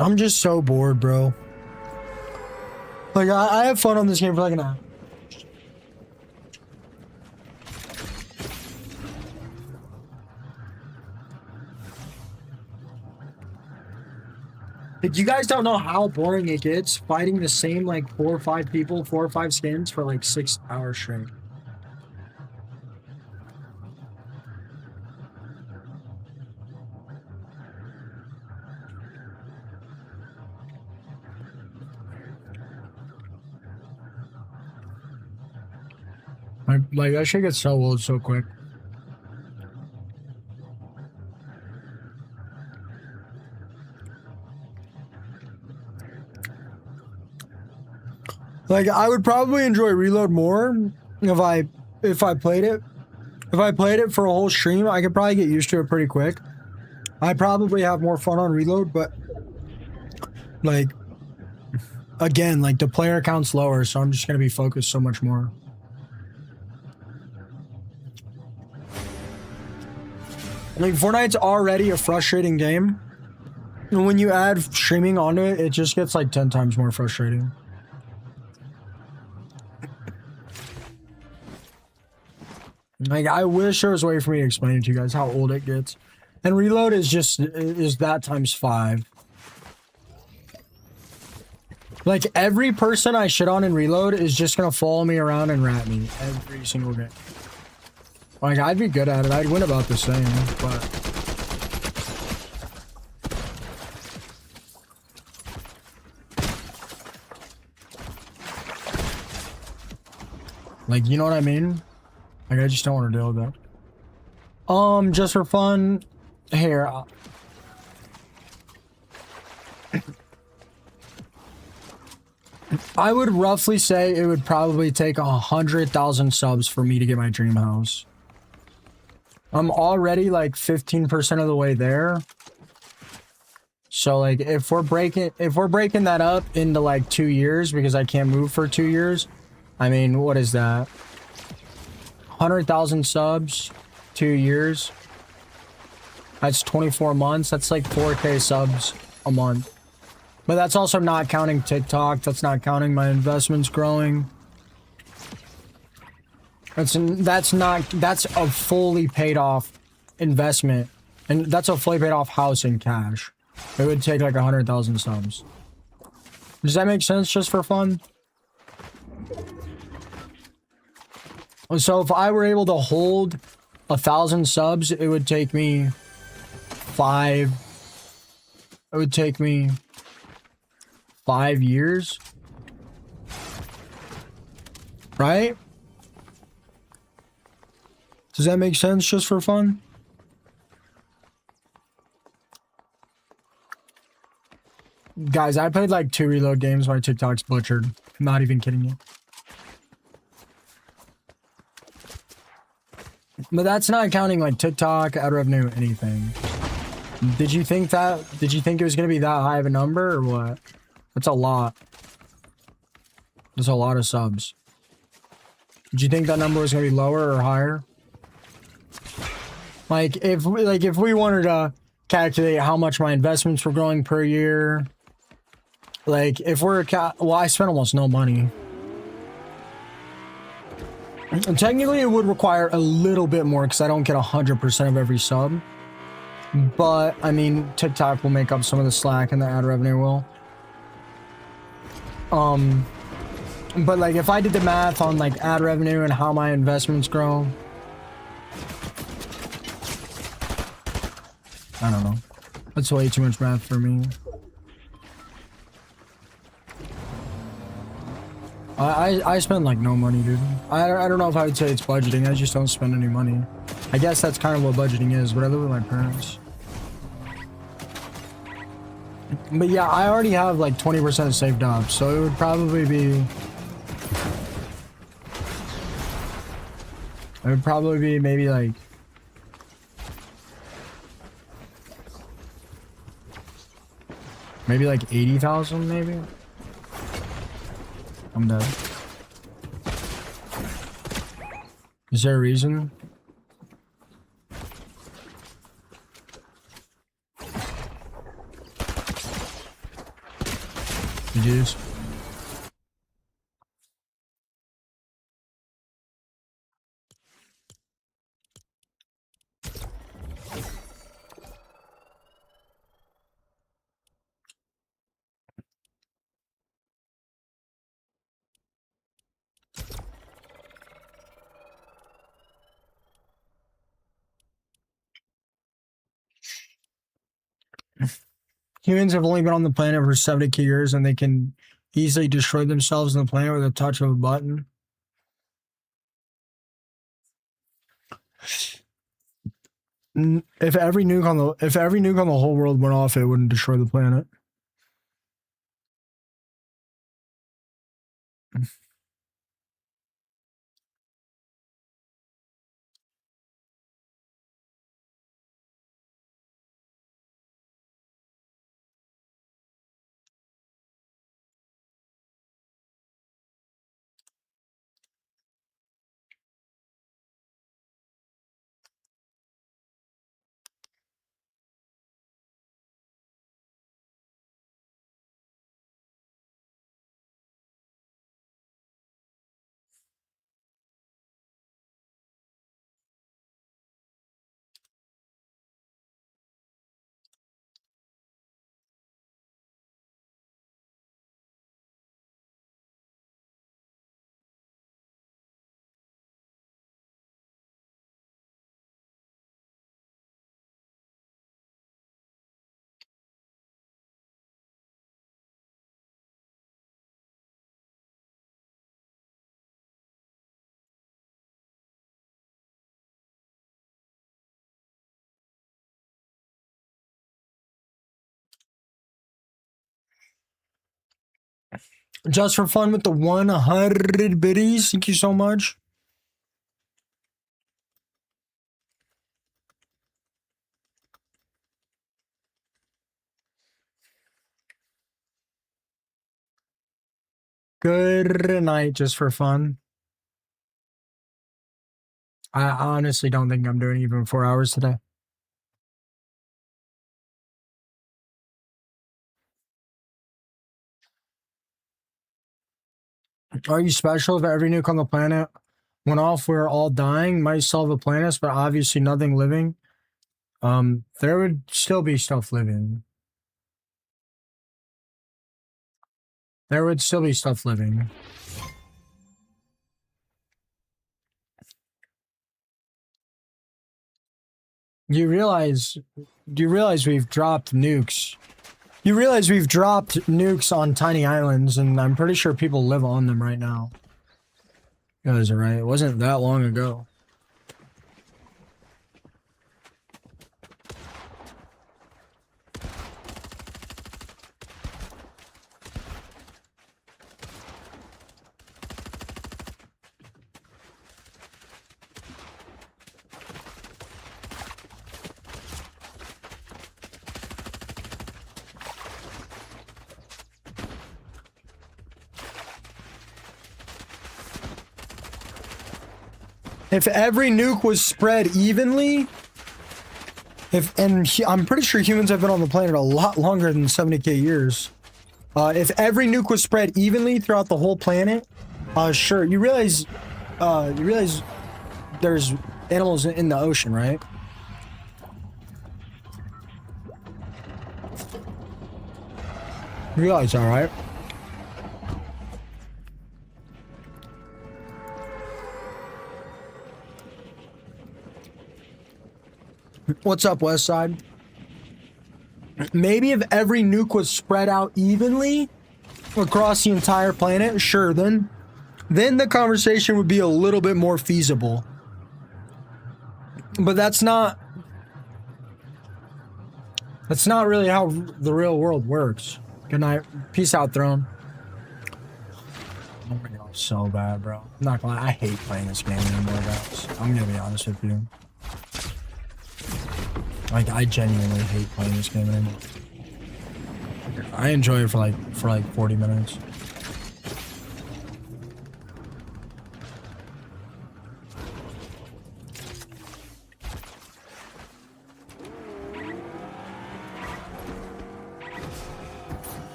I'm just so bored, bro. Like, I have fun on this game for like an hour. Like, you guys don't know how boring it gets fighting the same, like, 4 or 5 people, 4 or 5 skins for like 6 hours straight. Like that shit gets so old so quick. Like I would probably enjoy Reload more if I played it. If I played it for a whole stream, I could probably get used to it pretty quick. I probably have more fun on Reload, but like again, like the player count's lower, so I'm just gonna be focused so much more. Like Fortnite's already a frustrating game, and when you add streaming onto it, it just gets like 10 times more frustrating. Like I wish there was a way for me to explain it to you guys how old it gets. And Reload is that times 5. Like every person I shit on in Reload is just gonna follow me around and rat me every single game. Like I'd be good at it. I'd win about the same, but like you know what I mean? Like I just don't want to deal with that. Just for fun, here. I would roughly say it would probably take 100,000 subs for me to get my dream house. I'm already like 15% of the way there. So like if we're breaking that up into like 2 years because I can't move for 2 years, I mean, what is that? 100,000 subs, 2 years. That's 24 months. That's like 4K subs a month. But that's also not counting TikTok. That's not counting my investments growing. That's a fully paid off investment. And that's a fully paid off house in cash. It would take like 100,000 subs. Does that make sense just for fun? So if I were able to hold 1,000 subs, it would take me 5 years, right? Does that make sense just for fun? Guys, I played like 2 Reload games. My TikTok's butchered. I'm not even kidding you. But that's not counting like TikTok, ad revenue, anything. Did you think it was gonna be that high of a number or what? That's a lot. That's a lot of subs. Did you think that number was gonna be lower or higher? Like if we wanted to calculate how much my investments were growing per year, like if we're well, I spent almost no money. And technically, it would require a little bit more because I don't get 100% of every sub. But, I mean, TikTok will make up some of the slack and the ad revenue will. But, like, if I did the math on, like, ad revenue and how my investments grow... I don't know. That's way too much math for me. I spend like no money, dude. I don't know if I would say it's budgeting. I just don't spend any money. I guess that's kind of what budgeting is, but I live with my parents. But yeah, I already have like 20% saved up, so it would probably be... It would probably be maybe like... Maybe like 80,000 maybe? I'm dead. Is there a reason? GG's. Humans have only been on the planet for 70 years and they can easily destroy themselves on the planet with a touch of a button. If every nuke on the whole world went off, it wouldn't destroy the planet. Just for fun with the 100 biddies. Thank you so much. Good night, just for fun. I honestly don't think I'm doing even 4 hours today. Are you special if every nuke on the planet went off? We're all dying. Might solve a planet, but obviously nothing living. There would still be stuff living. There would still be stuff living. Do you realize we've dropped nukes? You realize we've dropped nukes on tiny islands, and I'm pretty sure people live on them right now. You guys are right. It wasn't that long ago. If every nuke was spread evenly, I'm pretty sure humans have been on the planet a lot longer than 70k years. If every nuke was spread evenly throughout the whole planet, sure. You realize there's animals in the ocean, right? You realize that, right? What's up, West Side? Maybe if every nuke was spread out evenly across the entire planet, sure, then the conversation would be a little bit more feasible. But that's not really how the real world works. Good night. Peace out, Throne. I'm gonna go so bad, bro. I'm not gonna lie, I hate playing this game anymore, guys. I'm gonna be honest with you. Like, I genuinely hate playing this game anymore. I enjoy it for like 40 minutes.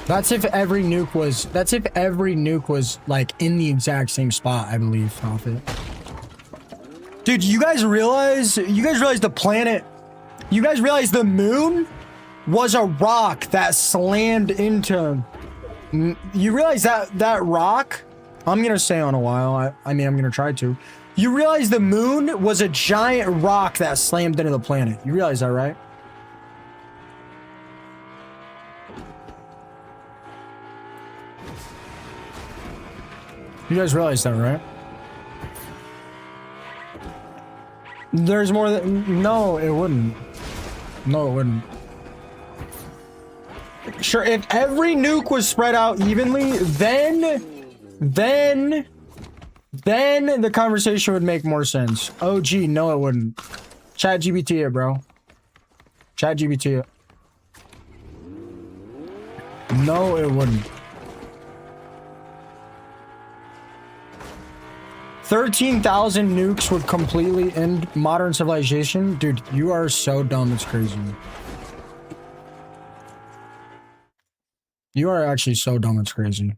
That's if every nuke was like in the exact same spot, I believe, Prophet. Dude, you guys realize the planet, you guys realize the moon was a rock that slammed into, you realize that rock, I'm gonna stay on a while, I mean, I'm gonna try to. You realize the moon was a giant rock that slammed into the planet. You realize that, right? You guys realize that, right? There's more than... No, it wouldn't. No, it wouldn't. Sure, if every nuke was spread out evenly, then the conversation would make more sense. Oh, gee, no, it wouldn't. Chat GPT it, bro. Chat GPT it. No, it wouldn't. 13,000 nukes would completely end modern civilization? Dude, you are so dumb, it's crazy. You are actually so dumb, it's crazy.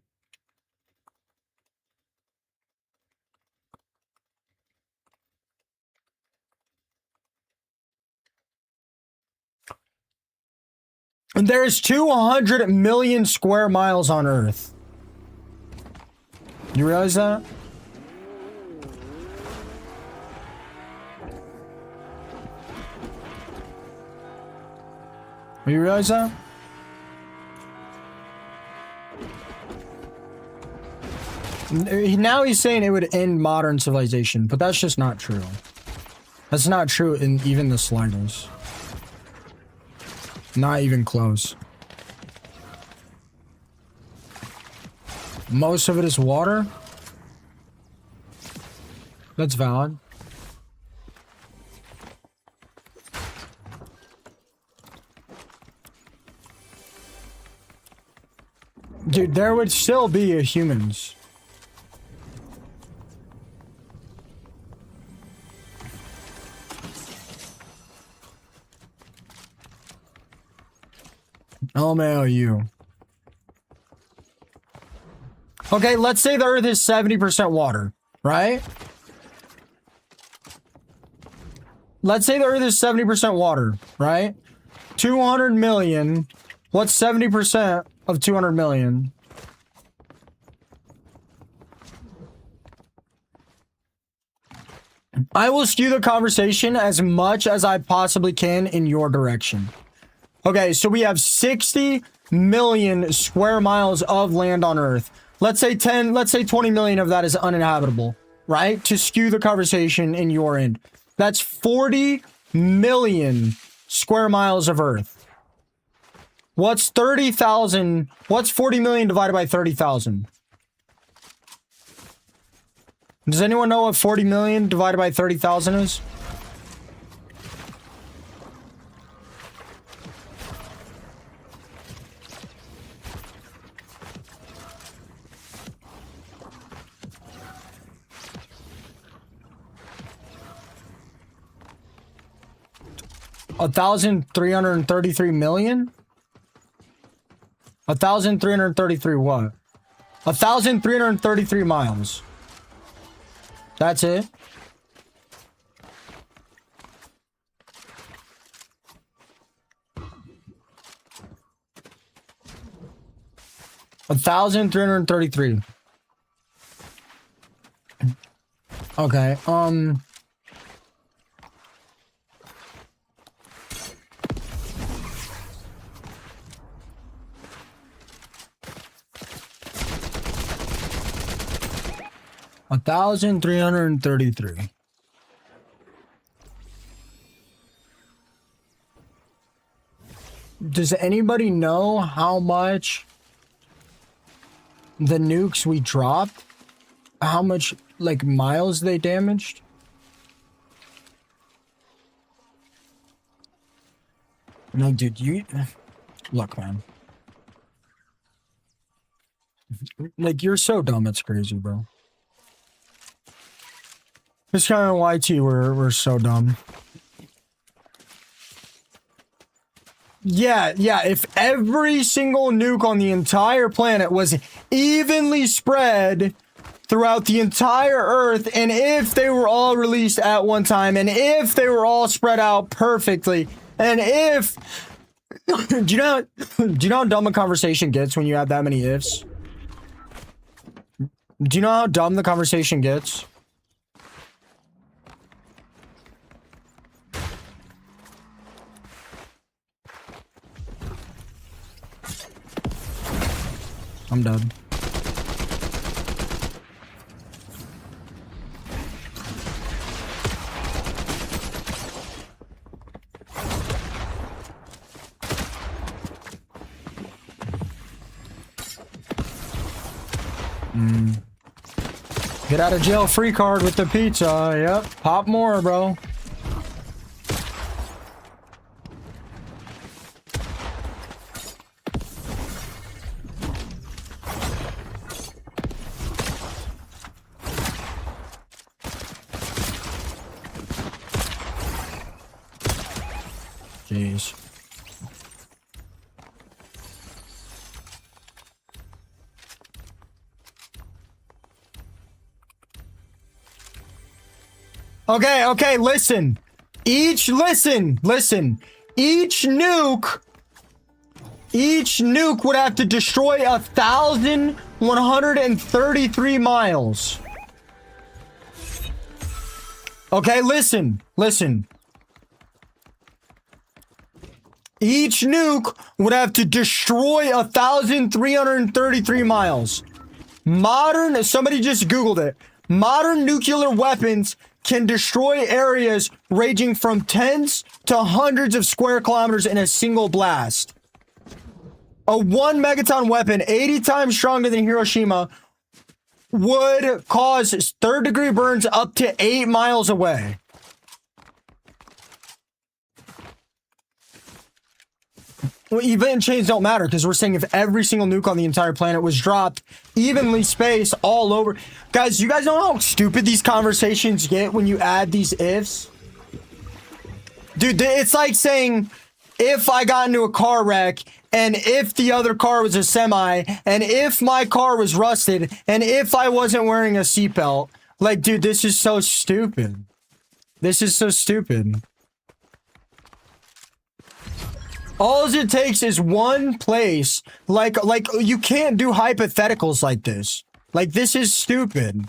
There's 200 million square miles on Earth. You realize that? You realize that? Now he's saying it would end modern civilization, but that's just not true. That's not true in even the slightest. Not even close. Most of it is water. That's valid. Dude, there would still be humans. LMAOU. Okay, let's say the Earth is 70% water, right? Let's say the Earth is 70% water, right? 200 million. What's 70% of 200 million? I will skew the conversation as much as I possibly can in your direction. Okay, so we have 60 million square miles of land on Earth. Let's say 20 million of that is uninhabitable, right? To skew the conversation in your end. That's 40 million square miles of Earth. What's 30,000? What's 40 million divided by 30,000? Does anyone know what 40 million divided by 30,000 is? $1,333 million? 1,333 what? 1,333 miles. That's it? $1,333. Okay, $1,333. Does anybody know how much the nukes we dropped, how much, like, miles they damaged? No, dude, you... Look, man. Like, you're so dumb, it's crazy, bro. It's kind of YT, we're so dumb. Yeah, if every single nuke on the entire planet was evenly spread throughout the entire Earth, and if they were all released at one time, and if they were all spread out perfectly, and if... do you know how dumb a conversation gets when you have that many ifs? Do you know how dumb the conversation gets? I'm done. Get out of jail free card with the pizza. Yep. Pop more, bro. Jeez. Okay, listen. Listen. Each nuke would have to destroy 1,133 miles. Okay, listen. Each nuke would have to destroy 1,333 miles. Somebody just Googled it. Modern nuclear weapons can destroy areas ranging from tens to hundreds of square kilometers in a single blast. A 1 megaton weapon, 80 times stronger than Hiroshima, would cause third-degree burns up to 8 miles away. Well, event chains don't matter because we're saying if every single nuke on the entire planet was dropped evenly spaced all over. Guys, you guys know how stupid these conversations get when you add these ifs? Dude, it's like saying if I got into a car wreck and if the other car was a semi and if my car was rusted and if I wasn't wearing a seatbelt. Like, dude, this is so stupid. This is so stupid. All it takes is one place. Like you can't do hypotheticals like this. Like, this is stupid.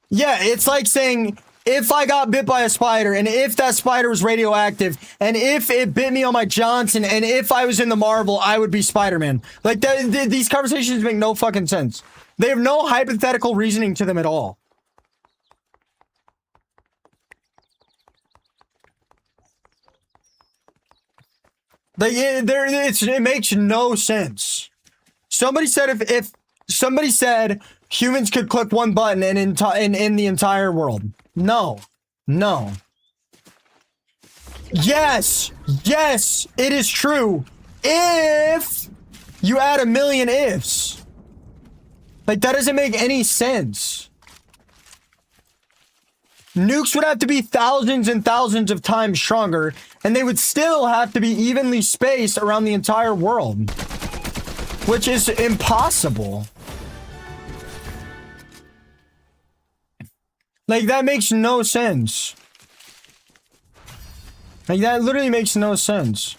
Yeah, it's like saying if I got bit by a spider and if that spider was radioactive and if it bit me on my Johnson and if I was in the Marvel, I would be Spider-Man. Like, these conversations make no fucking sense. They have no hypothetical reasoning to them at all. Like, it makes no sense. Somebody said if somebody said humans could click one button and in the entire world. No. Yes, it is true. If you add a million ifs. Like, that doesn't make any sense. Nukes would have to be thousands and thousands of times stronger, and they would still have to be evenly spaced around the entire world, which is impossible. Like, that makes no sense. Like, that literally makes no sense.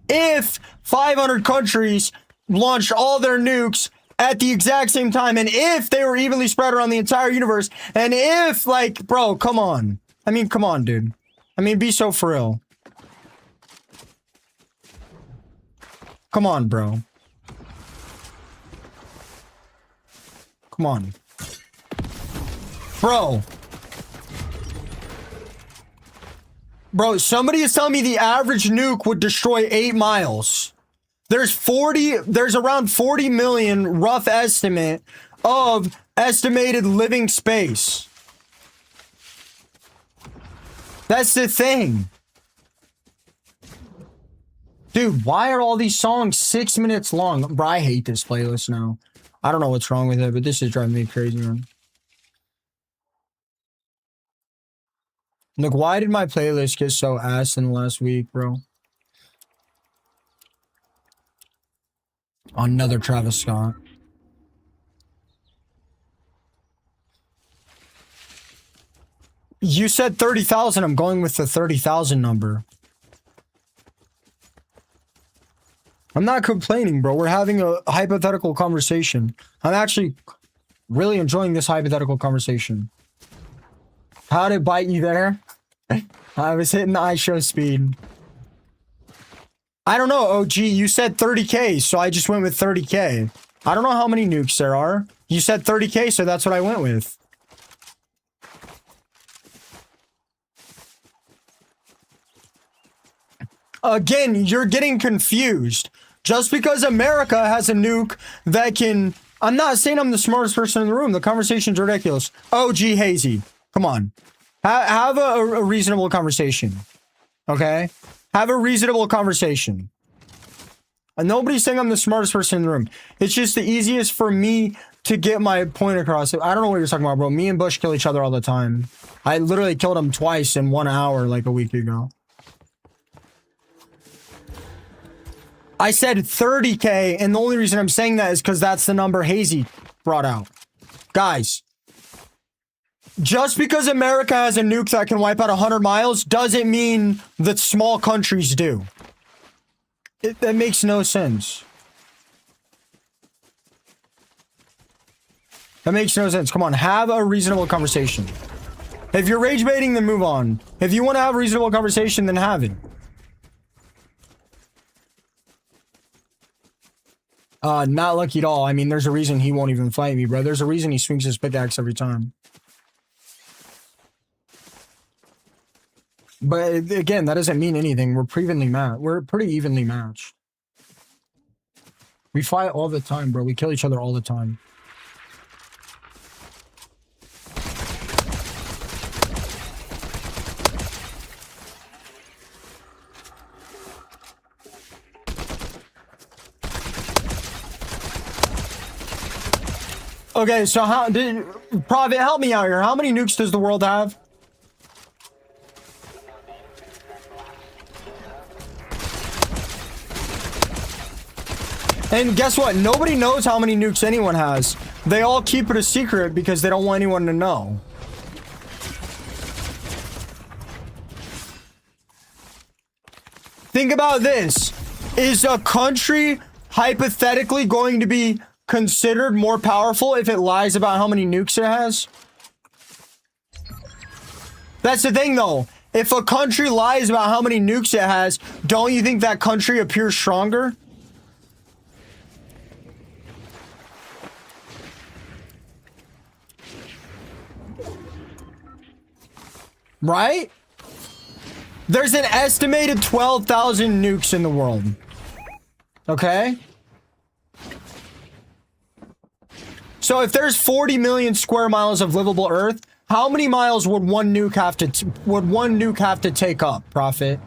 If 500 countries launched all their nukes at the exact same time, and if they were evenly spread around the entire universe, and if, like, bro, come on. I mean, come on, dude. I mean, be so for real. Come on, bro. Come on. Bro, somebody is telling me the average nuke would destroy 8 miles. There's around 40 million rough estimate of estimated living space. That's the thing. Dude, why are all these songs 6 minutes long? Bro, I hate this playlist now. I don't know what's wrong with it, but this is driving me crazy, man. Look, why did my playlist get so ass in the last week, bro? Another Travis Scott. You said 30,000. I'm going with the 30,000 number. I'm not complaining, bro. We're having a hypothetical conversation. I'm actually really enjoying this hypothetical conversation. How did it bite you there? I was hitting the ISO speed. I don't know, OG. You said 30K, so I just went with 30K. I don't know how many nukes there are. You said 30K, so that's what I went with. Again, you're getting confused. Just because America has a nuke that can I'm not saying I'm the smartest person in the room. The conversation's ridiculous. Oh, gee, Hazy. Come on. Have a reasonable conversation. Okay? Have a reasonable conversation. And nobody's saying I'm the smartest person in the room. It's just the easiest for me to get my point across. I don't know what you're talking about, bro. Me and Bush kill each other all the time. I literally killed him twice in 1 hour like a week ago. I said 30K, and the only reason I'm saying that is because that's the number Hazy brought out. Guys, just because America has a nuke that can wipe out 100 miles doesn't mean that small countries do. That makes no sense. That makes no sense. Come on, have a reasonable conversation. If you're rage baiting, then move on. If you want to have a reasonable conversation, then have it. Not lucky at all. I mean, there's a reason he won't even fight me, bro. There's a reason he swings his pickaxe every time. But again, that doesn't mean anything. We're pretty evenly matched. We fight all the time, bro. We kill each other all the time. Okay, so Prophet, help me out here. How many nukes does the world have? And guess what? Nobody knows how many nukes anyone has. They all keep it a secret because they don't want anyone to know. Think about this. Is a country hypothetically going to be considered more powerful if it lies about how many nukes it has? That's the thing, though. If a country lies about how many nukes it has, don't you think that country appears stronger? Right? There's an estimated 12,000 nukes in the world. Okay? So if there's 40 million square miles of livable Earth, how many miles would one nuke have to take up, Prophet?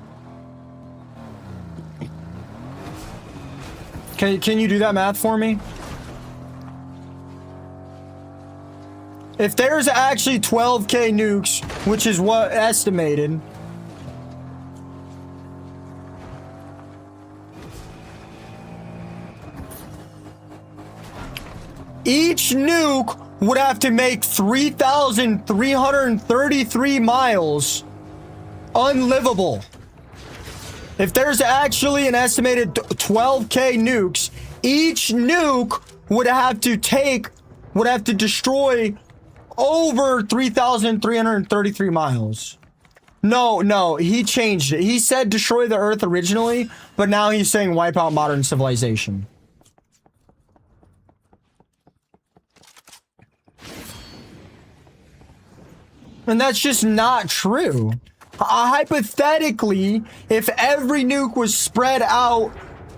Can you do that math for me? If there's actually 12K nukes, which is what estimated, each nuke would have to make 3,333 miles unlivable. If there's actually an estimated 12K nukes, each nuke would have to destroy over 3,333 miles. No, he changed it. He said destroy the Earth originally, but now he's saying wipe out modern civilization. And that's just not true. Hypothetically, if every nuke was spread out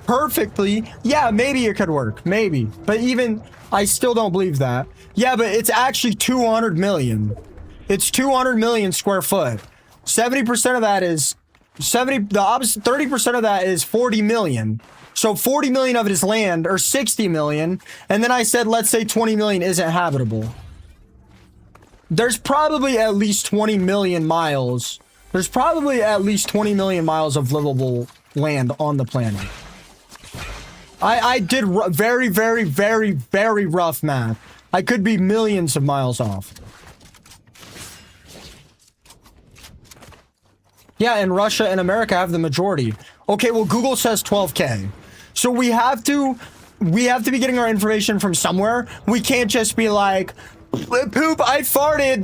perfectly, yeah, maybe it could work. Maybe. But even, I still don't believe that. Yeah, but it's actually 200 million. It's 200 million square foot. 70% of that is 30% of that is 40 million. So 40 million of it is land, or 60 million. And then I said, let's say 20 million isn't habitable. There's probably at least 20 million miles. There's probably at least 20 million miles of livable land on the planet. I did very, very, very, very rough math. I could be millions of miles off. Yeah, and Russia and America have the majority. Okay, well, Google says 12K. So we have to be getting our information from somewhere. We can't just be like, poop, I farted.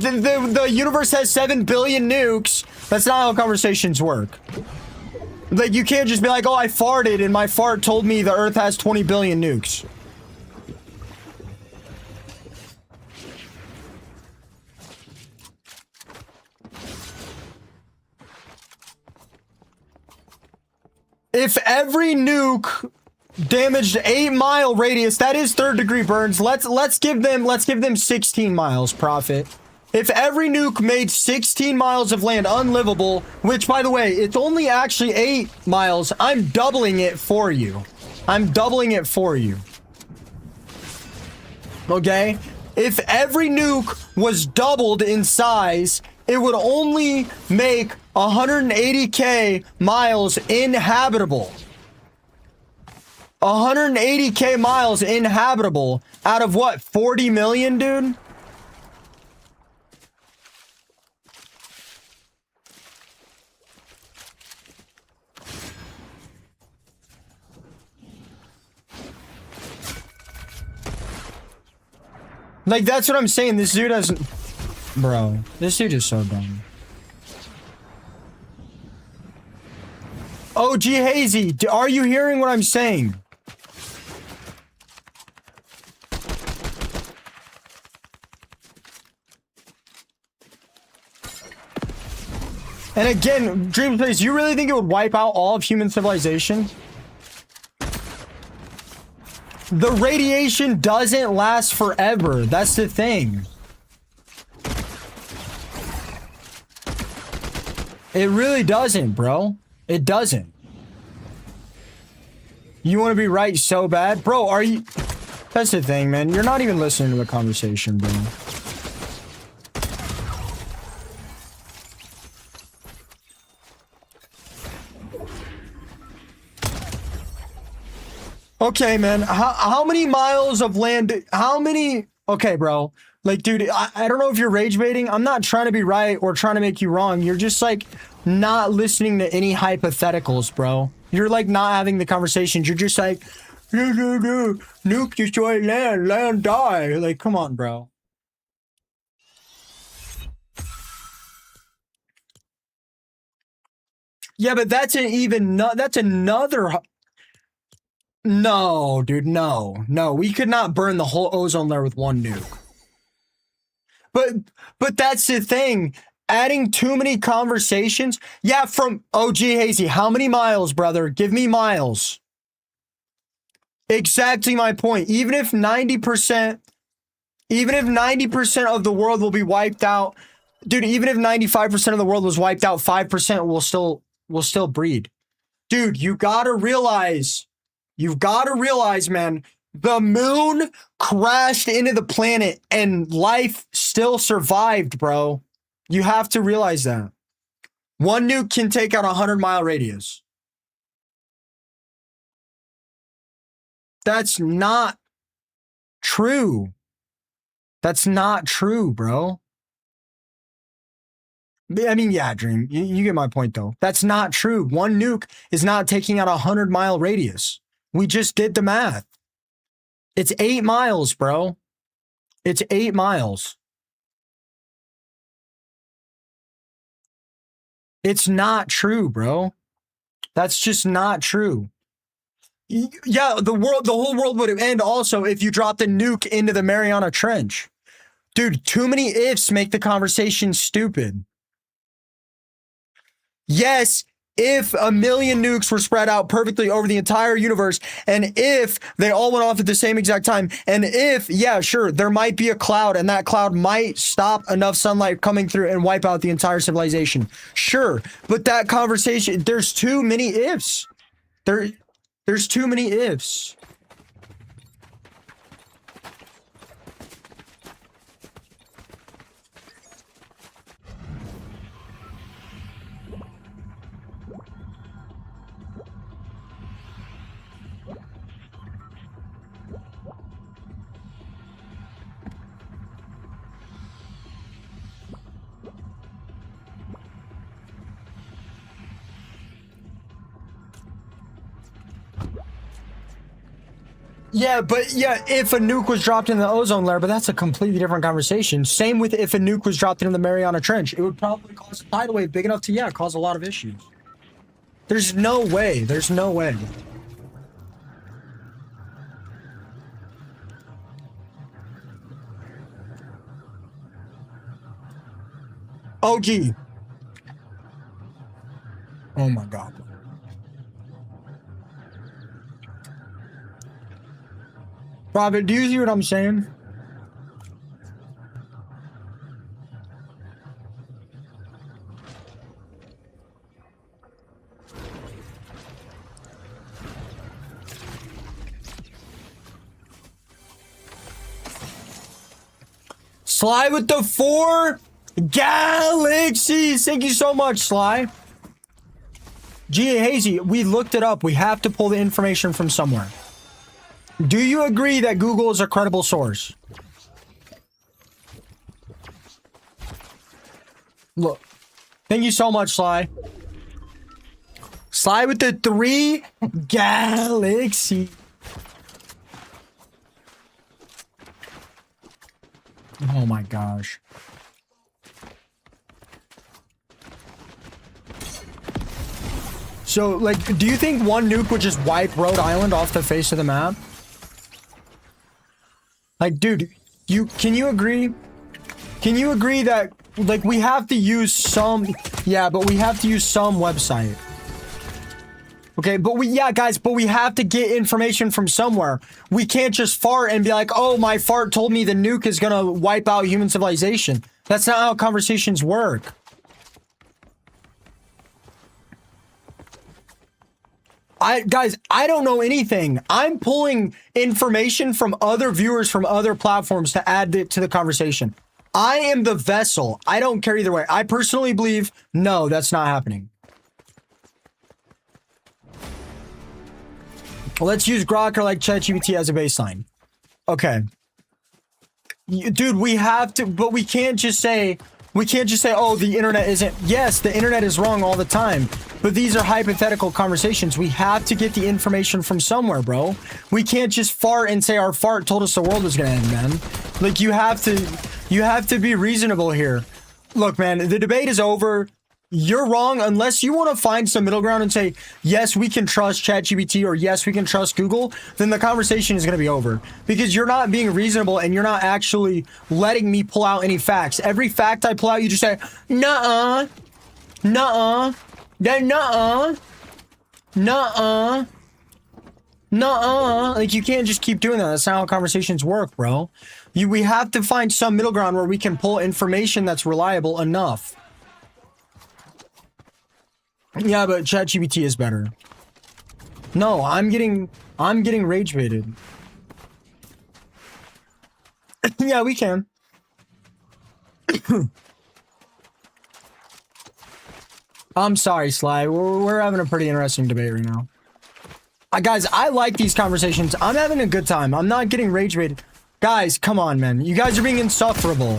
The universe has 7 billion nukes. That's not how conversations work. Like, you can't just be like, oh, I farted and my fart told me the Earth has 20 billion nukes. If every nuke damaged 8-mile radius. That is third-degree burns. Let's give them 16 miles profit. If every nuke made 16 miles of land unlivable, which, by the way, it's only actually 8 miles, I'm doubling it for you. I'm doubling it for you. Okay? If every nuke was doubled in size, it would only make 180k miles inhabitable. 180k miles inhabitable out of what, 40 million, dude? Like, that's what I'm saying. This dude doesn't... Bro, this dude is so dumb. OG Hazy, are you hearing what I'm saying? And again, Dreamplace, you really think it would wipe out all of human civilization? The radiation doesn't last forever. That's the thing. It really doesn't, bro. It doesn't. You want to be right so bad? Bro, are you... That's the thing, man. You're not even listening to the conversation, bro. Okay, man. How many miles of land... How many... Okay, bro. Like, dude, I don't know if you're rage baiting. I'm not trying to be right or trying to make you wrong. You're just, like, not listening to any hypotheticals, bro. You're, like, not having the conversations. You're just like... Nuke destroy land. Land die. Like, come on, bro. Yeah, but that's an even... That's another... No, dude, no. No, we could not burn the whole ozone layer with one nuke. But that's the thing. Adding too many conversations. Yeah, from OG Hazy, how many miles, brother? Give me miles. Exactly my point. Even if 90% of the world will be wiped out, dude, even if 95% of the world was wiped out, 5% will still breed. Dude, you gotta realize, man, the moon crashed into the planet and life still survived, bro. You have to realize that. One nuke can take out a 100-mile radius. That's not true. That's not true, bro. I mean, yeah, Dream, you get my point, though. That's not true. One nuke is not taking out a 100-mile radius. We just did the math. It's 8 miles, bro. It's 8 miles. It's not true, bro. That's just not true. Yeah, the whole world would end also if you dropped a nuke into the Mariana Trench. Dude, too many ifs make the conversation stupid. Yes, if a million nukes were spread out perfectly over the entire universe, and if they all went off at the same exact time, and if, yeah, sure, there might be a cloud, and that cloud might stop enough sunlight coming through and wipe out the entire civilization. Sure, but that conversation, there's too many ifs. There's too many ifs. Yeah, but yeah, if a nuke was dropped in the ozone layer, but that's a completely different conversation. Same with if a nuke was dropped into the Mariana Trench. It would probably cause a tidal wave big enough to, yeah, cause a lot of issues. There's no way. There's no way. OG. Oh my God. Robert, do you see what I'm saying? Sly with the 4 galaxies. Thank you so much, Sly. G.A. Hazy, we looked it up. We have to pull the information from somewhere. Do you agree that Google is a credible source? Look. Thank you so much, Sly. Sly with the 3 galaxies. Oh my gosh. So, like, do you think one nuke would just wipe Rhode Island off the face of the map? Like, dude, can you agree? Can you agree that, like, we have to use some... Yeah, but we have to use some website. Okay, but guys, but we have to get information from somewhere. We can't just fart and be like, oh, my fart told me the nuke is gonna wipe out human civilization. That's not how conversations work. Guys, I don't know anything. I'm pulling information from other viewers from other platforms to add it to the conversation. I am the vessel. I don't care either way. I personally believe, no, that's not happening. Let's use Grok or like ChatGPT as a baseline. Okay. Dude, we have to, but we can't just say, oh, the internet isn't. Yes, the internet is wrong all the time. But these are hypothetical conversations. We have to get the information from somewhere, bro. We can't just fart and say our fart told us the world was gonna end, man. Like, you have to be reasonable here. Look, man, the debate is over. You're wrong unless you want to find some middle ground and say, yes, we can trust ChatGPT or yes, we can trust Google, then the conversation is going to be over. Because you're not being reasonable and you're not actually letting me pull out any facts. Every fact I pull out, you just say, nuh-uh, nuh-uh, nuh-uh, nuh-uh, nuh-uh. Like, you can't just keep doing that. That's not how conversations work, bro. We have to find some middle ground where we can pull information that's reliable enough. Yeah, but ChatGPT is better. No, I'm getting rage baited. Yeah, we can. I'm sorry, Sly. We're having a pretty interesting debate right now. Guys, I like these conversations. I'm having a good time. I'm not getting rage baited. Guys, come on, man. You guys are being insufferable.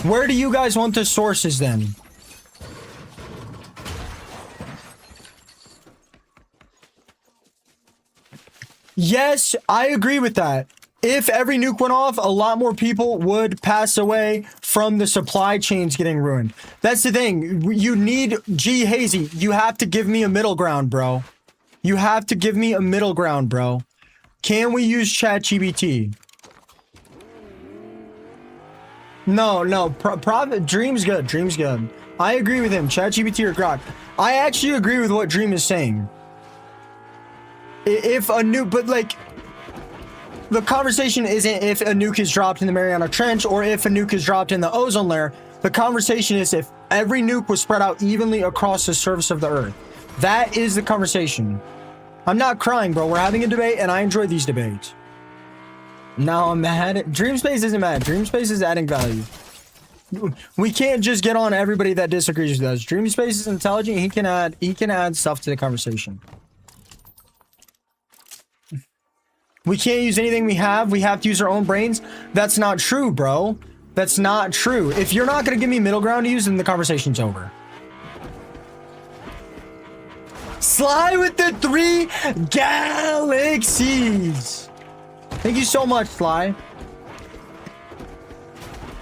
Where do you guys want the sources then? Yes, I agree with that. If every nuke went off, a lot more people would pass away from the supply chains getting ruined. That's the thing. You need... G. Hazy, you have to give me a middle ground, bro. You have to give me a middle ground, bro. Can we use ChatGPT? No. Dream's good. Dream's good. I agree with him. ChatGPT or Grok. I actually agree with what Dream is saying. If a nuke, but like, the conversation isn't if a nuke is dropped in the Mariana Trench or if a nuke is dropped in the ozone layer. The conversation is if every nuke was spread out evenly across the surface of the Earth. That is the conversation. I'm not crying, bro. We're having a debate, and I enjoy these debates. Now I'm mad. Dreamspace isn't mad. Dreamspace is adding value. We can't just get on everybody that disagrees with us. Dreamspace is intelligent. He can add stuff to the conversation. We can't use anything we have. We have to use our own brains. That's not true, bro. That's not true. If you're not going to give me middle ground to use, then the conversation's over. Sly with the 3 galaxies. Thank you so much, Sly.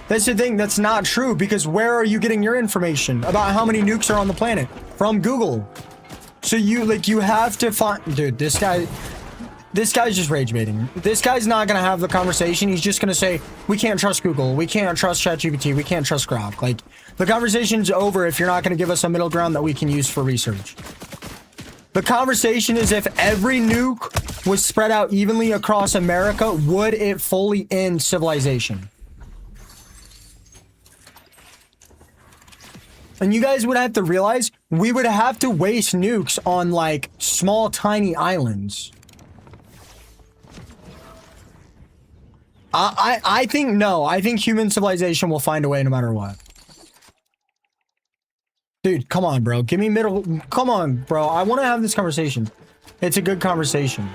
That's the thing. That's not true because where are you getting your information about how many nukes are on the planet? From Google. So you have to find... Dude, this guy's just rage baiting. This guy's not gonna have the conversation. He's just gonna say, we can't trust Google. We can't trust ChatGPT. We can't trust Grok. Like, the conversation's over if you're not gonna give us a middle ground that we can use for research. The conversation is if every nuke was spread out evenly across America, would it fully end civilization? And you guys would have to realize we would have to waste nukes on like small, tiny islands. I think no. I think human civilization will find a way no matter what. Dude, come on, bro. Give me middle. Come on, bro. I want to have this conversation. It's a good conversation.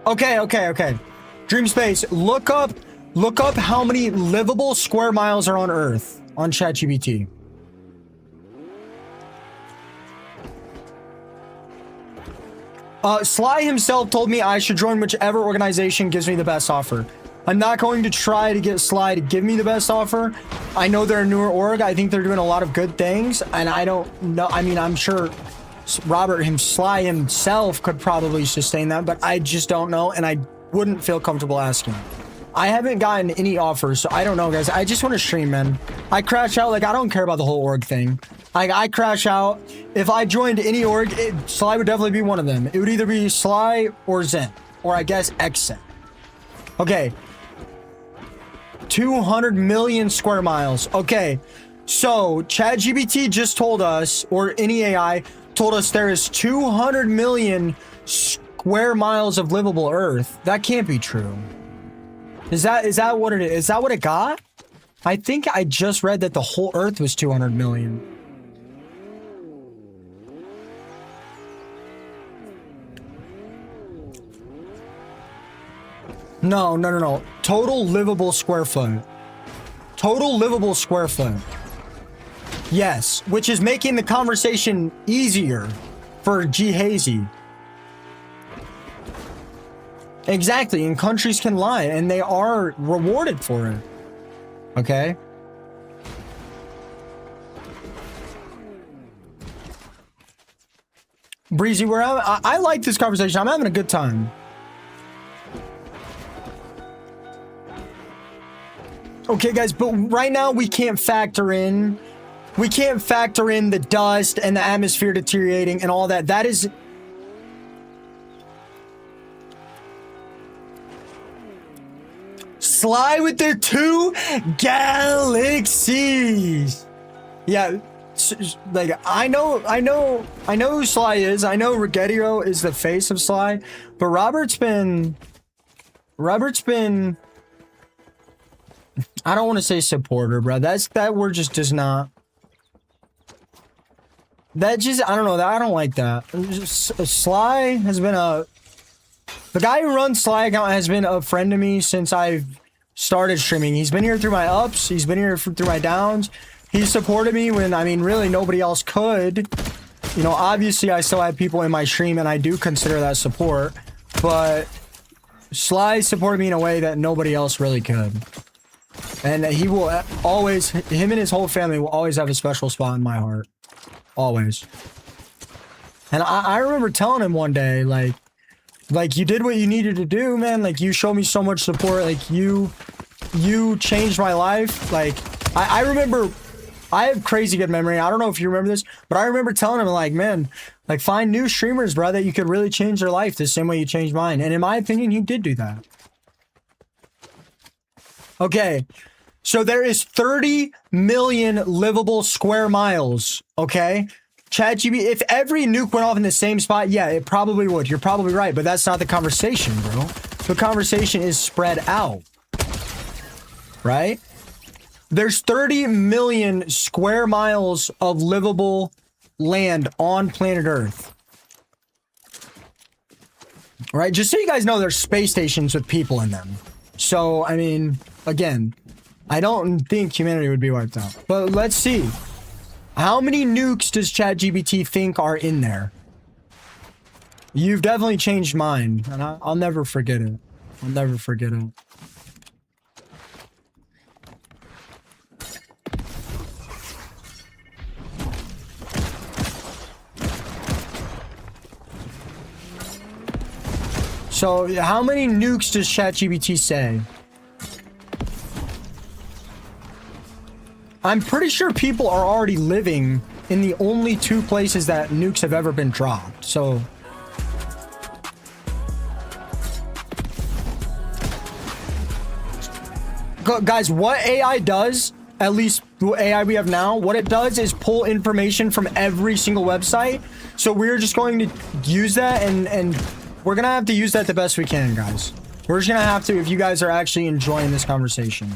Okay. Dream Space, look up how many livable square miles are on Earth on ChatGPT. Sly himself told me I should join whichever organization gives me the best offer. I'm not going to try to get Sly to give me the best offer. I know they're a newer org. I think they're doing a lot of good things, and I don't know. I mean, I'm sure Sly himself could probably sustain that, but I just don't know, and I wouldn't feel comfortable asking. I haven't gotten any offers, so I don't know, guys. I just want to stream, man. I crash out. Like, I don't care about the whole org thing. Like, I crash out. If I joined any org, Sly would definitely be one of them. It would either be Sly or Zen, or I guess Xen. Okay. 200 million square miles. Okay. So, ChatGPT just told us, or any AI told us there is 200 million square miles of livable Earth. That can't be true. Is that what it is? Is that what it got? I think I just read that the whole Earth was 200 million. No. Total livable square foot. Total livable square foot. Yes, which is making the conversation easier for G Hazy. Exactly, and countries can lie, and they are rewarded for it. Okay? Breezy, I like this conversation. I'm having a good time. Okay, guys, but right now we can't factor in the dust and the atmosphere deteriorating and all that. That is... Sly with their 2 galaxies. Yeah, like I know who Sly is. I know Rigetio is the face of Sly, but Robert's been I don't want to say supporter, bro. That word just does not. That just, I don't know. I don't like that. Sly has been the guy who runs Sly account has been a friend to me since I've started streaming. He's been here through my ups. He's been here through my downs. He supported me when, I mean, really nobody else could. You know, obviously I still have people in my stream and I do consider that support, but Sly supported me in a way that nobody else really could. And he will always, him and his whole family will always have a special spot in my heart. Always. And I remember telling him one day, like, you did what you needed to do, man. Like, you showed me so much support. Like, you changed my life. Like, I remember, I have crazy good memory. I don't know if you remember this, but I remember telling him, like, man, like, find new streamers, bro, that you could really change their life the same way you changed mine. And in my opinion, he did do that. Okay. So there is 30 million livable square miles, okay? ChatGPT, if every nuke went off in the same spot, yeah, it probably would. You're probably right, but that's not the conversation, bro. The conversation is spread out, right? There's 30 million square miles of livable land on planet Earth. Right? Just so you guys know, there's space stations with people in them. So, I mean, again, I don't think humanity would be wiped out. But let's see. How many nukes does ChatGPT think are in there? You've definitely changed mine, and I'll never forget it. I'll never forget it. So, how many nukes does ChatGPT say? I'm pretty sure people are already living in the only 2 places that nukes have ever been dropped. So guys, what AI does, at least the AI we have now, what it does is pull information from every single website. So we're just going to use that, and we're gonna have to use that the best we can, guys. We're just gonna have to if you guys are actually enjoying this conversation.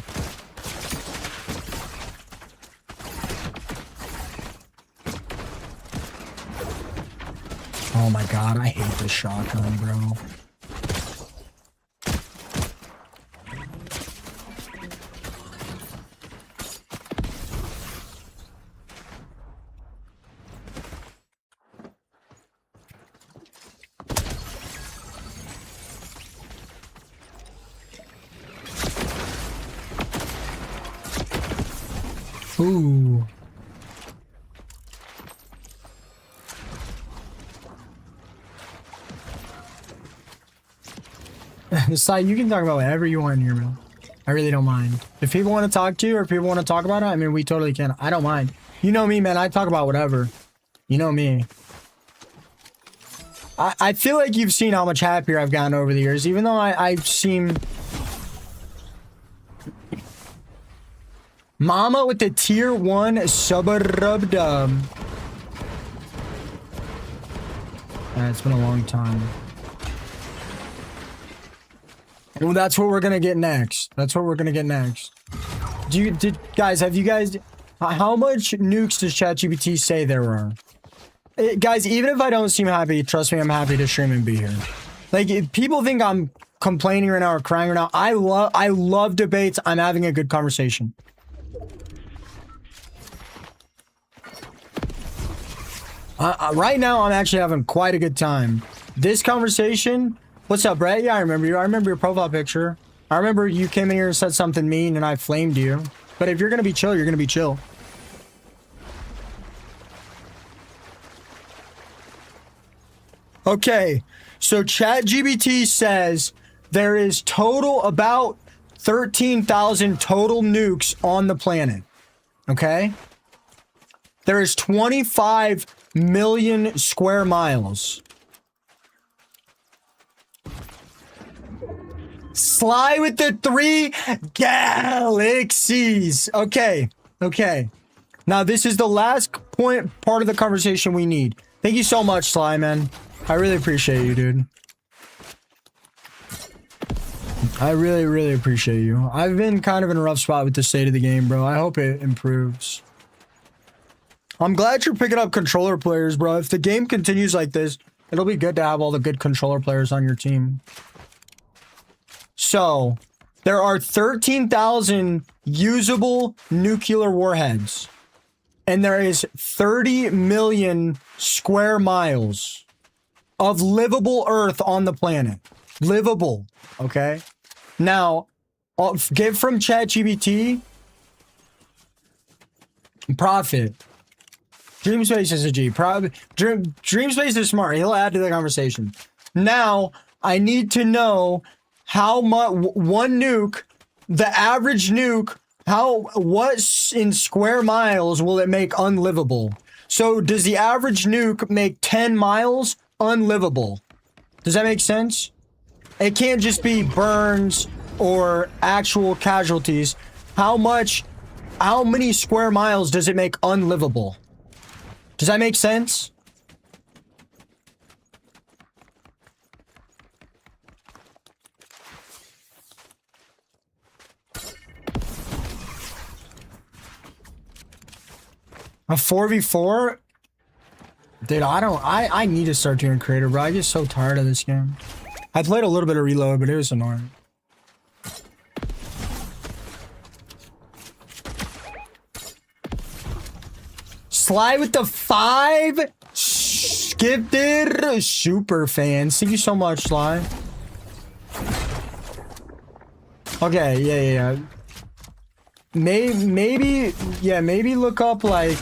Oh my god, I hate this shotgun, bro. Ooh. Sai, you can talk about whatever you want here, man. I really don't mind. If people want to talk to you or people want to talk about it, I mean, we totally can. I don't mind. You know me, man. I talk about whatever. You know me. I feel like you've seen how much happier I've gotten over the years, even though I seem... Mama with the tier 1 sub-rub-dub. It's been a long time. Well, that's what we're gonna get next. That's what we're gonna get next. Guys, have you guys... How much nukes does ChatGPT say there are? Guys, even if I don't seem happy, trust me, I'm happy to stream and be here. Like, if people think I'm complaining right now or crying right now, I love debates. I'm having a good conversation. Right now, I'm actually having quite a good time. This conversation... What's up, Brett? Yeah, I remember you. I remember your profile picture. I remember you came in here and said something mean and I flamed you. But if you're gonna be chill, you're gonna be chill. Okay, so ChatGPT says there is total about 13,000 total nukes on the planet. Okay? There is 25 million square miles. Sly with the 3 galaxies. Okay. Okay. Now, this is the last part of the conversation we need. Thank you so much, Sly, man. I really appreciate you, dude. I really, really appreciate you. I've been kind of in a rough spot with the state of the game, bro. I hope it improves. I'm glad you're picking up controller players, bro. If the game continues like this, it'll be good to have all the good controller players on your team. So, there are 13,000 usable nuclear warheads. And there is 30 million square miles of livable Earth on the planet. Livable, okay? Now, get from ChatGPT. Profit. Dreamspace is a G. Dreamspace is smart. He'll add to the conversation. Now, I need to know how much one nuke, the average nuke, what in square miles will it make unlivable? So does the average nuke make 10 miles unlivable? Does that make sense? It can't just be burns or actual casualties. How many square miles does it make unlivable? Does that make sense? A 4v4? Dude, I need to start doing creative, bro. I get so tired of this game. I played a little bit of Reload, but it was annoying. Sly with the 5 gifted super fans. Thank you so much, Sly. Okay, yeah. Maybe look up like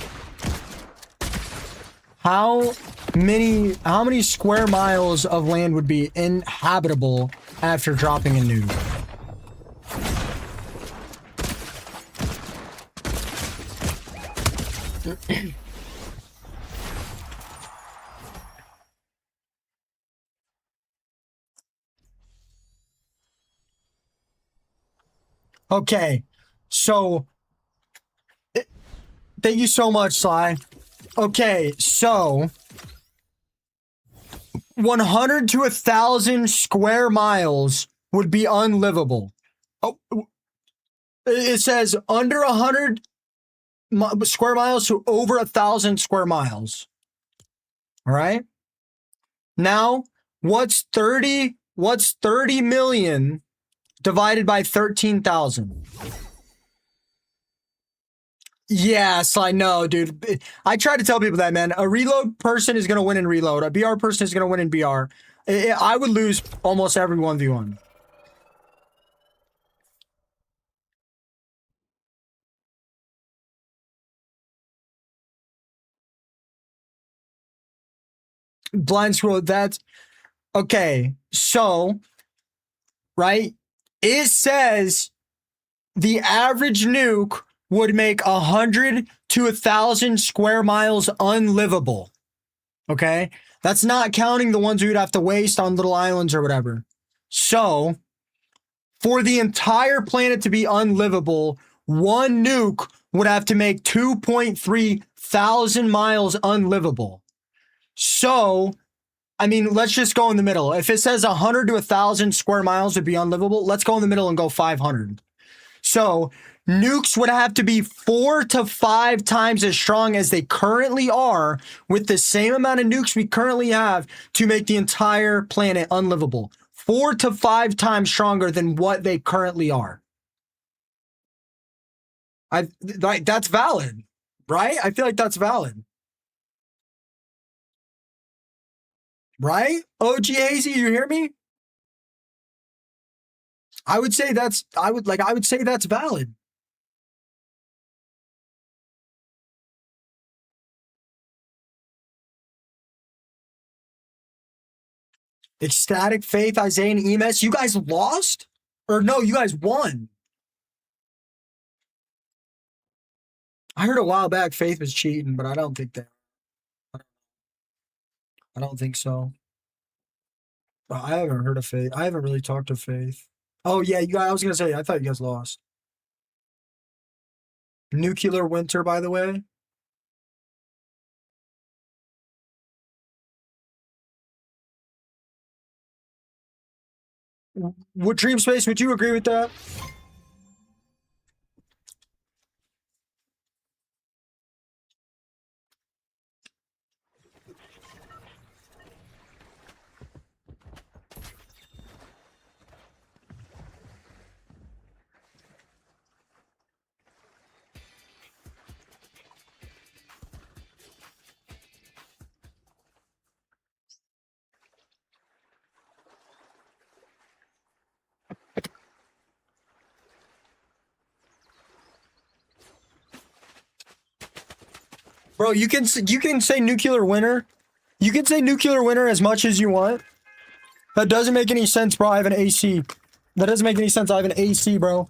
how many square miles of land would be inhabitable after dropping a nuke. Okay, so thank you so much, Sly. Okay, so 100 to 1,000 square miles would be unlivable. Oh, it says under 100 square miles to over 1,000 square miles. All right. Now, what's 30 million divided by 13,000? Yes, I know, dude. I try to tell people that, man. A reload person is going to win in reload. A BR person is going to win in BR. I would lose almost every 1v1. Blind scroll, that's... Okay, so... Right? It says the average nuke would make 100 to 1,000 square miles unlivable. Okay? That's not counting the ones we'd have to waste on little islands or whatever. So, for the entire planet to be unlivable, one nuke would have to make 2.3 thousand miles unlivable. So, I mean, let's just go in the middle. If it says 100 to 1,000 square miles would be unlivable, let's go in the middle and go 500. So, nukes would have to be 4 to 5 times as strong as they currently are with the same amount of nukes we currently have to make the entire planet unlivable. 4 to 5 times stronger than what they currently are. That's valid, right? I feel like that's valid. Right? OG Hazy, you hear me? I would say that's valid. Ecstatic Faith, Isaiah, and EMS. You guys lost? Or no, you guys won. I heard a while back Faith was cheating, but I don't think that. I don't think so. I haven't heard of Faith. I haven't really talked to Faith. Oh yeah, you guys, I was gonna say I thought you guys lost. Nuclear winter, by the way. What Dream Space? Would you agree with that? Bro, you can say nuclear winter. You can say nuclear winter as much as you want. That doesn't make any sense, bro. I have an AC. That doesn't make any sense. I have an AC, bro.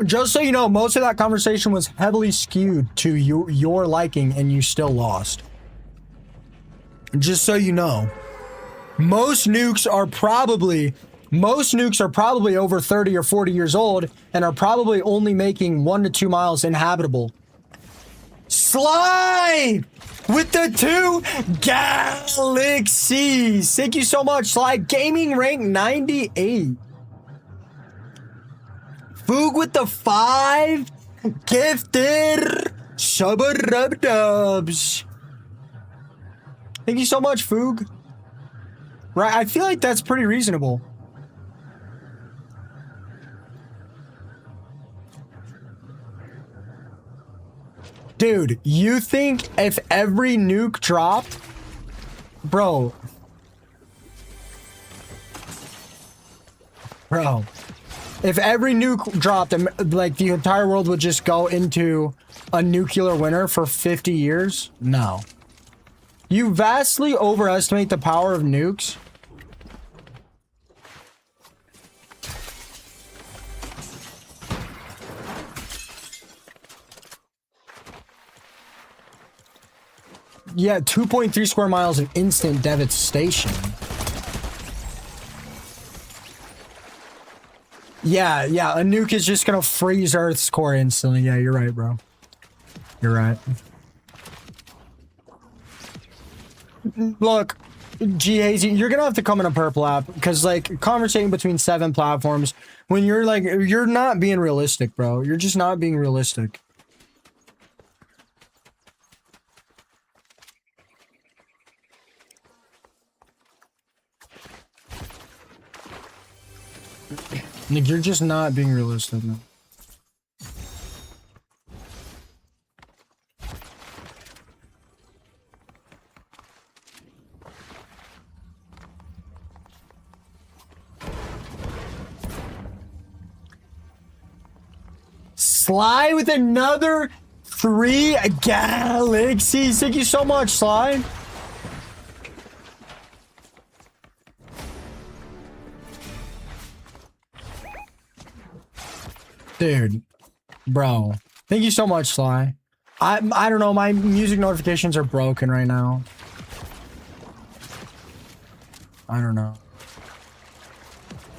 Just so you know, most of that conversation was heavily skewed to your liking, and you still lost. Just so you know. Most nukes are probably over 30 or 40 years old and are probably only making 1 to 2 miles inhabitable. Sly with the 2 galaxies. Thank you so much, Sly. Gaming rank 98. Foog with the 5 gifted sub-dubs. Thank you so much, Foog. Right, I feel like that's pretty reasonable. Dude, you think if every nuke dropped... Bro. If every nuke dropped, like, the entire world would just go into a nuclear winter for 50 years? No. You vastly overestimate the power of nukes. Yeah, 2.3 square miles of instant devastation. Yeah, a nuke is just gonna freeze Earth's core instantly. Yeah, you're right, bro. You're right. Look, G-Hazy, you're gonna have to come in a purple app, because, like, conversating between 7 platforms, when you're, like, you're not being realistic, bro. You're just not being realistic. Like, you're just not being realistic, man. Sly with another 3 galaxies. Thank you so much, Sly. Dude, bro, thank you so much, Sly. I don't know, my music notifications are broken right now. I don't know.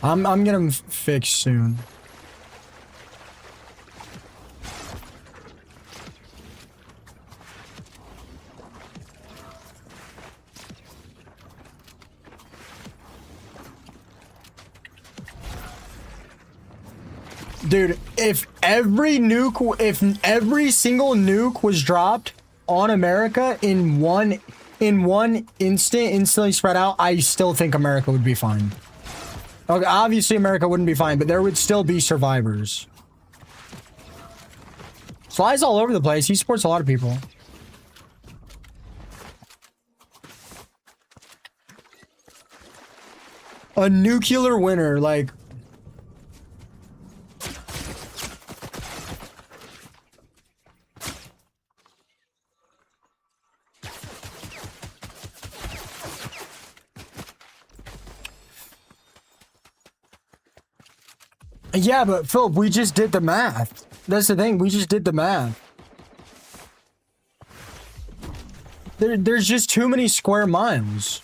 I'm getting them fixed soon. Dude, if every single nuke was dropped on America in one instantly spread out, I still think America would be fine. Okay, obviously America wouldn't be fine, but there would still be survivors. Sly's all over the place. He supports a lot of people. A nuclear winter, like... Yeah, but Philip, we just did the math. That's the thing. We just did the math. There's just too many square miles.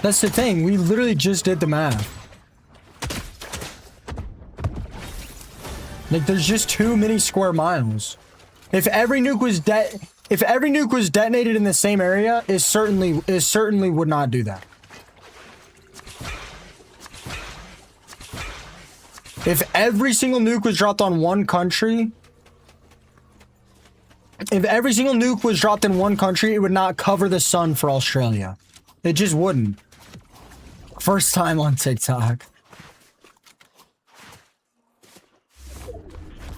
That's the thing. We literally just did the math. Like, there's just too many square miles. If every nuke was detonated in the same area, it certainly would not do that. If every single nuke was dropped on one country, if every single nuke was dropped in one country, it would not cover the sun for Australia. It just wouldn't. First time on TikTok.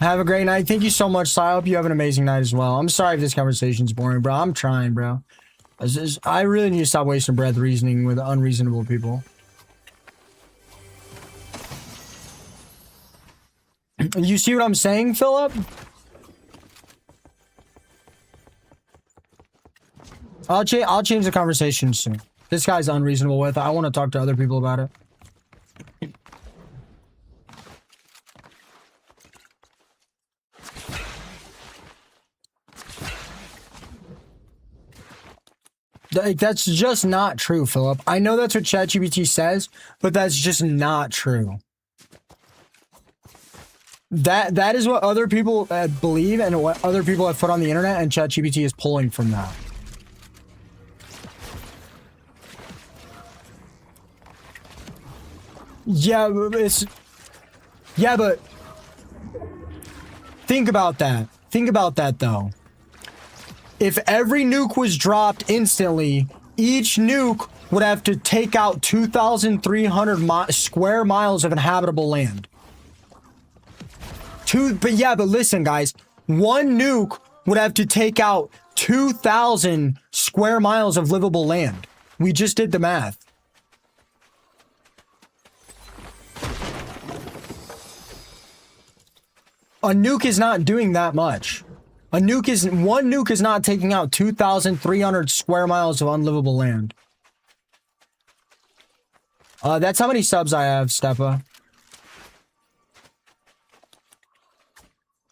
Have a great night. Thank you so much, Sai. I hope you have an amazing night as well. I'm sorry if this conversation's boring, bro. I'm trying, bro. I really need to stop wasting breath reasoning with unreasonable people. You see what I'm saying, Philip? I'll change the conversation soon. This guy's unreasonable with it. I want to talk to other people about it. Like, that's just not true, Philip. I know that's what ChatGPT says, but that's just not true. That is what other people believe and what other people have put on the internet, and ChatGPT is pulling from that. Yeah, but think about that. Think about that, though. If every nuke was dropped instantly, each nuke would have to take out 2,300 square miles of inhabitable land. But listen, guys. One nuke would have to take out 2,000 square miles of livable land. We just did the math. A nuke is not doing that much. One nuke is not taking out 2,300 square miles of unlivable land. That's how many subs I have, Steppa.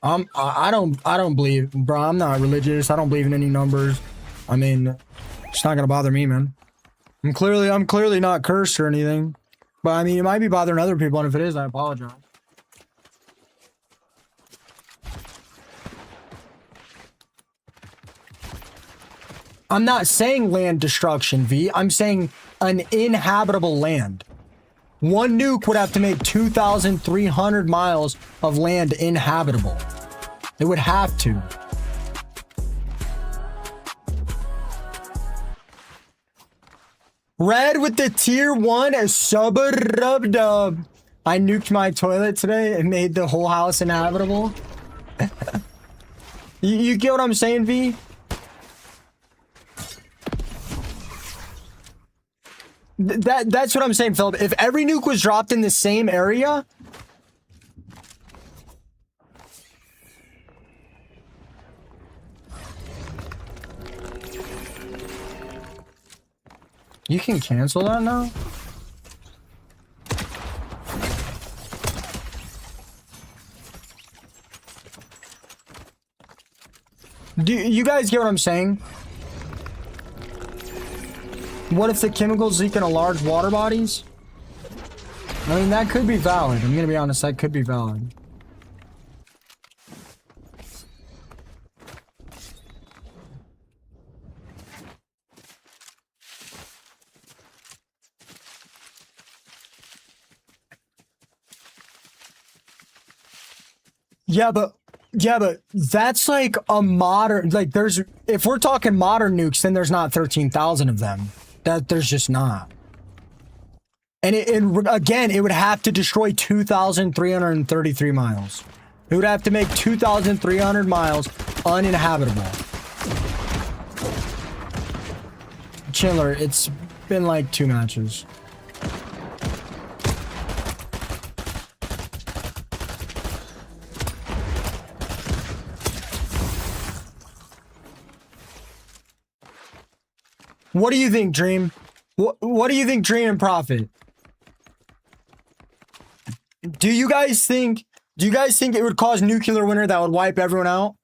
I don't believe, bro. I'm not religious. I don't believe in any numbers. I mean, it's not gonna bother me, man. I'm clearly not cursed or anything. But I mean, it might be bothering other people, and if it is, I apologize. I'm not saying land destruction, V. I'm saying an inhabitable land. One nuke would have to make 2,300 miles of land inhabitable. It would have to. Red with the tier 1 sub-a-dub-dub. I nuked my toilet today and made the whole house inhabitable. You get what I'm saying, V? That's what I'm saying, Philip. If every nuke was dropped in the same area... You can cancel that now? Do you guys get what I'm saying? What if the chemicals leak into large water bodies? I mean, that could be valid. I'm gonna be honest, that could be valid. Yeah, but that's like a modern, like if we're talking modern nukes, then there's not 13,000 of them. There's just not. And again, it would have to destroy 2,333 miles. It would have to make 2,300 miles uninhabitable. Chandler, it's been like 2 matches. What do you think, Dream? What do you think, Dream and Prophet? Do you guys think it would cause nuclear winter that would wipe everyone out?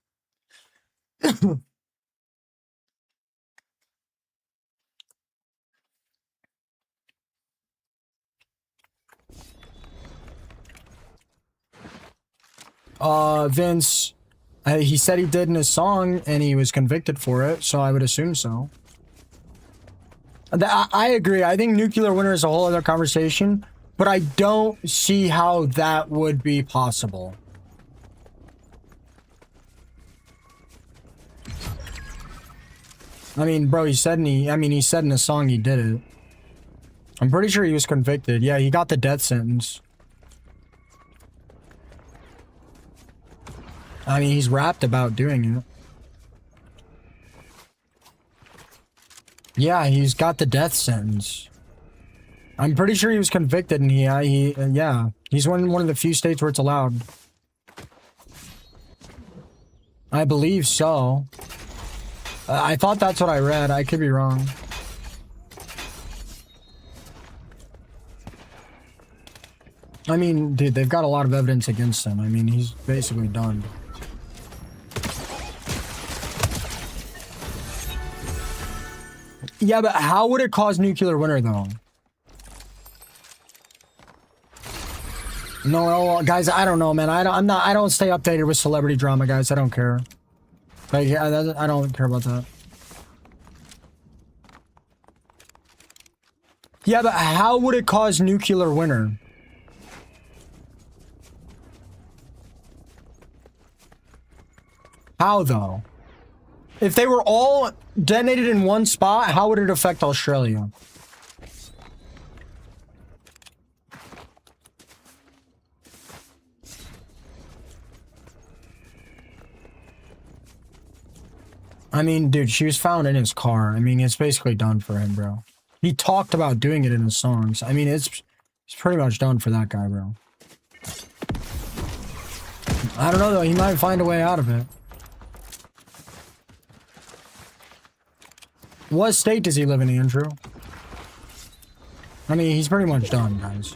Vince, he said he did in his song and he was convicted for it, so I would assume so. I agree. I think nuclear winter is a whole other conversation, but I don't see how that would be possible. I mean, bro, he said in his song he did it. I'm pretty sure he was convicted. Yeah, he got the death sentence. I mean, he's rapped about doing it. Yeah, he's got the death sentence. I'm pretty sure he was convicted, and yeah, he's one of the few states where it's allowed. I believe so. I thought that's what I read. I could be wrong. I mean, dude, they've got a lot of evidence against him. I mean, he's basically done. Yeah, but how would it cause nuclear winter, though? No, guys, I don't know, man. I don't stay updated with celebrity drama, guys. I don't care. Like, I don't care about that. Yeah, but how would it cause nuclear winter? How, though? If they were all detonated in one spot, how would it affect Australia? I mean, dude, she was found in his car. I mean, it's basically done for him, bro. He talked about doing it in his songs. I mean, it's pretty much done for that guy, bro. I don't know though, he might find a way out of it. What state does he live in, Andrew? I mean, he's pretty much done, guys.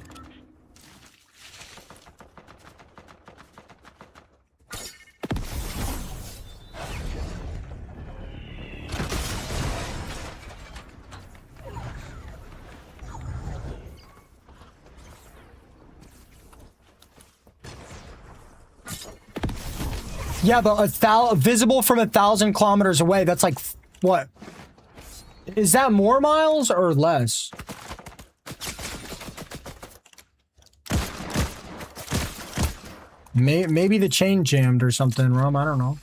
Yeah, but visible from 1,000 kilometers away, that's like, what? Is that more miles or less? Maybe the chain jammed or something, Rum, I don't know.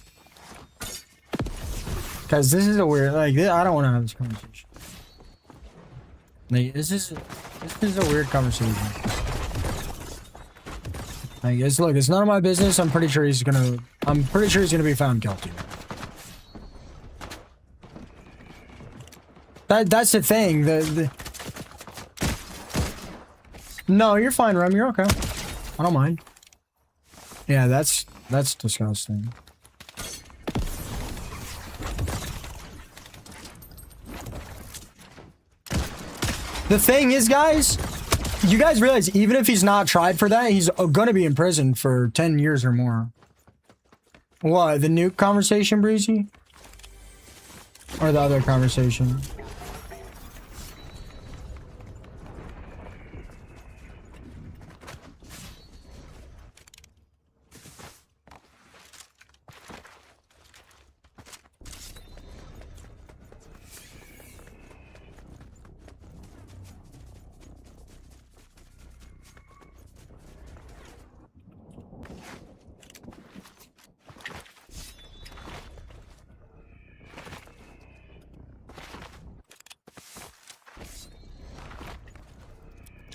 Because this is a weird, like, I don't want to have this conversation. Like, this is a weird conversation. Like, look, it's none of my business. I'm pretty sure he's gonna be found guilty. That's the thing. No, you're fine, Rem. You're okay. I don't mind. Yeah, that's disgusting. The thing is, guys, you guys realize even if he's not tried for that, he's gonna be in prison for 10 years or more. What, the nuke conversation, Breezy? Or the other conversation?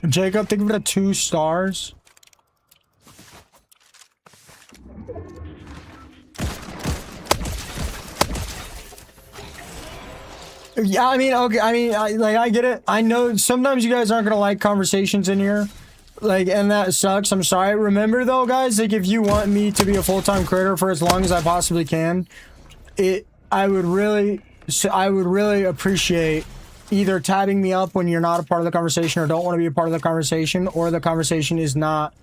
Jacob, think of it at 2 stars. Yeah, I mean, okay, I get it. I know sometimes you guys aren't gonna like conversations in here, like, and that sucks. I'm sorry. Remember though, guys, like, if you want me to be a full-time creator for as long as I possibly can, I would really appreciate either tabbing me up when you're not a part of the conversation or don't want to be a part of the conversation, or the conversation is not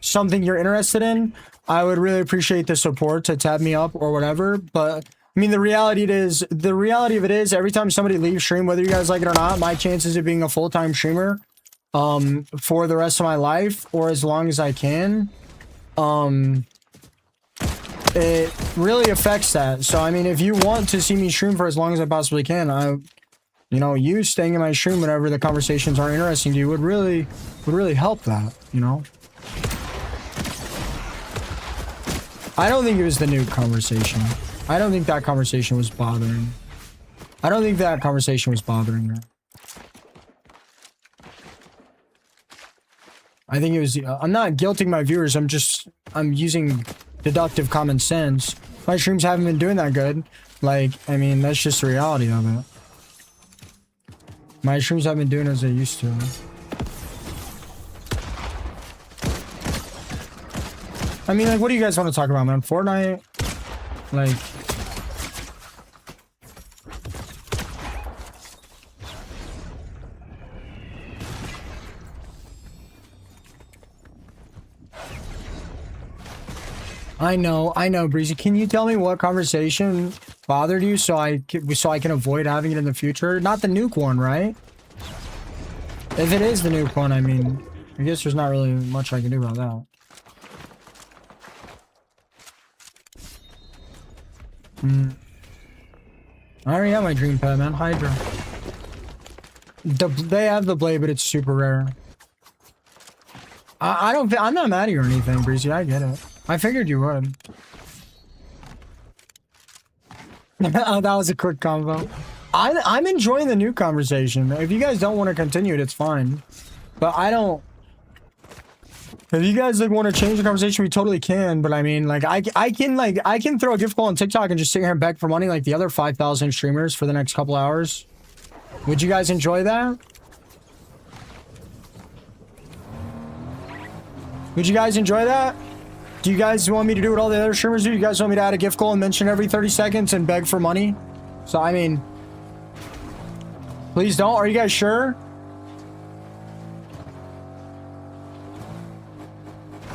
something you're interested in. I would really appreciate the support to tab me up or whatever. But I mean, the reality of it is every time somebody leaves stream, whether you guys like it or not, my chances of being a full-time streamer for the rest of my life or as long as I can, it really affects that. So I mean, if you want to see me stream for as long as I possibly can, you know, you staying in my stream whenever the conversations are interesting to you would really help that, you know? I don't think it was the nuke conversation. I don't think that conversation was bothering. I don't think that conversation was bothering her. I think it was, I'm not guilting my viewers, I'm using deductive common sense. My streams haven't been doing that good. Like, I mean, that's just the reality of it. My streams haven't been doing as they used to. I mean, like, what do you guys want to talk about, man? Fortnite? Like... I know, Breezy. Can you tell me what conversation bothered you so I can avoid having it in the future? Not the nuke one, right? If it is the nuke one, I mean, I guess there's not really much I can do about that. I already have my dream pet, man. Hydra. They have the blade, but it's super rare. I'm not mad at you or anything, Breezy. I get it. I figured you would. Oh, that was a quick convo. I'm enjoying the new conversation. If you guys don't want to continue it, it's fine. But I don't... If you guys like want to change the conversation, we totally can. But I mean, like, I can throw a gift call on TikTok and just sit here and beg for money like the other 5,000 streamers for the next couple hours. Would you guys enjoy that? Would you guys enjoy that? Do you guys want me to do what all the other streamers do? You guys want me to add a gift goal and mention every 30 seconds and beg for money? So, I mean, please don't. Are you guys sure?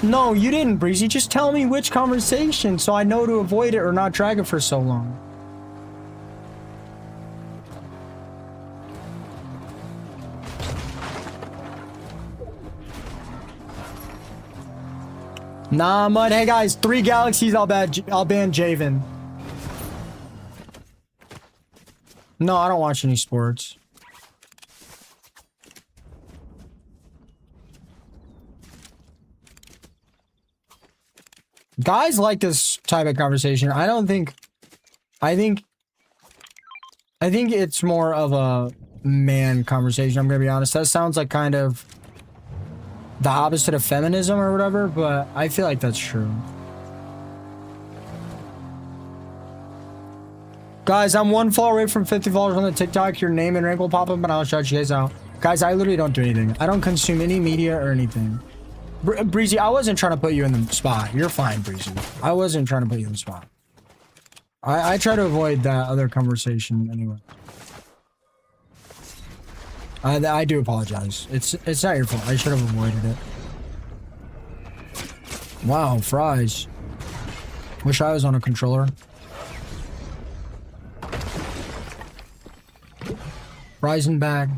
No, you didn't, Breezy. Just tell me which conversation so I know to avoid it or not drag it for so long. Nah, Mud. Hey, guys. 3 galaxies, I'll ban Javen. No, I don't watch any sports. Guys like this type of conversation. I think it's more of a man conversation, I'm gonna be honest. That sounds like kind of the opposite of feminism or whatever, but I feel like that's true. Guys, I'm 1 follower away from 50 followers on the TikTok. Your name and rank will pop up and I'll shout you guys out. Guys, I literally don't do anything. I don't consume any media or anything. Breezy, I wasn't trying to put you in the spot. You're fine, Breezy. I wasn't trying to put you in the spot. I try to avoid that other conversation anyway. I do apologize. It's not your fault. I should have avoided it. Wow, fries. Wish I was on a controller. Fries and bag.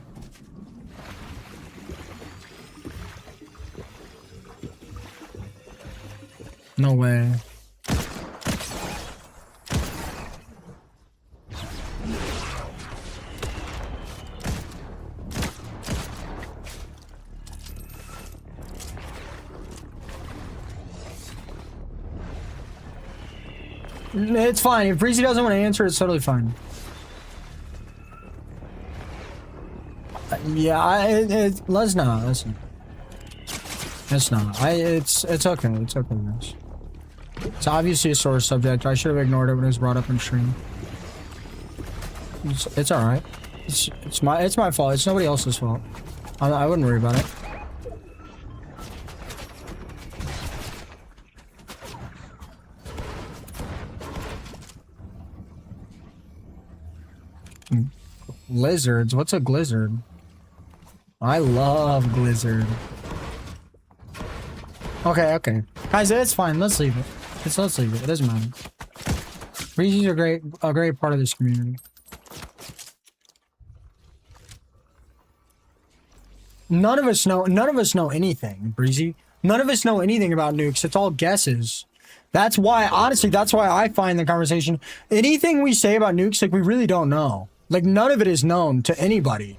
No way. It's fine. If Breezy doesn't want to answer, it's totally fine. Yeah, let's not. It's not. It's okay. It's okay, guys. It's obviously a sore subject. I should have ignored it when it was brought up in stream. It's all right. It's my fault. It's nobody else's fault. I wouldn't worry about it. Lizards? What's a blizzard? I love blizzard. Okay. Guys, it's fine. Let's leave it. Let's leave it. It doesn't matter. Breezes are a great part of this community. None of us know anything, Breezy. None of us know anything about nukes. It's all guesses. That's why, honestly, that's why I find the conversation. Anything we say about nukes, like, we really don't know. Like, none of it is known to anybody.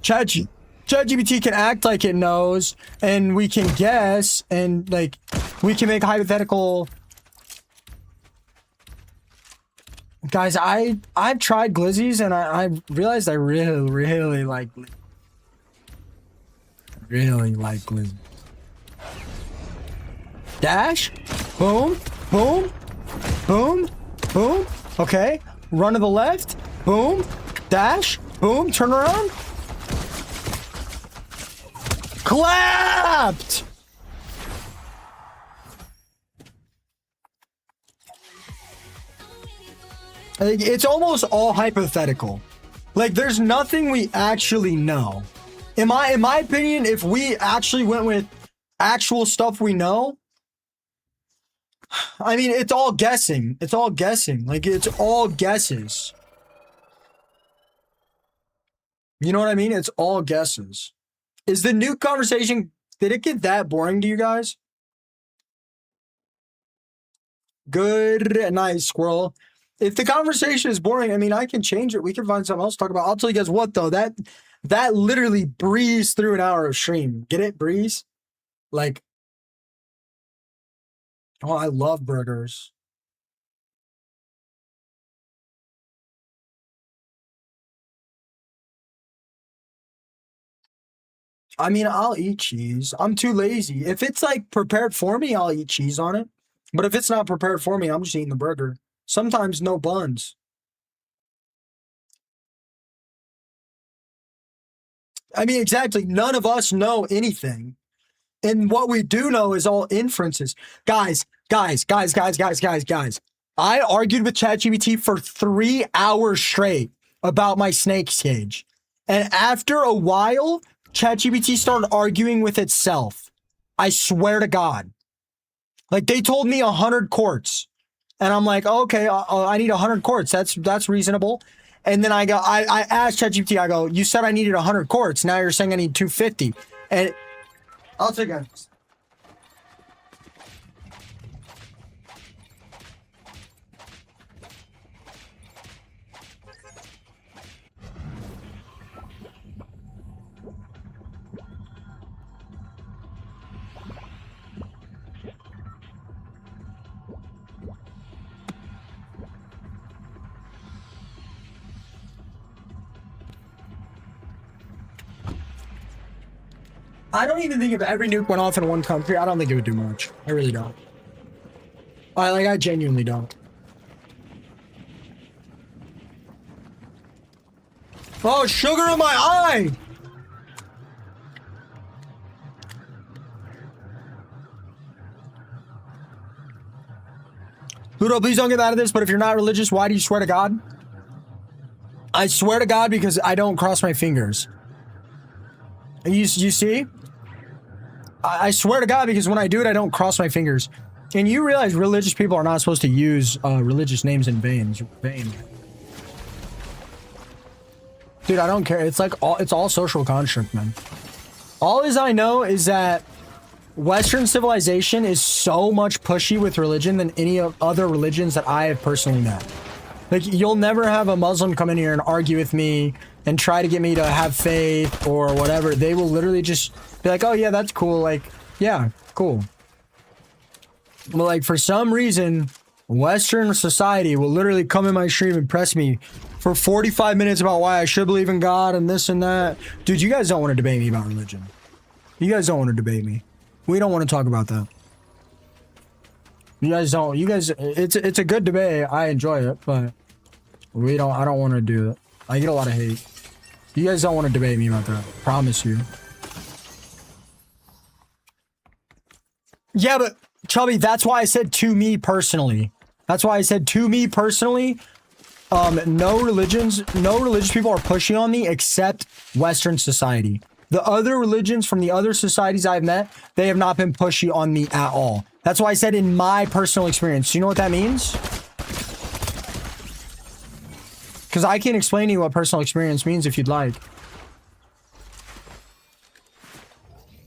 ChatGPT can act like it knows, and we can guess, and, like, we can make hypothetical... Guys, I've tried glizzies, and I realized I really like... Really like glizzy. Dash. Boom. Boom. Boom. Boom. Okay. Run to the left. Boom. Dash. Boom. Turn around. Clapped. It's almost all hypothetical. Like, there's nothing we actually know. In my opinion, if we actually went with actual stuff we know, I mean, it's all guessing. It's all guessing. Like, it's all guesses. You know what I mean? It's all guesses. Is the nuke conversation, did it get that boring to you guys? Good night, squirrel. If the conversation is boring, I mean, I can change it. We can find something else to talk about. I'll tell you guys what, though. That literally breezed through an hour of stream. Get it? Breeze? Like, oh, I love burgers. I mean, I'll eat cheese. I'm too lazy. If it's, like, prepared for me, I'll eat cheese on it. But if it's not prepared for me, I'm just eating the burger. Sometimes no buns. I mean, exactly. None of us know anything. And what we do know is all inferences. Guys. I argued with ChatGPT for 3 hours straight about my snake cage. And after a while, ChatGPT started arguing with itself. I swear to God. Like, they told me 100 quartz. And I'm like, okay, I need 100 quartz. That's reasonable. And then I asked ChatGPT, I go, you said I needed 100 quartz. Now you're saying I need 250. And I'll take it. I don't even think if every nuke went off in one country, I don't think it would do much. I really don't. I genuinely don't. Oh, sugar in my eye! Ludo, please don't get mad at this, but if you're not religious, why do you swear to God? I swear to God because I don't cross my fingers. You see? I swear to God because when I do it, I don't cross my fingers. And you realize religious people are not supposed to use religious names in vain. Dude, I don't care. It's like it's all social construct, man. All as I know is that Western civilization is so much pushy with religion than any of other religions that I have personally met. Like, you'll never have a Muslim come in here and argue with me and try to get me to have faith or whatever. They will literally just be like, oh yeah, that's cool. Like, yeah, cool. But like, for some reason, Western society will literally come in my stream and press me for 45 minutes about why I should believe in God and this and that. Dude, you guys don't want to debate me about religion. You guys don't want to debate me. We don't want to talk about that. You guys don't. You guys, it's a good debate. I enjoy it, but I don't want to do it. I get a lot of hate. You guys don't want to debate me about that. Promise you. Yeah, but Chubby, that's why I said to me personally. That's why I said to me personally. No religious people are pushing on me except Western society. The other religions from the other societies I've met, they have not been pushy on me at all. That's why I said in my personal experience. Do you know what that means? Because I can explain to you what personal experience means if you'd like.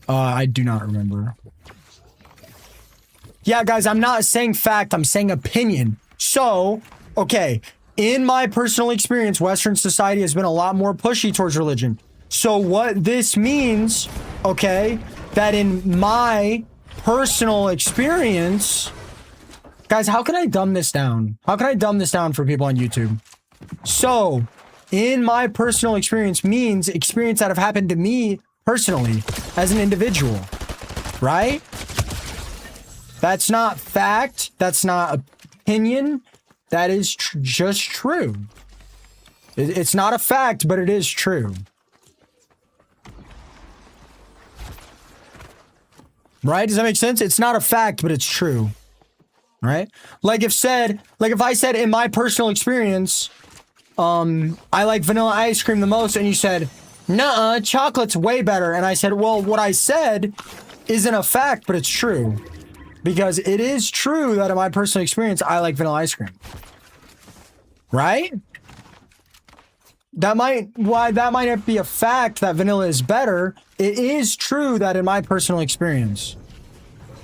I do not remember. Yeah, guys, I'm not saying fact, I'm saying opinion. So, okay, in my personal experience, Western society has been a lot more pushy towards religion. So what this means, okay, that in my personal experience, guys, how can I dumb this down? How can I dumb this down for people on YouTube? So, in my personal experience means experience that have happened to me personally as an individual, right? That's not fact. That's not opinion. That is just true. It's not a fact, but it is true. Right? Does that make sense? It's not a fact, but it's true. Right? Like if I said in my personal experience, I like vanilla ice cream the most, and you said, nuh-uh, chocolate's way better. And I said, well, what I said isn't a fact, but it's true. Because it is true that in my personal experience, I like vanilla ice cream. Right? That might not be a fact that vanilla is better. It is true that in my personal experience.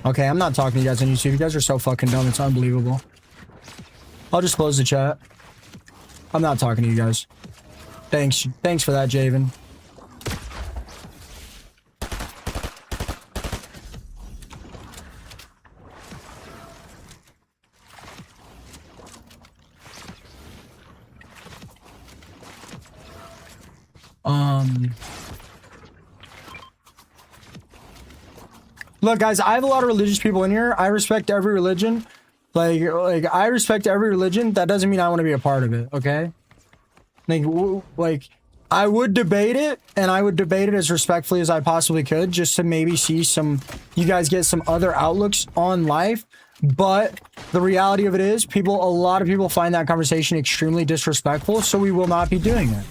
Okay, I'm not talking to you guys on YouTube. You guys are so fucking dumb. It's unbelievable. I'll just close the chat. I'm not talking to you guys. Thanks for that, Javen. Look, guys, I have a lot of religious people in here. I respect every religion. Like I respect every religion. That doesn't mean I want to be a part of it, okay? Like I would debate it, and I would debate it as respectfully as I possibly could, just to maybe see you guys get some other outlooks on life. But the reality of it is, a lot of people find that conversation extremely disrespectful, so we will not be doing it.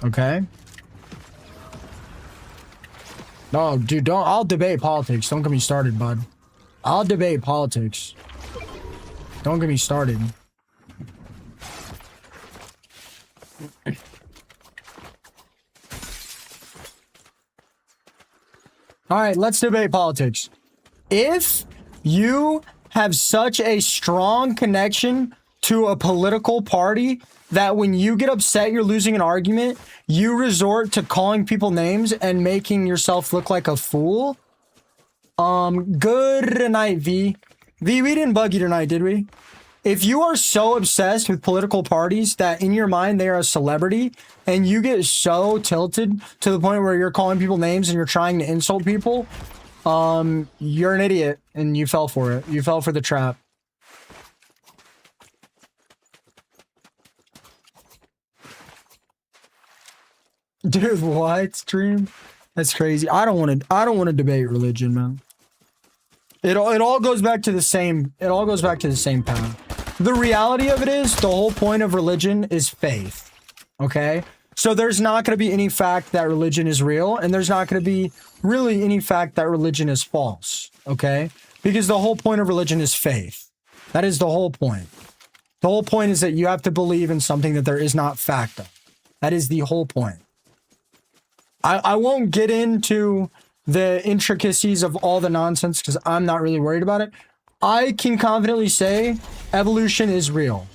Okay. No, dude, I'll debate politics. Don't get me started, bud. I'll debate politics. Don't get me started. All right, let's debate politics. If you have such a strong connection to a political party that when you get upset you're losing an argument, you resort to calling people names and making yourself look like a fool. Good night, V. V, we didn't bug you tonight, did we? If you are so obsessed with political parties that in your mind they are a celebrity and you get so tilted to the point where you're calling people names and you're trying to insult people, you're an idiot and you fell for it. You fell for the trap. Dude, what? Stream? That's crazy. I don't want to debate religion, man. It all goes back to the same path. The reality of it is the whole point of religion is faith. Okay? So there's not going to be any fact that religion is real, and there's not going to be really any fact that religion is false. Okay? Because the whole point of religion is faith. That is the whole point. The whole point is that you have to believe in something that there is not fact of. That is the whole point. I won't get into the intricacies of all the nonsense because I'm not really worried about it. I can confidently say evolution is real.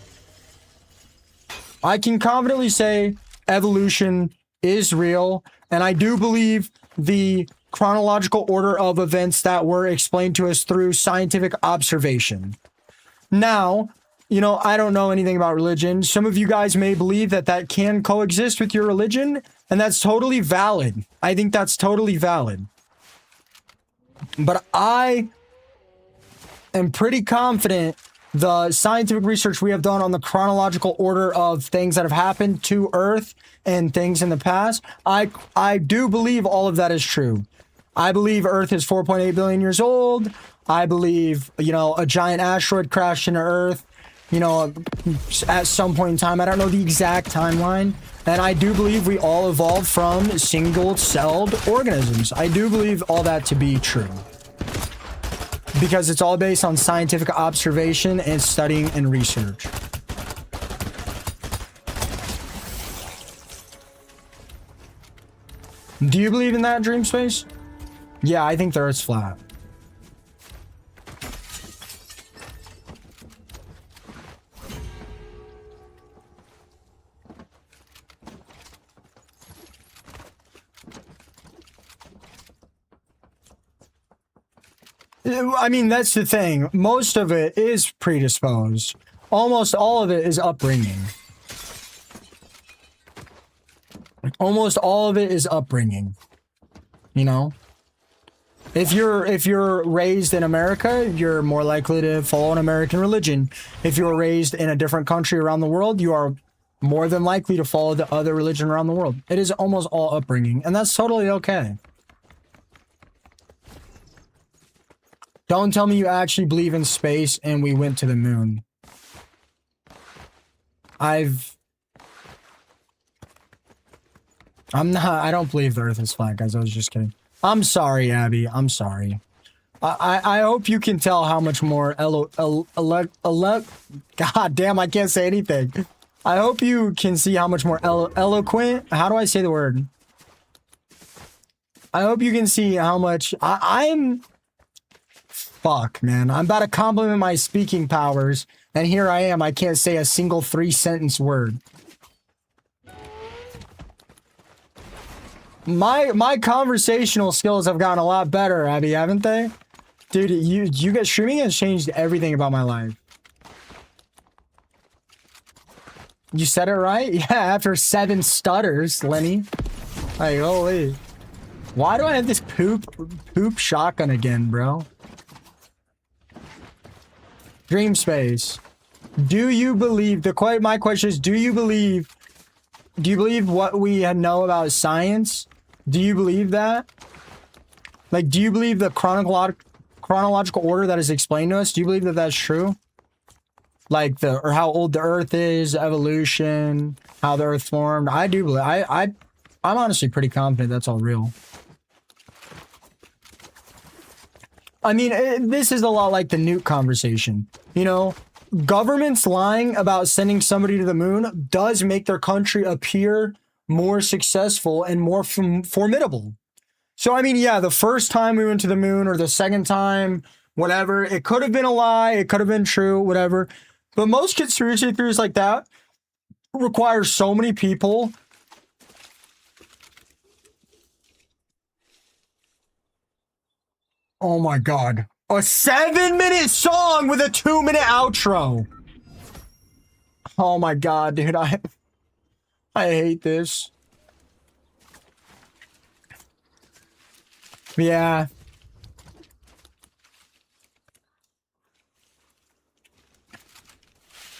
I can confidently say evolution is real, and I do believe the chronological order of events that were explained to us through scientific observation. Now, you know, I don't know anything about religion. Some of you guys may believe that that can coexist with your religion, and that's totally valid. I think that's totally valid. But I am pretty confident the scientific research we have done on the chronological order of things that have happened to Earth and things in the past, I do believe all of that is true. I believe Earth is 4.8 billion years old. I believe, you know, a giant asteroid crashed into Earth, you know, at some point in time. I don't know the exact timeline. And I do believe we all evolved from single-celled organisms. I do believe all that to be true. Because it's all based on scientific observation and studying and research. Do you believe in that, Dream Space? Yeah, I think the Earth's flat. I mean, that's the thing. Most of it is predisposed. Almost all of it is upbringing. Almost all of it is upbringing. You know? If you're raised in America, you're more likely to follow an American religion. If you're raised in a different country around the world, you are more than likely to follow the other religion around the world. It is almost all upbringing, and that's totally okay. Don't tell me you actually believe in space and we went to the moon. I don't believe the Earth is flat, guys. I was just kidding. I'm sorry, Abby. I'm sorry. I hope you can tell how much more God damn, I can't say anything. I hope you can see how much more eloquent. How do I say the word? I hope you can see how much I'm. Fuck, man. I'm about to compliment my speaking powers, and here I am. I can't say a single 3-sentence word. My conversational skills have gotten a lot better, Abby, haven't they? Dude, you get streaming has changed everything about my life. You said it right? Yeah, after 7 stutters, Lenny. Like, holy. Why do I have this poop shotgun again, bro? Dream space. Do you believe, my question is, do you believe what we know about science? Do you believe that? Like, do you believe the chronological order that is explained to us? Do you believe that that's true? Like or how old the Earth is, evolution, how the Earth formed. I do believe, I'm honestly pretty confident that's all real. I mean, this is a lot like the nuke conversation. You know, governments lying about sending somebody to the moon does make their country appear more successful and more formidable. So, I mean, yeah, the first time we went to the moon or the second time, whatever, it could have been a lie. It could have been true, whatever. But most conspiracy theories like that require so many people. Oh my God. A 7-minute song with a 2-minute outro. Oh my God, dude. I hate this. Yeah.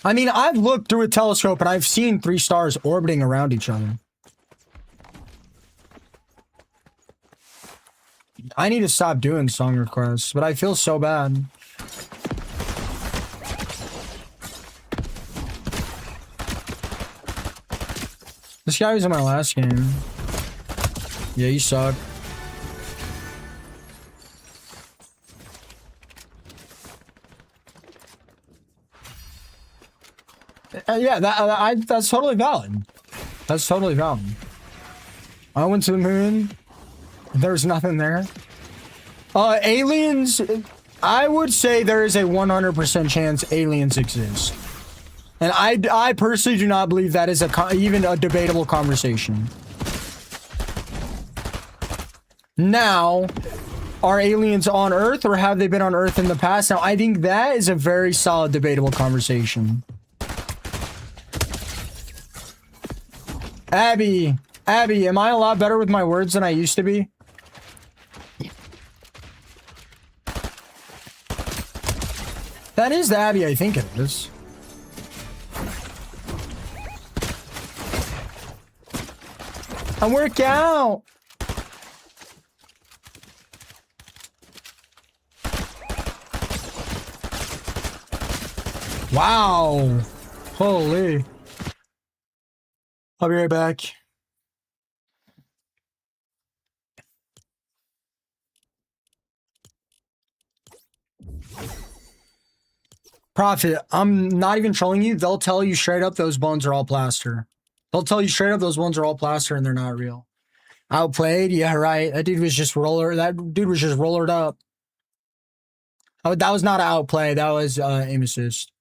I mean, I've looked through a telescope and I've seen 3 stars orbiting around each other. I need to stop doing song requests, but I feel so bad. This guy was in my last game. Yeah, you suck. Yeah, that's totally valid. That's totally valid. I went to the moon. There's nothing there. Aliens, I would say there is a 100% chance aliens exist. And I personally do not believe that is even a debatable conversation. Now, are aliens on Earth or have they been on Earth in the past? Now, I think that is a very solid debatable conversation. Abby, am I a lot better with my words than I used to be? That is the Abby I think it is. I work out. Wow. Holy. I'll be right back. Prophet, I'm not even trolling you. They'll tell you straight up those bones are all plaster. They'll tell you straight up those bones are all plaster and they're not real. Outplayed? Yeah, right. That dude was just rollered up. Oh, that was not an outplay. That was aim assist.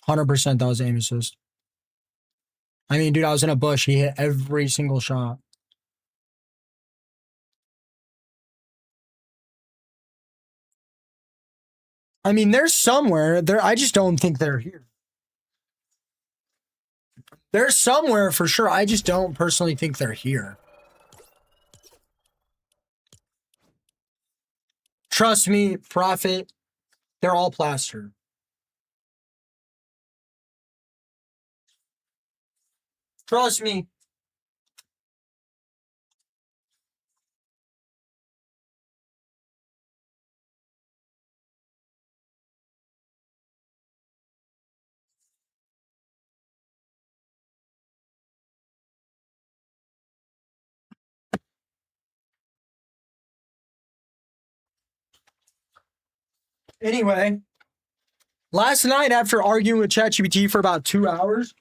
100% that was aim assist. I mean, dude, I was in a bush. He hit every single shot. I mean, they're somewhere. I just don't think they're here. They're somewhere for sure. I just don't personally think they're here. Trust me, Prophet, they're all plaster. Trust me. Anyway, last night after arguing with ChatGPT for about 2 hours,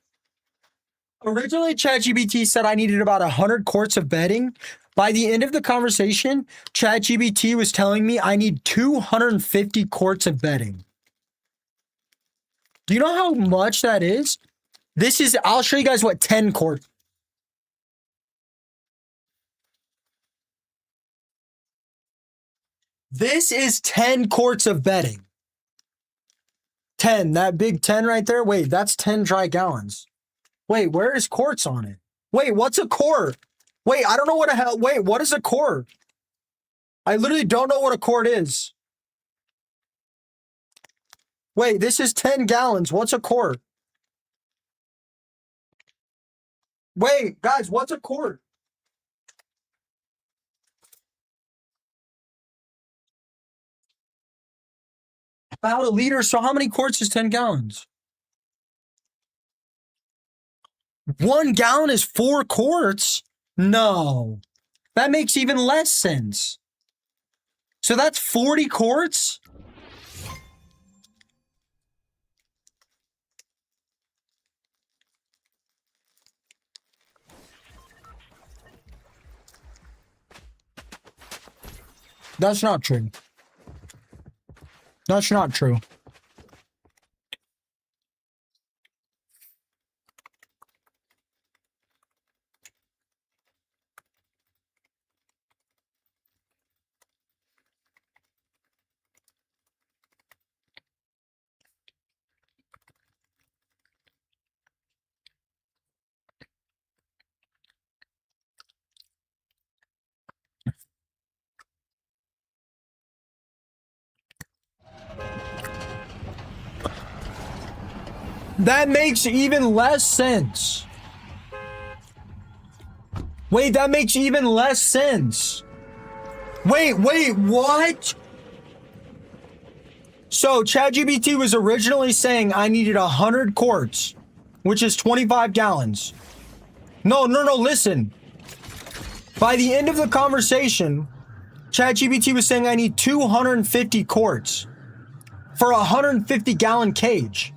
originally ChatGPT said I needed about 100 quarts of bedding. By the end of the conversation, ChatGPT was telling me I need 250 quarts of bedding. Do you know how much that is? I'll show you guys what 10 quarts. This is 10 quarts of bedding. 10, that big 10 right there. Wait, that's 10 dry gallons. Wait, where is quarts on it? Wait, what's a quart? Wait, I don't know what the hell. Wait, what is a quart? I literally don't know what a quart is. Wait, this is 10 gallons. What's a quart? Wait, guys, what's a quart? About a liter. So how many quarts is 10 gallons? 1 gallon is 4 quarts? No. That makes even less sense. So that's 40 quarts? That's not true. That's not true. That makes even less sense. Wait, that makes even less sense. Wait, what? So ChatGPT was originally saying I needed 100 quarts, which is 25 gallons. No, listen. By the end of the conversation, ChatGPT was saying I need 250 quarts for a 150 gallon cage.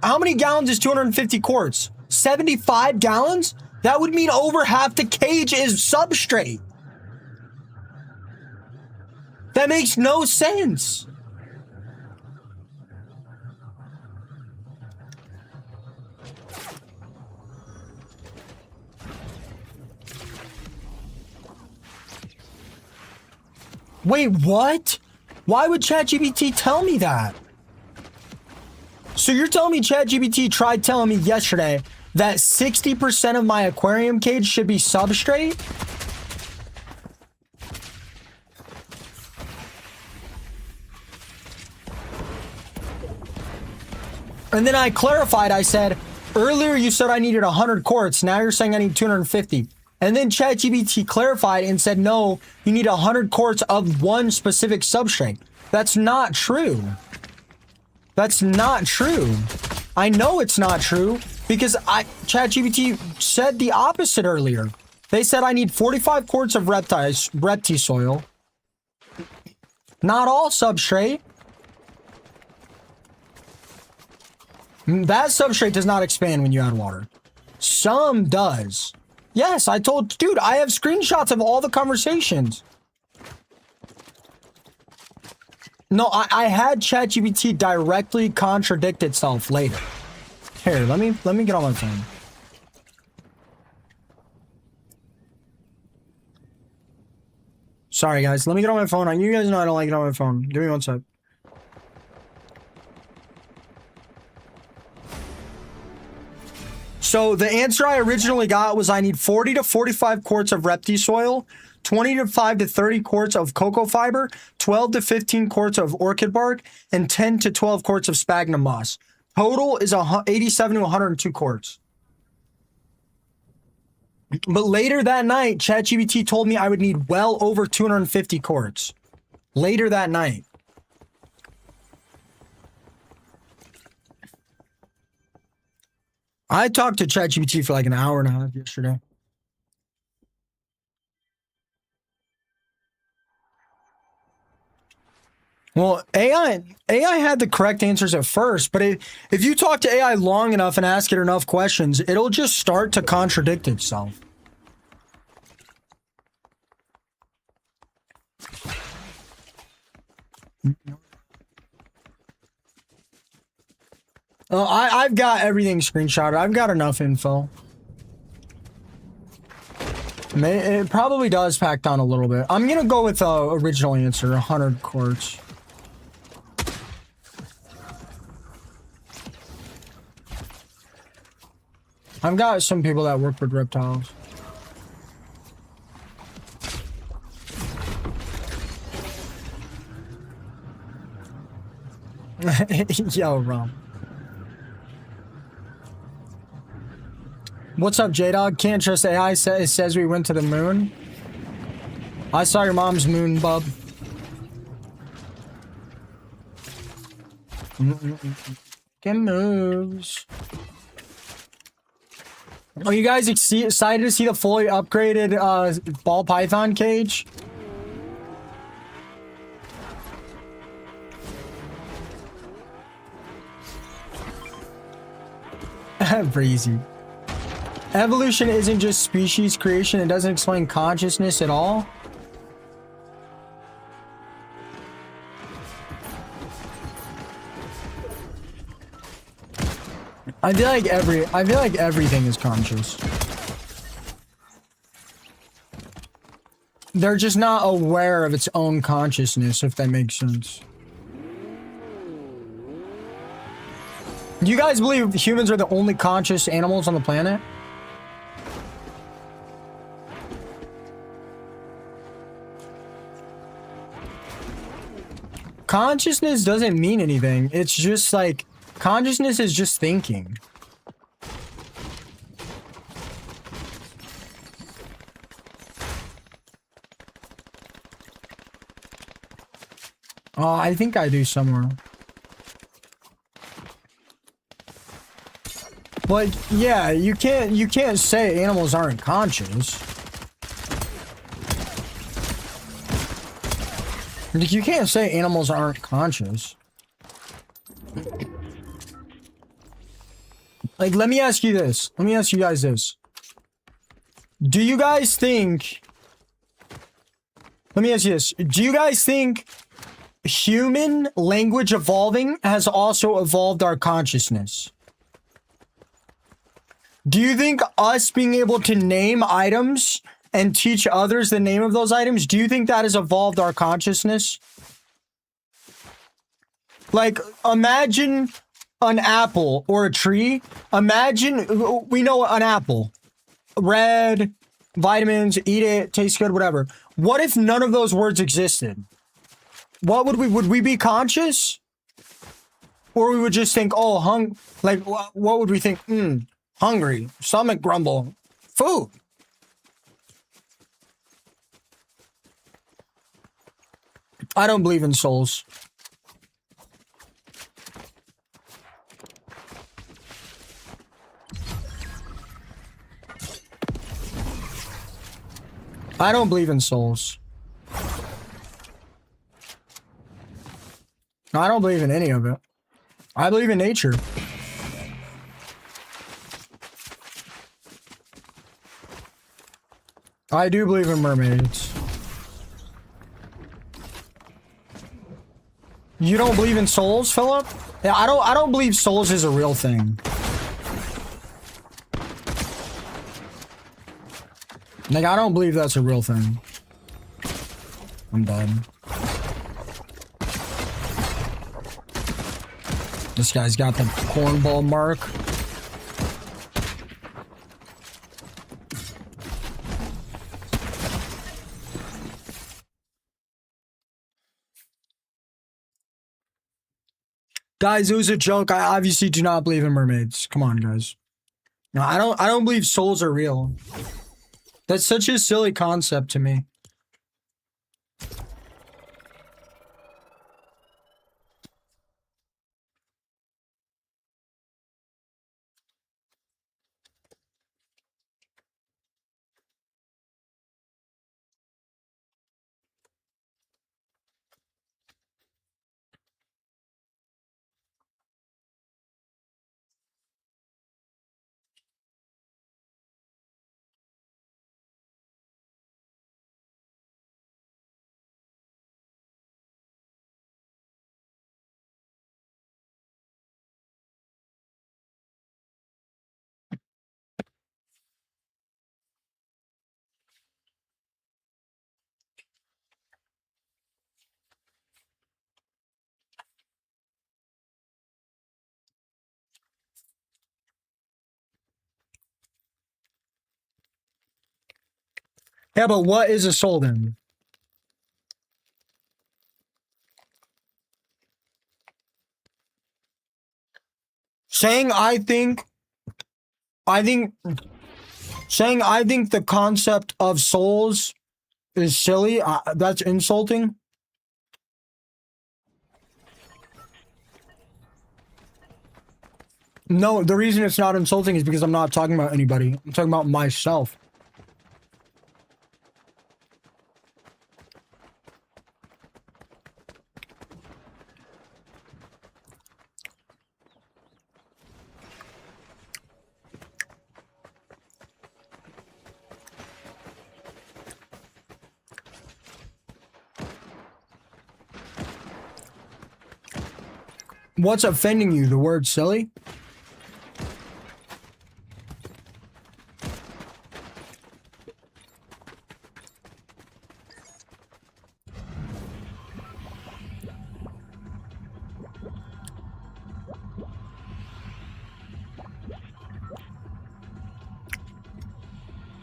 How many gallons is 250 quarts? 75 gallons? That would mean over half the cage is substrate. That makes no sense. Wait, what? Why would ChatGPT tell me that? So you're telling me ChatGPT tried telling me yesterday that 60% of my aquarium cage should be substrate? And then I clarified, I said, earlier you said I needed 100 quarts, now you're saying I need 250. And then ChatGPT clarified and said, no, you need 100 quarts of one specific substrate. That's not true. That's not true. I know it's not true because ChatGPT said the opposite earlier. They said I need 45 quarts of reptile soil. Not all substrate. That substrate does not expand when you add water. Some does. Yes, I told, dude, I have screenshots of all the conversations. No, I had ChatGPT directly contradict itself later. Here, let me get on my phone. Sorry, guys. Let me get on my phone. You guys know I don't like it on my phone. Give me one sec. So the answer I originally got was I need 40 to 45 quarts of reptile soil, 25 to 30 quarts of cocoa fiber, 12 to 15 quarts of orchid bark, and 10 to 12 quarts of sphagnum moss. Total is 87 to 102 quarts. But later that night, ChatGPT told me I would need well over 250 quarts. Later that night. I talked to ChatGPT for like an hour and a half yesterday. Well, AI had the correct answers at first, but if you talk to AI long enough and ask it enough questions, it'll just start to contradict itself. I've got everything screenshotted. I've got enough info. It probably does pack down a little bit. I'm gonna go with the original answer, 100 quarts. I've got some people that work with reptiles. Yo, Rom. What's up, J-Dog? Can't trust AI. It says we went to the moon. I saw your mom's moon, bub. Making moves. Are you guys excited to see the fully upgraded ball python cage? Breezy. Evolution isn't just species creation. It doesn't explain consciousness at all. I feel like everything is conscious. They're just not aware of its own consciousness, if that makes sense. Do you guys believe humans are the only conscious animals on the planet? Consciousness doesn't mean anything. It's just like, consciousness is just thinking. Oh, I think I do somewhere. But yeah, you can't say animals aren't conscious. You can't say animals aren't conscious. Like, let me ask you this. Let me ask you guys this. Do you guys think... Let me ask you this. Do you guys think human language evolving has also evolved our consciousness? Do you think us being able to name items and teach others the name of those items, do you think that has evolved our consciousness? Like, imagine an apple or a tree. Imagine, we know an apple. Red, vitamins, eat it, tastes good, whatever. What if none of those words existed? What would we be conscious? Or we would just think, oh, like, what would we think? Hungry, stomach grumble, food. I don't believe in souls. I don't believe in souls. I don't believe in any of it. I believe in nature. I do believe in mermaids. You don't believe in souls, Philip? Yeah, I don't believe souls is a real thing. Like, I don't believe that's a real thing. I'm done. This guy's got the cornball mark. Guys, it was a joke. I obviously do not believe in mermaids. Come on, guys. No, I don't believe souls are real. That's such a silly concept to me. Yeah, but what is a soul then? Saying saying I think the concept of souls is silly, that's insulting. No, the reason it's not insulting is because I'm not talking about anybody. I'm talking about myself. What's offending you? The word silly?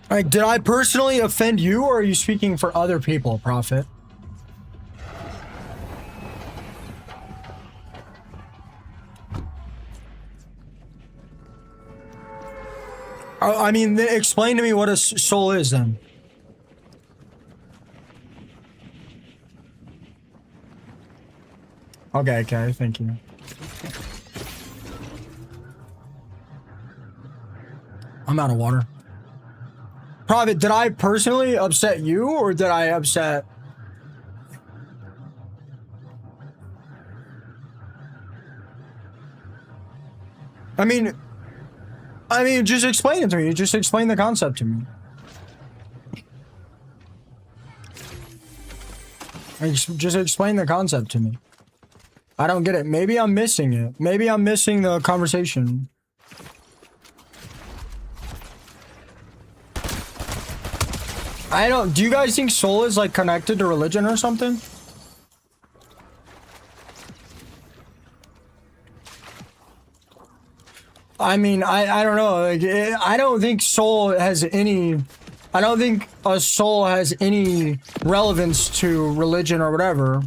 Like, did I personally offend you, or are you speaking for other people, Prophet? I mean, explain to me what a soul is, then. Okay, thank you. I'm out of water. Prophet, did I personally upset you, or did I upset... I mean, just explain it to me. Just explain the concept to me. Just explain the concept to me. I don't get it. Maybe I'm missing it. Maybe I'm missing the conversation. I don't... Do you guys think soul is, like, connected to religion or something? I mean, I don't know. Like, I don't think soul has any... I don't think a soul has any relevance to religion or whatever.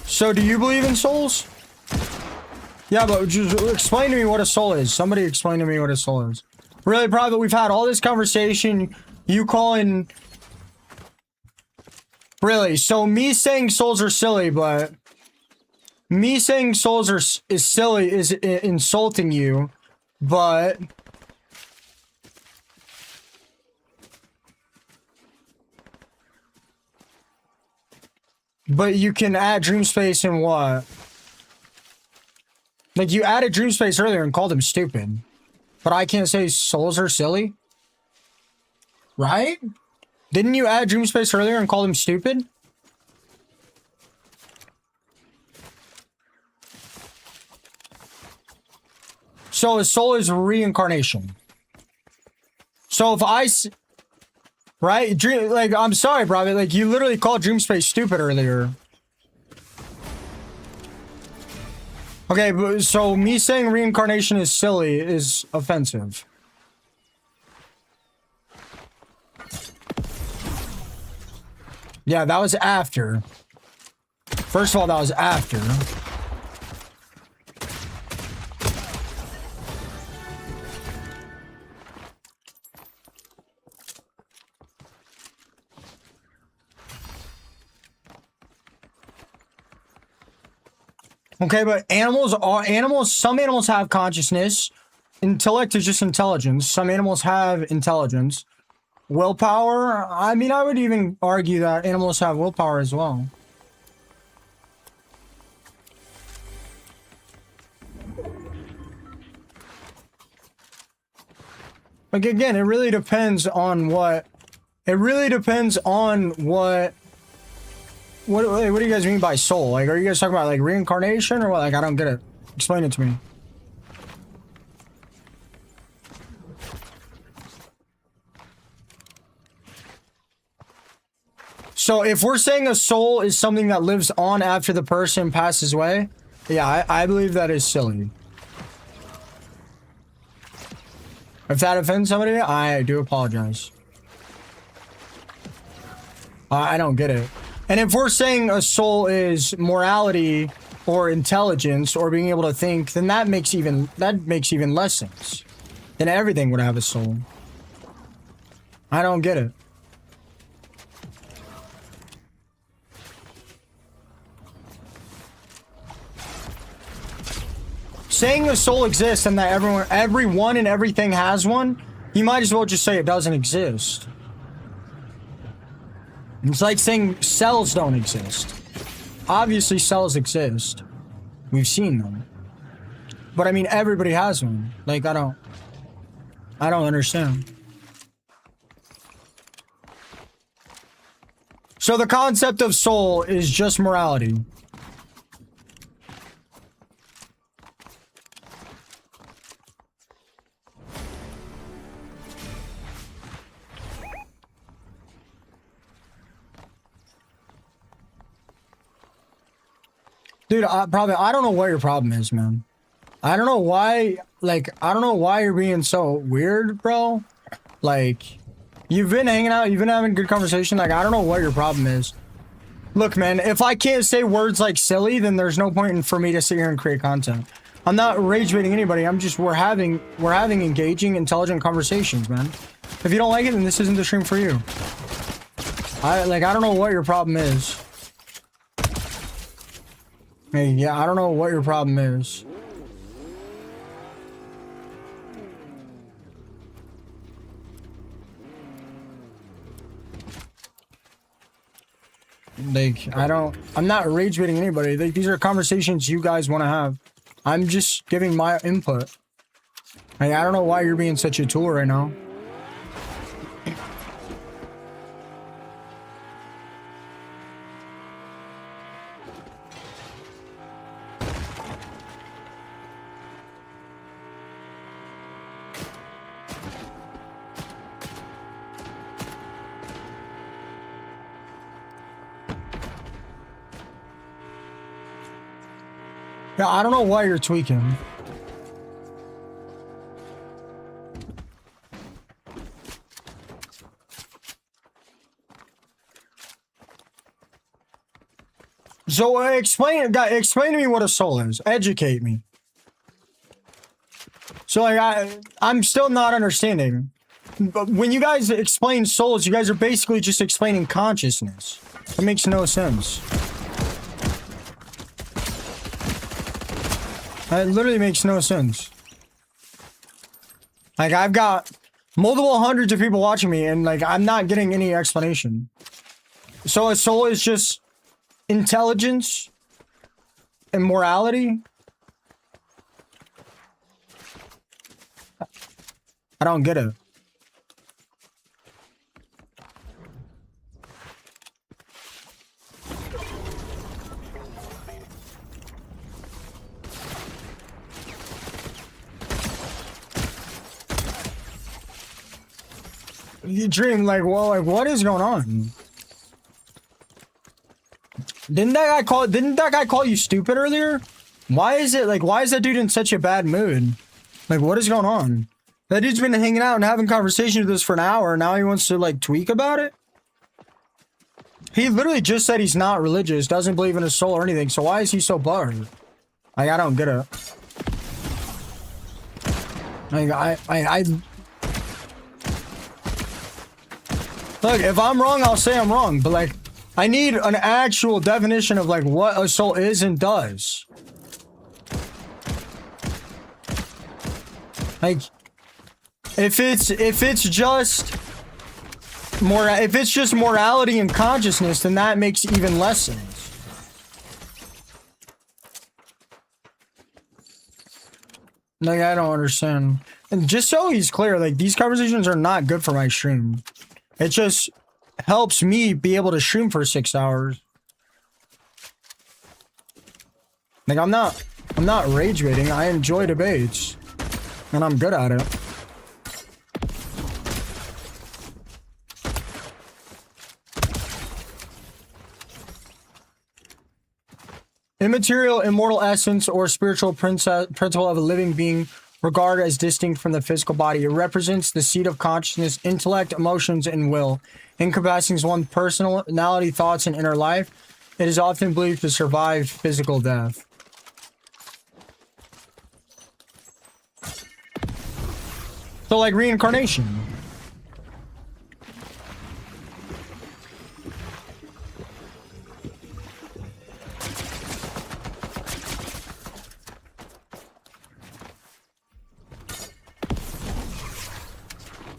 So, do you believe in souls? Yeah, but just explain to me what a soul is. Somebody explain to me what a soul is. Really, Prophet, we've had all this conversation. You calling... Really, so me saying souls are silly, but... Me saying souls is silly is insulting you, but... But you can add dream space and what? Like, you added dream space earlier and called him stupid. But I can't say souls are silly? Right? Didn't you add dream space earlier and call him stupid? So a soul is reincarnation. So if right? Dream, like, I'm sorry, bro. Like, you literally called dream space stupid earlier. Okay, but so me saying reincarnation is silly is offensive. Yeah, that was after. First of all, that was after. Okay, but some animals have consciousness. Intellect is just intelligence. Some animals have intelligence. Willpower, I mean, I would even argue that animals have willpower as well. Like, again, it really depends on what... It really depends on what do you guys mean by soul? Like, are you guys talking about, like, reincarnation or what? Like, I don't get it. Explain it to me. So, if we're saying a soul is something that lives on after the person passes away, yeah, I believe that is silly. If that offends somebody, I do apologize. I don't get it. And if we're saying a soul is morality or intelligence or being able to think, then that makes even less sense. Then everything would have a soul. I don't get it. Saying a soul exists and that everyone and everything has one, you might as well just say it doesn't exist. It's like saying cells don't exist. Obviously cells exist. We've seen them. But I mean, everybody has one. Like, I don't understand. So the concept of soul is just morality. Dude, I don't know what your problem is, man. I don't know why, like, I don't know why you're being so weird, bro. Like, you've been hanging out, you've been having good conversation, like, I don't know what your problem is. Look, man, if I can't say words like silly, then there's no point for me to sit here and create content. I'm not rage baiting anybody, I'm just, we're having engaging, intelligent conversations, man. If you don't like it, then this isn't the stream for you. I don't know what your problem is. Hey, yeah, I don't know what your problem is. Like, I'm not rage baiting anybody. Like, these are conversations you guys want to have. I'm just giving my input. Like, I don't know why you're being such a tool right now. Yeah, I don't know why you're tweaking. So explain to me what a soul is. Educate me. So like I'm still not understanding. But when you guys explain souls, you guys are basically just explaining consciousness. It makes no sense. It literally makes no sense. Like, I've got multiple hundreds of people watching me, and, like, I'm not getting any explanation. So a soul is just intelligence and morality? I don't get it. You dream, like, well, like, what is going on? Didn't that guy call you stupid earlier? Why is that dude in such a bad mood? Like, what is going on? That dude's been hanging out and having conversations with us for an hour, and now he wants to, like, tweak about it? He literally just said he's not religious, doesn't believe in his soul or anything, so why is he so butthurt? Like, I don't get it. Like, look, if I'm wrong, I'll say I'm wrong, but, like, I need an actual definition of, like, what a soul is and does. Like, if it's just morality and consciousness, then that makes even less sense. Like, I don't understand. And just so he's clear, like, these conversations are not good for my stream. It just helps me be able to stream for 6 hours. Like, I'm not rage baiting. I enjoy debates. And I'm good at it. Immaterial, immortal essence, or spiritual principle of a living being regarded as distinct from the physical body. It represents the seat of consciousness, intellect, emotions, and will, encompassing one's personality, thoughts, and inner life. It is often believed to survive physical death. So, like reincarnation.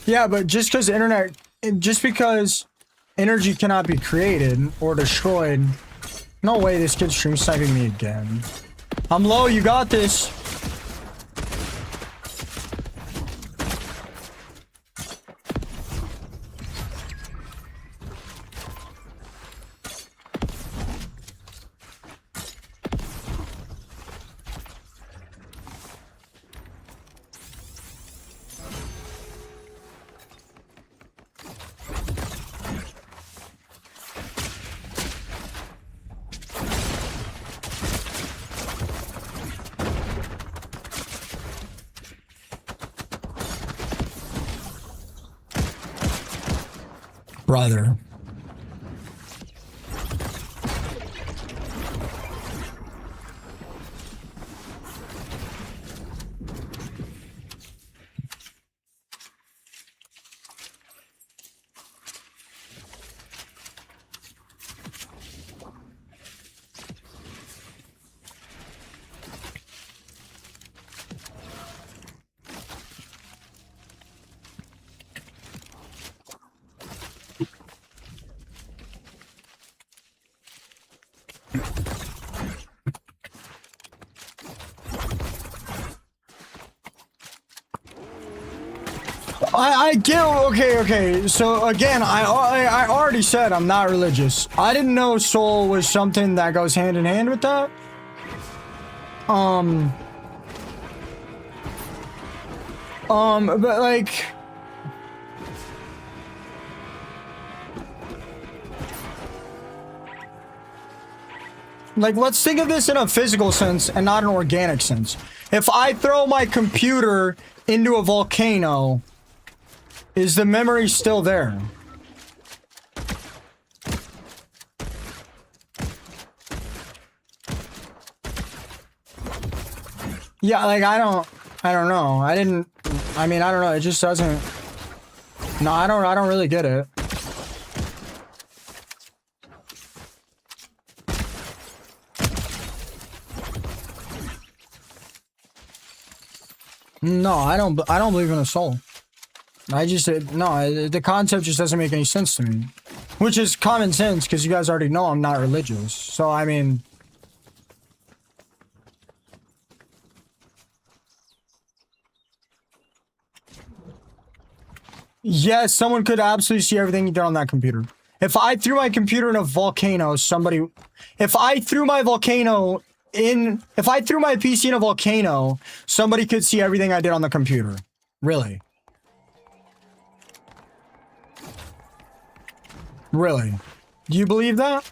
Yeah, but just because energy cannot be created or destroyed, no way this kid's stream sniping me again. I'm low, you got this. Brother. I get, okay. So again, I already said I'm not religious. I didn't know soul was something that goes hand in hand with that. But like, let's think of this in a physical sense and not an organic sense. If I throw my computer into a volcano, is the memory still there? Yeah, like, I don't know. I don't know. It just doesn't. No, I don't really get it. No, I don't believe in a soul. The concept just doesn't make any sense to me. Which is common sense, because you guys already know I'm not religious. So, I mean... Yes, someone could absolutely see everything you did on that computer. If I threw my computer in a volcano, if I threw my PC in a volcano, somebody could see everything I did on the computer. Really. Really? Do you believe that?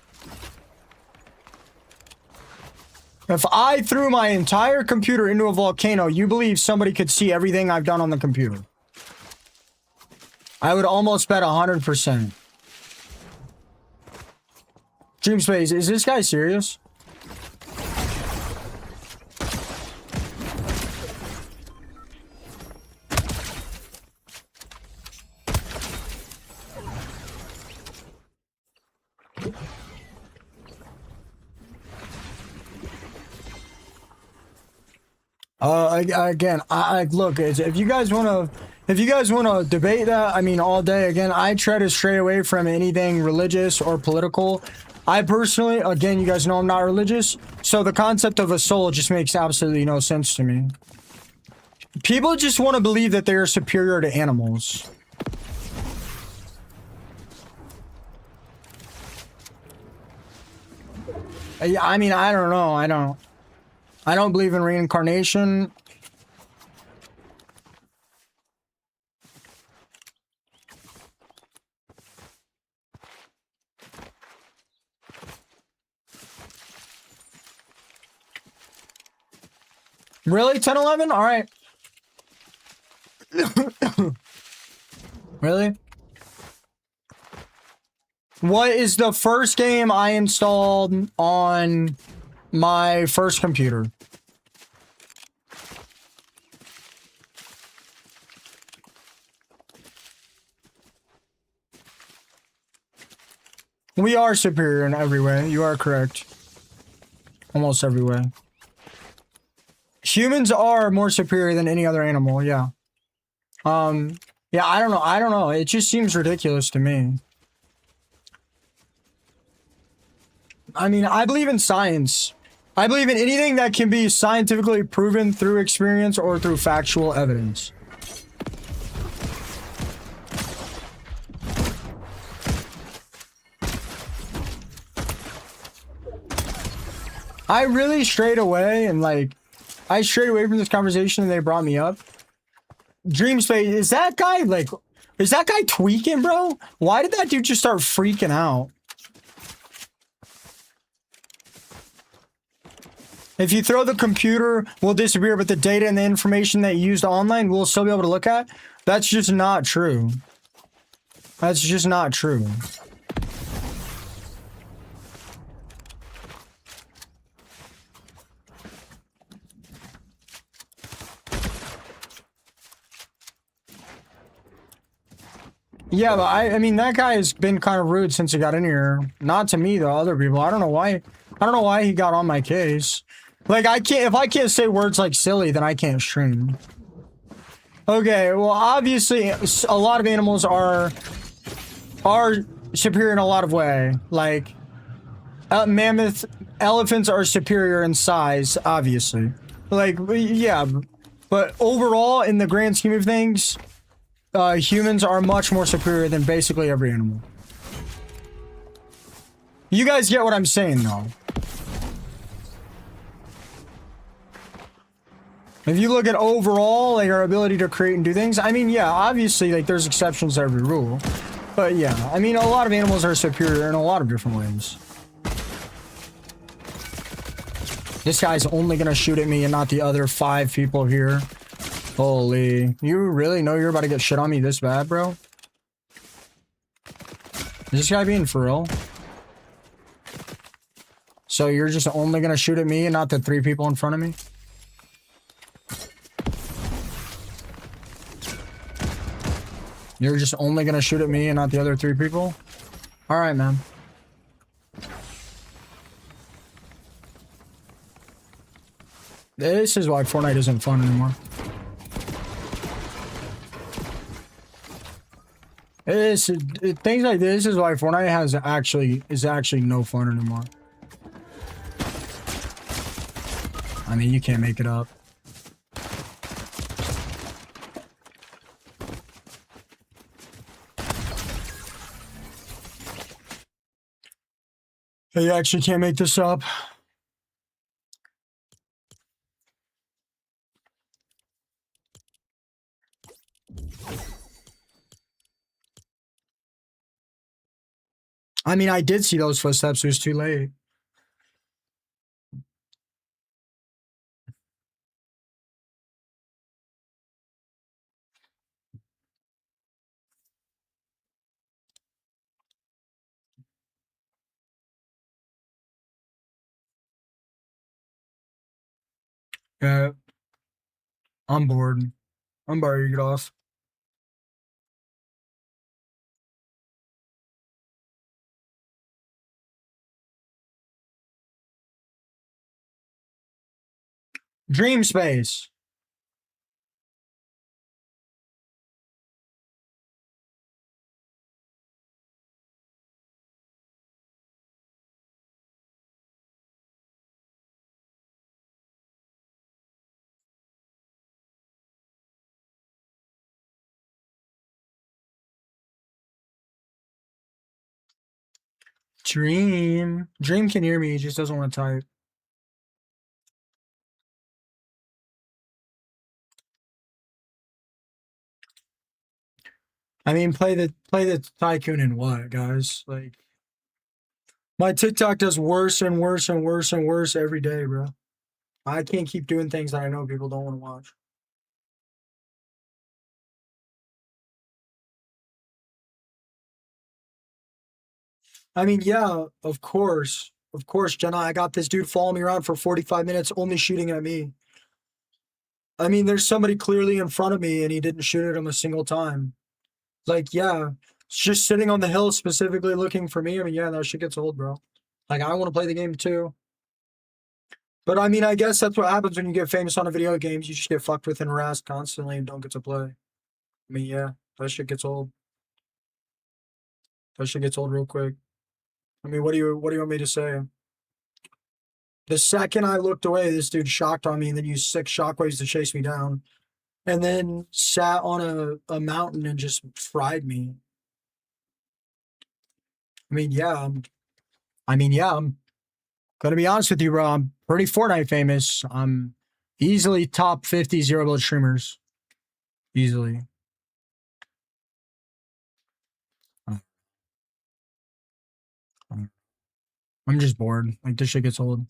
If I threw my entire computer into a volcano, you believe somebody could see everything I've done on the computer? I would almost bet 100%. Dream Space, is this guy serious? Again, look, if you guys want to debate that, I mean, all day. Again, I try to stray away from anything religious or political. I personally, again, you guys know I'm not religious, so the concept of a soul just makes absolutely no sense to me. People just want to believe that they are superior to animals. I mean, I don't know. I don't believe in reincarnation. Really? 10-11? All right. Really? What is the first game I installed on my first computer? We are superior in every way. You are correct. Almost every way. Humans are more superior than any other animal, yeah. Yeah, I don't know. I don't know. It just seems ridiculous to me. I mean, I believe in science. I believe in anything that can be scientifically proven through experience or through factual evidence. I really strayed away and like, I strayed away from this conversation and they brought me up. Dream Space, is that guy like, is that guy tweaking, bro? Why did that dude just start freaking out? If you throw the computer, will disappear, but the data and the information that you used online, we'll still be able to look at? That's just not true. That's just not true. Yeah, but I mean, that guy has been kind of rude since he got in here. Not to me, though, other people. I don't know why. I don't know why he got on my case. Like, I can't, if I can't say words like silly, then I can't stream. Okay, well, obviously, a lot of animals are superior in a lot of way. Like, elephants are superior in size, obviously. Like, yeah, but overall, in the grand scheme of things, humans are much more superior than basically every animal. You guys get what I'm saying, though. If you look at overall, like, our ability to create and do things, I mean, yeah, obviously, like, there's exceptions to every rule. But, yeah, I mean, a lot of animals are superior in a lot of different ways. This guy's only gonna shoot at me and not the other 5 people here. Holy. You really know you're about to get shit on me this bad, bro? Is this guy being for real? So you're just only gonna shoot at me and not the 3 people in front of me? You're just only gonna shoot at me and not the other 3 people? Alright, man. This is why Fortnite isn't fun anymore. Things like this is why Fortnite is actually no fun anymore. I mean, you can't make it up. You actually can't make this up. I mean, I did see those footsteps. It was too late. Yeah, I'm bored. I'm bored. You get off. Dream space. Dream. Dream can hear me. He just doesn't want to type. I mean, play the tycoon and what, guys? Like, my TikTok does worse and worse and worse and worse every day, bro. I can't keep doing things that I know people don't want to watch. I mean, yeah, of course. Of course, Jenna, I got this dude following me around for 45 minutes only shooting at me. I mean, there's somebody clearly in front of me and he didn't shoot at him a single time. Like, yeah, just sitting on the hill specifically looking for me. I mean, yeah, that shit gets old, bro. Like, I want to play the game too. But I mean, I guess that's what happens when you get famous on a video games. You just get fucked with and harassed constantly and don't get to play. I mean, yeah, that shit gets old. That shit gets old real quick. I mean, what do you want me to say? The second I looked away, this dude shocked on me and then used 6 shockwaves to chase me down. And then sat on a mountain and just fried me. I mean, yeah, I'm gonna be honest with you, bro. I'm pretty Fortnite famous. I'm easily top 50 zero build streamers. Easily. I'm just bored. Like, this shit gets old.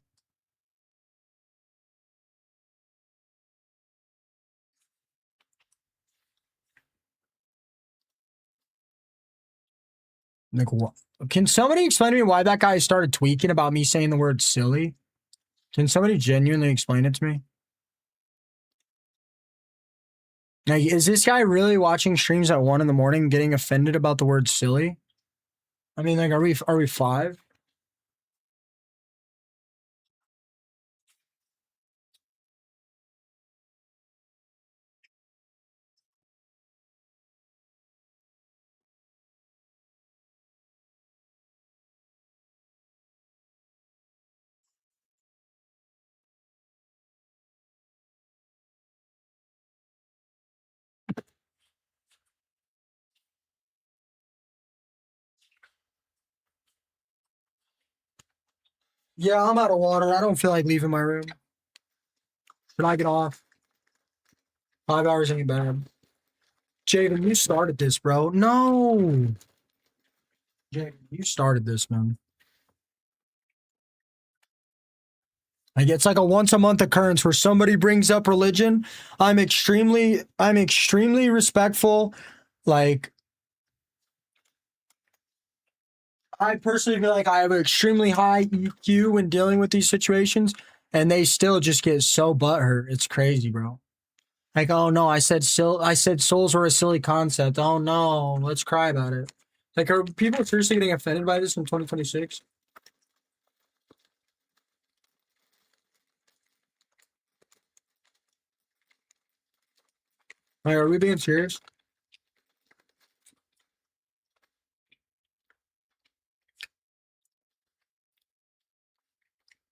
Like, what? Can somebody explain to me why that guy started tweaking about me saying the word silly? Can somebody genuinely explain it to me? Like, is this guy really watching streams at 1 in the morning getting offended about the word silly? I mean, like, are we 5? Yeah, I'm out of water. I don't feel like leaving my room. Should I get off? 5 hours ain't bad. Jaden, you started this, bro. No. Jaden, you started this, man. Like, it's like a once a month occurrence where somebody brings up religion. I'm extremely respectful. Like, I personally feel like I have an extremely high EQ when dealing with these situations, and they still just get so butthurt. It's crazy, bro. Like, oh no, I said souls were a silly concept. Oh no, let's cry about it. Like, are people seriously getting offended by this in 2026? Like, are we being serious?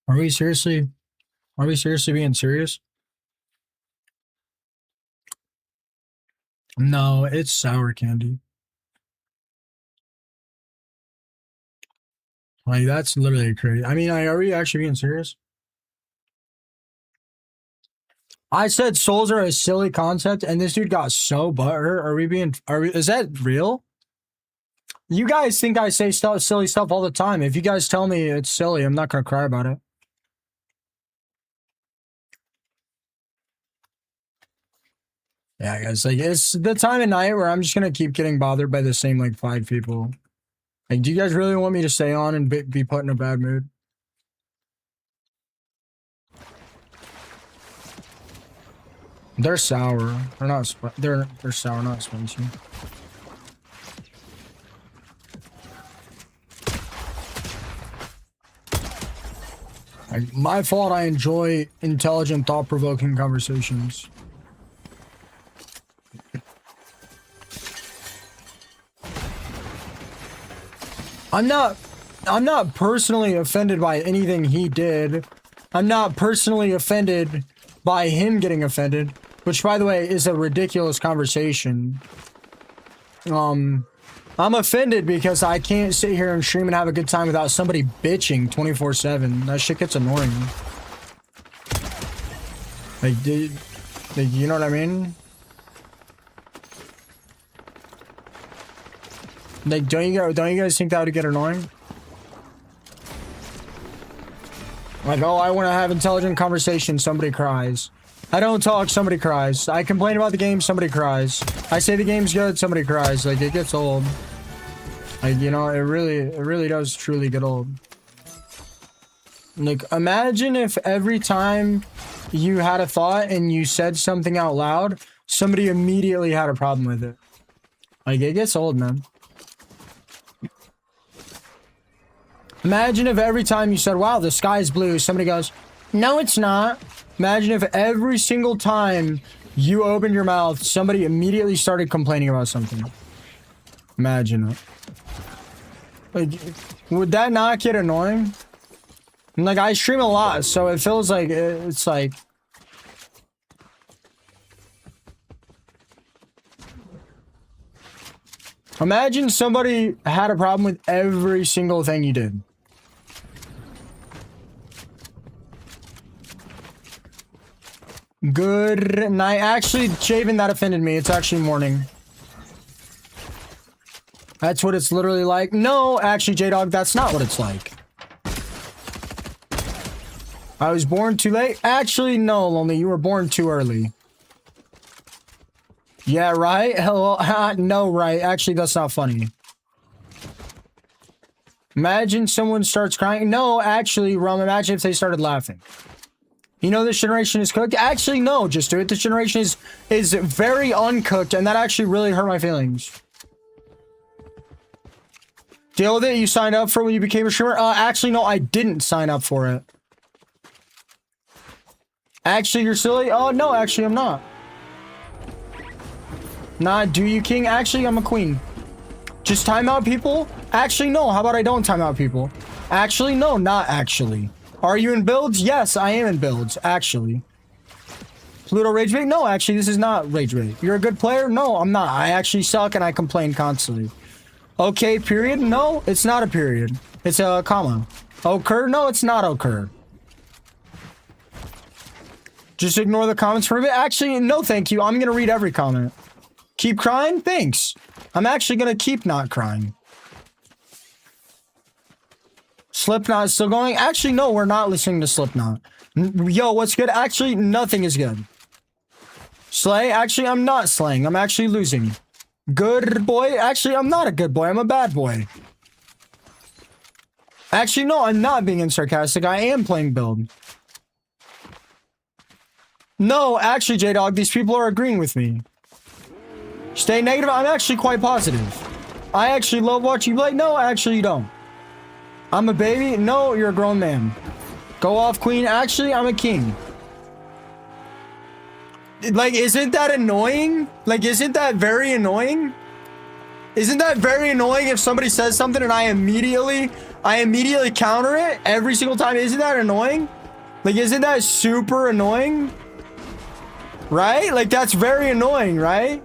Are we seriously being serious? No, it's sour candy. Like, that's literally crazy. I mean, are we actually being serious? I said souls are a silly concept, and this dude got so butthurt. Is that real? You guys think I say silly stuff all the time. If you guys tell me it's silly, I'm not gonna cry about it. Yeah, guys, like, it's the time of night where I'm just gonna keep getting bothered by the same, like, 5 people. Like, do you guys really want me to stay on and be put in a bad mood? They're sour. They're not. They're sour, not spicy. Like, my fault. I enjoy intelligent, thought-provoking conversations. I'm not personally offended by anything he did. I'm not personally offended by him getting offended, which, by the way, is a ridiculous conversation. I'm offended because I can't sit here and stream and have a good time without somebody bitching 24/7. That shit gets annoying. Like, dude, like, you know what I mean? Like, don't you guys think that would get annoying? Like, oh, I want to have intelligent conversation, somebody cries. I don't talk, somebody cries. I complain about the game, somebody cries. I say the game's good, somebody cries. Like, it gets old. Like, you know, it really does truly get old. Like, imagine if every time you had a thought and you said something out loud, somebody immediately had a problem with it. Like, it gets old, man. Imagine if every time you said, wow, the sky's blue, somebody goes, no, it's not. Imagine if every single time you opened your mouth, somebody immediately started complaining about something. Imagine it. Like, would that not get annoying? And like, I stream a lot, so it feels like it's like... Imagine somebody had a problem with every single thing you did. Good night. Actually, Javen, that offended me. It's actually morning. That's what it's literally like. No, actually, J-Dog, that's not what it's like. I was born too late. Actually, no, Lonely, you were born too early. Yeah, right? Hello? No, right. Actually, that's not funny. Imagine someone starts crying. No, actually, Rum, imagine if they started laughing. You know this generation is cooked? Actually, no, just do it. This generation is very uncooked, and that actually really hurt my feelings. Deal with it. You signed up for it when you became a streamer? Actually, no, I didn't sign up for it. Actually, you're silly? Oh, no, actually, I'm not. Nah, do you, King? Actually, I'm a queen. Just time out people? Actually, no. How about I don't time out people? Actually, no, not actually. Are you in builds? Yes, I am in builds, actually. Pluto Rage Bait? No, actually, this is not Rage Bait. You're a good player? No, I'm not. I actually suck and I complain constantly. Okay, period? No, it's not a period. It's a comma. Occur? No, it's not occur. Just ignore the comments for a bit. Actually, no thank you. I'm gonna read every comment. Keep crying? Thanks. I'm actually gonna keep not crying. Slipknot is still going? Actually, no, we're not listening to Slipknot. Yo, what's good? Actually, nothing is good. Slay? Actually, I'm not slaying. I'm actually losing. Good boy? Actually, I'm not a good boy. I'm a bad boy. Actually, no, I'm not being sarcastic. I am playing build. No, actually, J-Dog, these people are agreeing with me. Stay negative. I'm actually quite positive. I actually love watching you play. No, actually, you don't. I'm a baby. No, you're a grown man. Go off, queen. Actually, I'm a king. Like, isn't that annoying? Like, isn't that very annoying? Isn't that very annoying if somebody says something and I immediately counter it every single time? Isn't that annoying? Like, isn't that super annoying? Right? Like, that's very annoying, right?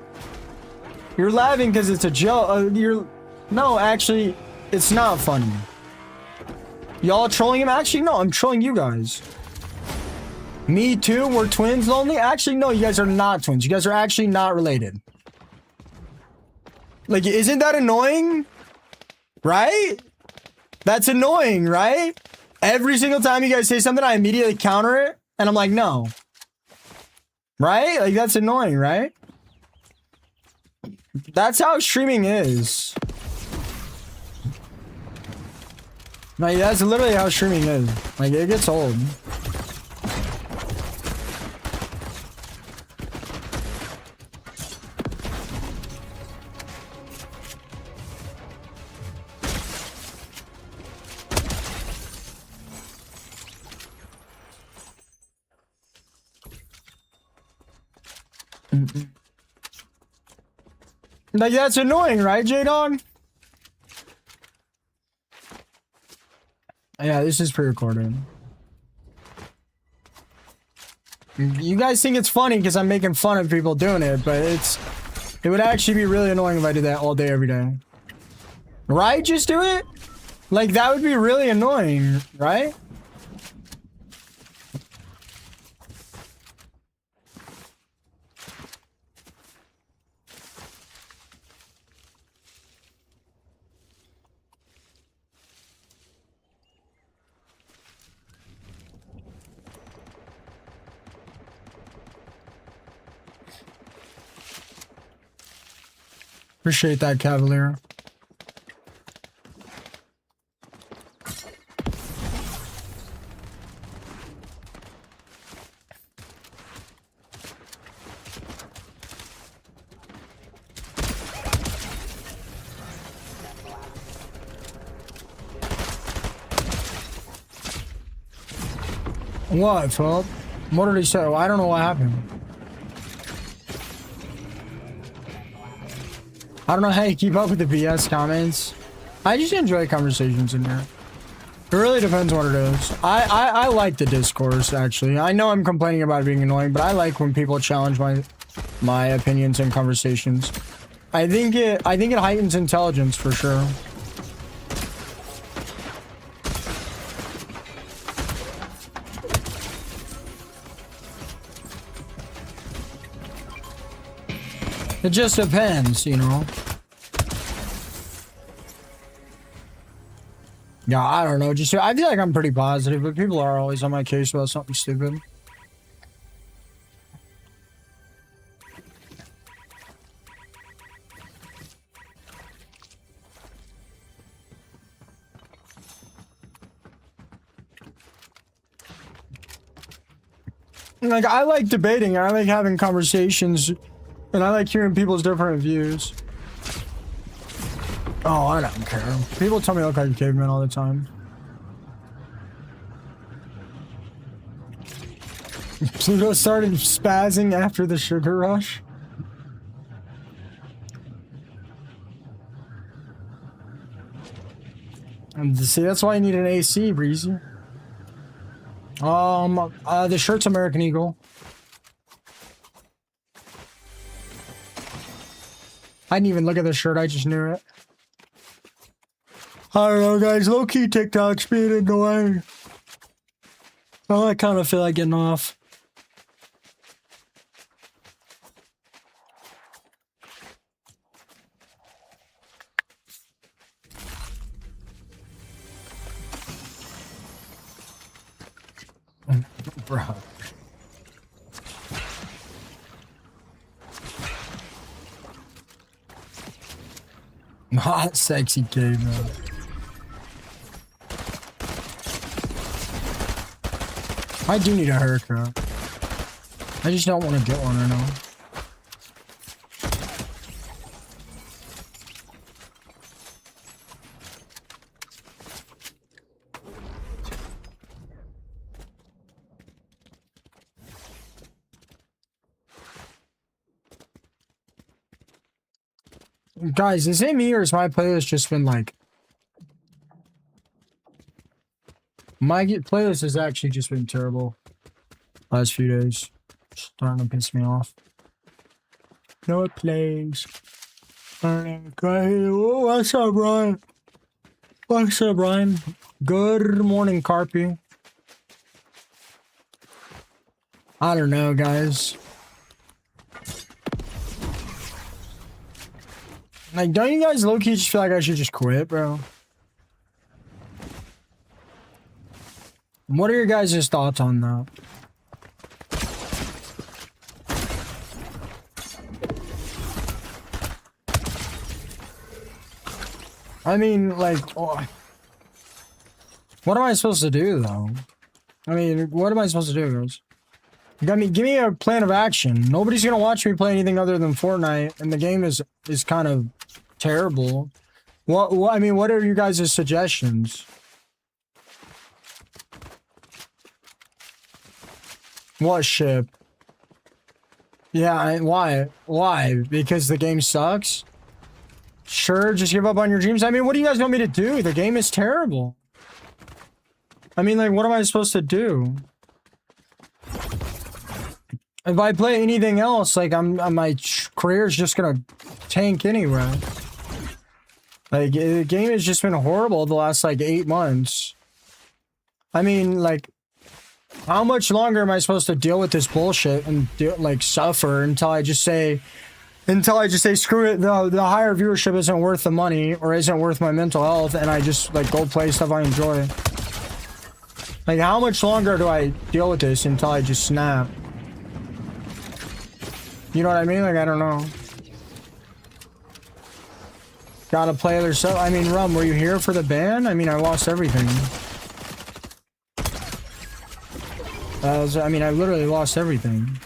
You're laughing because it's a joke. No, actually, it's not funny. Y'all trolling him? Actually, no, I'm trolling you guys. Me too? We're twins, Lonely? Actually, no, you guys are not twins. You guys are actually not related. Like, isn't that annoying? Right? That's annoying, right? Every single time you guys say something, I immediately counter it, and I'm like, no. Right? Like, that's annoying, right? That's how streaming is. Like, that's literally how streaming is. Like, it gets old. Like, that's annoying, right, J-Dog? Yeah, this is pre-recorded. You guys think it's funny because I'm making fun of people doing it, but it would actually be really annoying if I did that all day, every day. Right? Just do it? Like, that would be really annoying, right? Appreciate that, Cavalier. What, Philip? What did he say? I don't know what happened. I don't know how you keep up with the BS comments. I just enjoy conversations in here. It really depends on what it is. I like the discourse, actually. I know I'm complaining about it being annoying, but I like when people challenge my opinions in conversations. I think it heightens intelligence for sure. It just depends, you know. Yeah, I don't know. Just I feel like I'm pretty positive, but people are always on my case about something stupid. Like, I like debating. I like having conversations. And I like hearing people's different views. Oh, I don't care. People tell me I look like a caveman all the time. Pluto started spazzing after the sugar rush. And see, that's why I need an AC, Breezy. The shirt's American Eagle. I didn't even look at the shirt, I just knew it. I don't know, guys. Low-key TikTok's being annoying. Oh, I kind of feel like getting off. Bro. Hot, sexy caveman. I do need a haircut. I just don't want to get one right now. Guys, is it me or has my playlist just been like... My playlist has actually just been terrible last few days. Starting to piss me off. No, it plays. Oh, what's up, Brian? What's up, Brian? Good morning, Carpy. I don't know, guys. Like, don't you guys low-key just feel like I should just quit, bro? What are your guys' thoughts on that? I mean, like, oh, what am I supposed to do, though? I mean, what am I supposed to do, guys? Give me a plan of action. Nobody's gonna watch me play anything other than Fortnite, and the game is kind of terrible. I mean, what are you guys' suggestions? What ship? Yeah, why? Why? Because the game sucks? Sure, just give up on your dreams. I mean, what do you guys want me to do? The game is terrible. I mean, like, what am I supposed to do? If I play anything else, like, my career's just gonna tank anyway. Like, the game has just been horrible the last, like, 8 months. I mean, like, how much longer am I supposed to deal with this bullshit and, like, suffer until I just say, screw it, the higher viewership isn't worth the money or isn't worth my mental health, and I just, like, go play stuff I enjoy? Like, how much longer do I deal with this until I just snap? You know what I mean? Like, I don't know. Gotta play other stuff. I mean, Rum, were you here for the ban? I mean, I lost everything. I mean, I literally lost everything.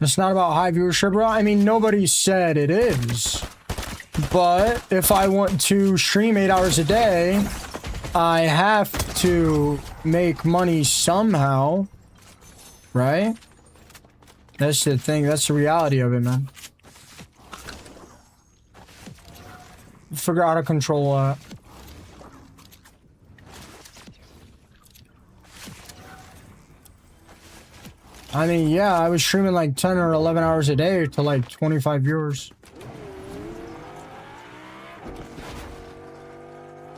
It's not about high viewership, bro. I mean, nobody said it is. But if I want to stream 8 hours a day, I have to make money somehow, right? That's the thing. That's the reality of it, man. Figure out how to control that. I mean, yeah, I was streaming like 10 or 11 hours a day to like 25 viewers.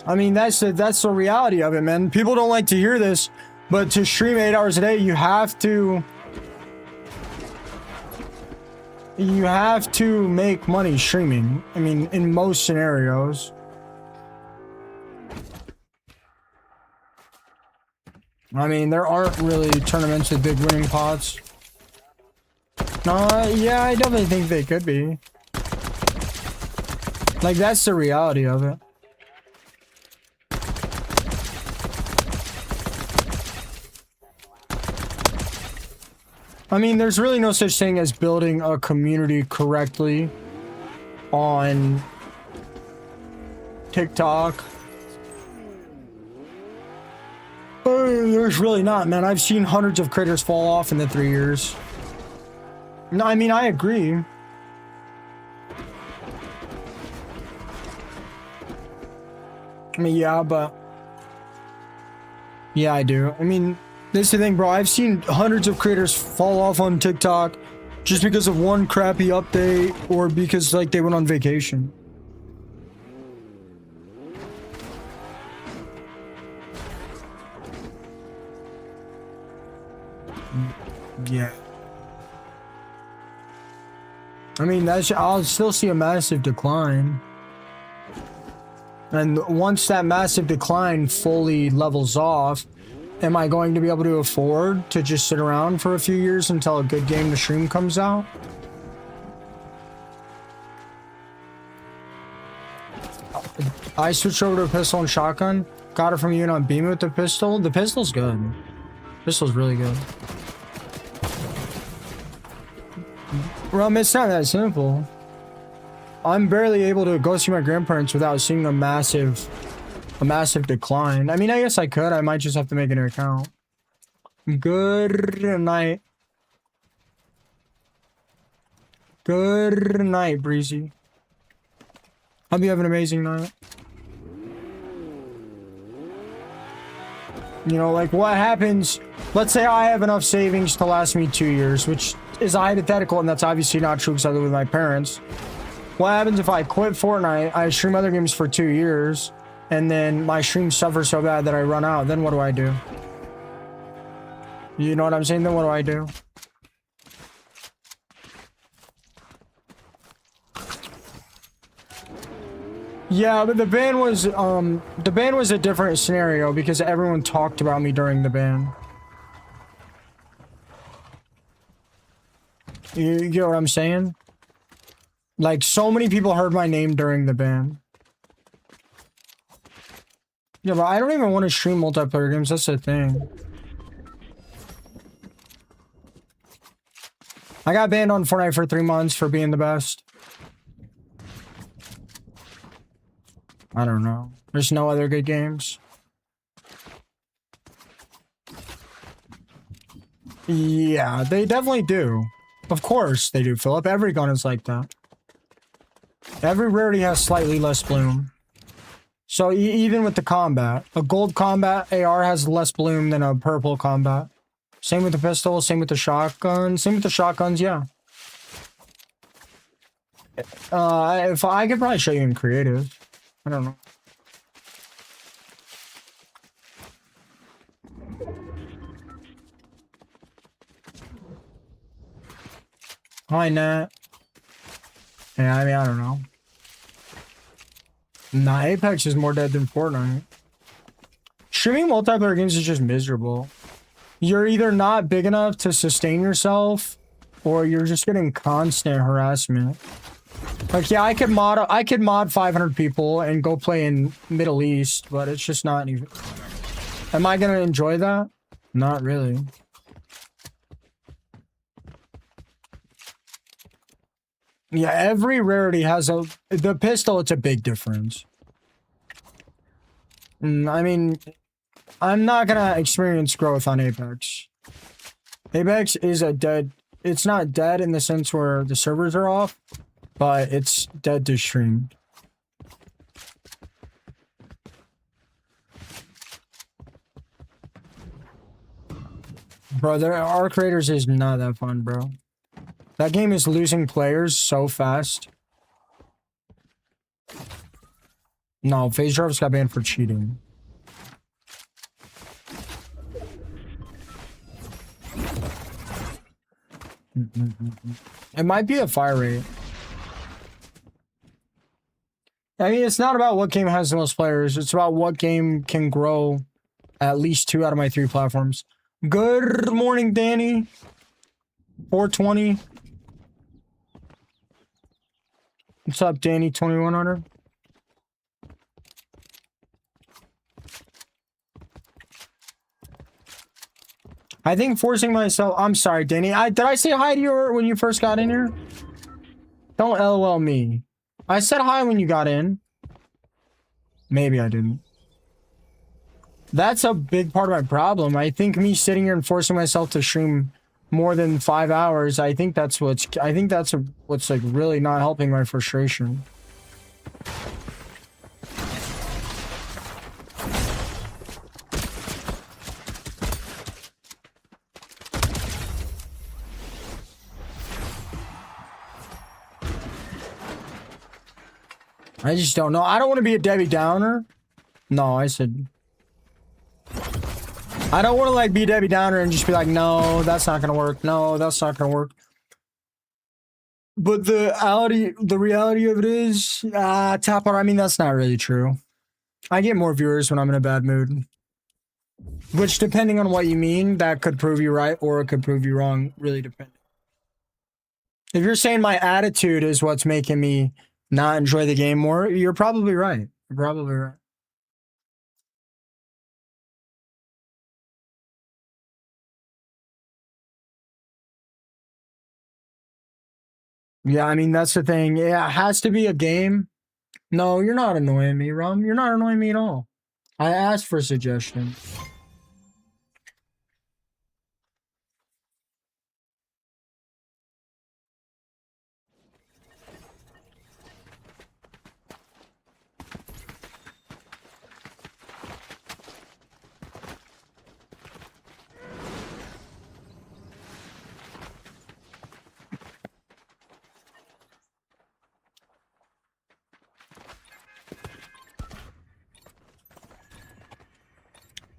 I mean, that's the reality of it, man. People don't like to hear this, but to stream 8 hours a day, you have to make money streaming. I mean, in most scenarios. I mean, there aren't really tournaments with big winning pots. No, yeah, I definitely think they could be. Like, that's the reality of it. I mean, there's really no such thing as building a community correctly on TikTok. There's really not, man. I've seen hundreds of creators fall off in the 3 years. No, I mean, I agree. I mean, yeah, but... Yeah, I do. I mean, this is the thing, bro. I've seen hundreds of creators fall off on TikTok just because of one crappy update or because, like, they went on vacation. Yeah. I mean, I'll still see a massive decline. And once that massive decline fully levels off, am I going to be able to afford to just sit around for a few years until a good game to stream comes out? I switched over to a pistol and shotgun. Got it from you and on beam with the pistol. The pistol's good. Pistol's really good. Well, it's not that simple. I'm barely able to go see my grandparents without seeing a massive decline. I mean, I guess I could. I might just have to make an account. Good night. Good night, Breezy. Hope you have an amazing night. You know, like, what happens... Let's say I have enough savings to last me 2 years, which is a hypothetical, and that's obviously not true because I live with my parents. What happens if I quit Fortnite, I stream other games for 2 years, and then my streams suffer so bad that I run out? Then what do I do? You know what I'm saying? Then what do I do? Yeah, but the ban was a different scenario because everyone talked about me during the ban. You get what I'm saying? Like, so many people heard my name during the ban. Yeah, but I don't even want to stream multiplayer games. That's the thing. I got banned on Fortnite for 3 months for being the best. I don't know. There's no other good games. Yeah, they definitely do. Of course they do, Philip. Every gun is like that. Every rarity has slightly less bloom. So even with the combat, a gold combat AR has less bloom than a purple combat. Same with the pistol, same with the shotgun, same with the shotguns, yeah. If I could probably show you in creative. I don't know. Hi, Nat. Yeah, I mean, I don't know. Nah, Apex is more dead than Fortnite. Streaming multiplayer games is just miserable. You're either not big enough to sustain yourself, or you're just getting constant harassment. Like, yeah, I could mod 500 people and go play in Middle East, but it's just not even... Am I gonna enjoy that? Not really. Yeah, every rarity has the pistol, it's a big difference. I mean, I'm not gonna experience growth on Apex. Apex is it's not dead in the sense where the servers are off, but it's dead to stream. Bro, our creators is not that fun, bro. That game is losing players so fast. No, FaZe Jarvis got banned for cheating. It might be a fire rate. I mean, it's not about what game has the most players. It's about what game can grow at least 2 out of my 3 platforms. Good morning, Danny. 420. What's up, Danny? 2100. I think forcing myself... I'm sorry, Danny. Did I say hi to you when you first got in here? Don't LOL me. I said hi when you got in. Maybe I didn't. That's a big part of my problem. I think me sitting here and forcing myself to stream more than 5 hours, I think that's what's like really not helping my frustration. I just don't know. I don't want to be a Debbie Downer. No, I said... I don't want to like be Debbie Downer and just be like, no, that's not going to work. No, that's not going to work. But the reality of it is, top part, I mean, that's not really true. I get more viewers when I'm in a bad mood. Which, depending on what you mean, that could prove you right or it could prove you wrong, really depending. If you're saying my attitude is what's making me not enjoy the game more, you're probably right. You're probably right. Yeah, I mean, that's the thing. Yeah, it has to be a game. No, you're not annoying me, Rum. You're not annoying me at all. I asked for suggestions.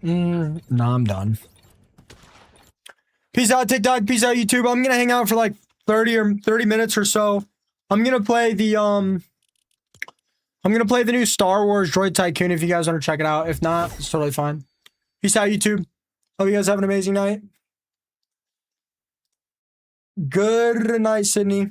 No, I'm done. Peace out, TikTok. Peace out, YouTube. I'm gonna hang out for like 30 minutes or so. I'm gonna play the new Star Wars Droid Tycoon if you guys want to check it out. If not, it's totally fine. Peace out, YouTube. Hope you guys have an amazing night. Good night, Sydney.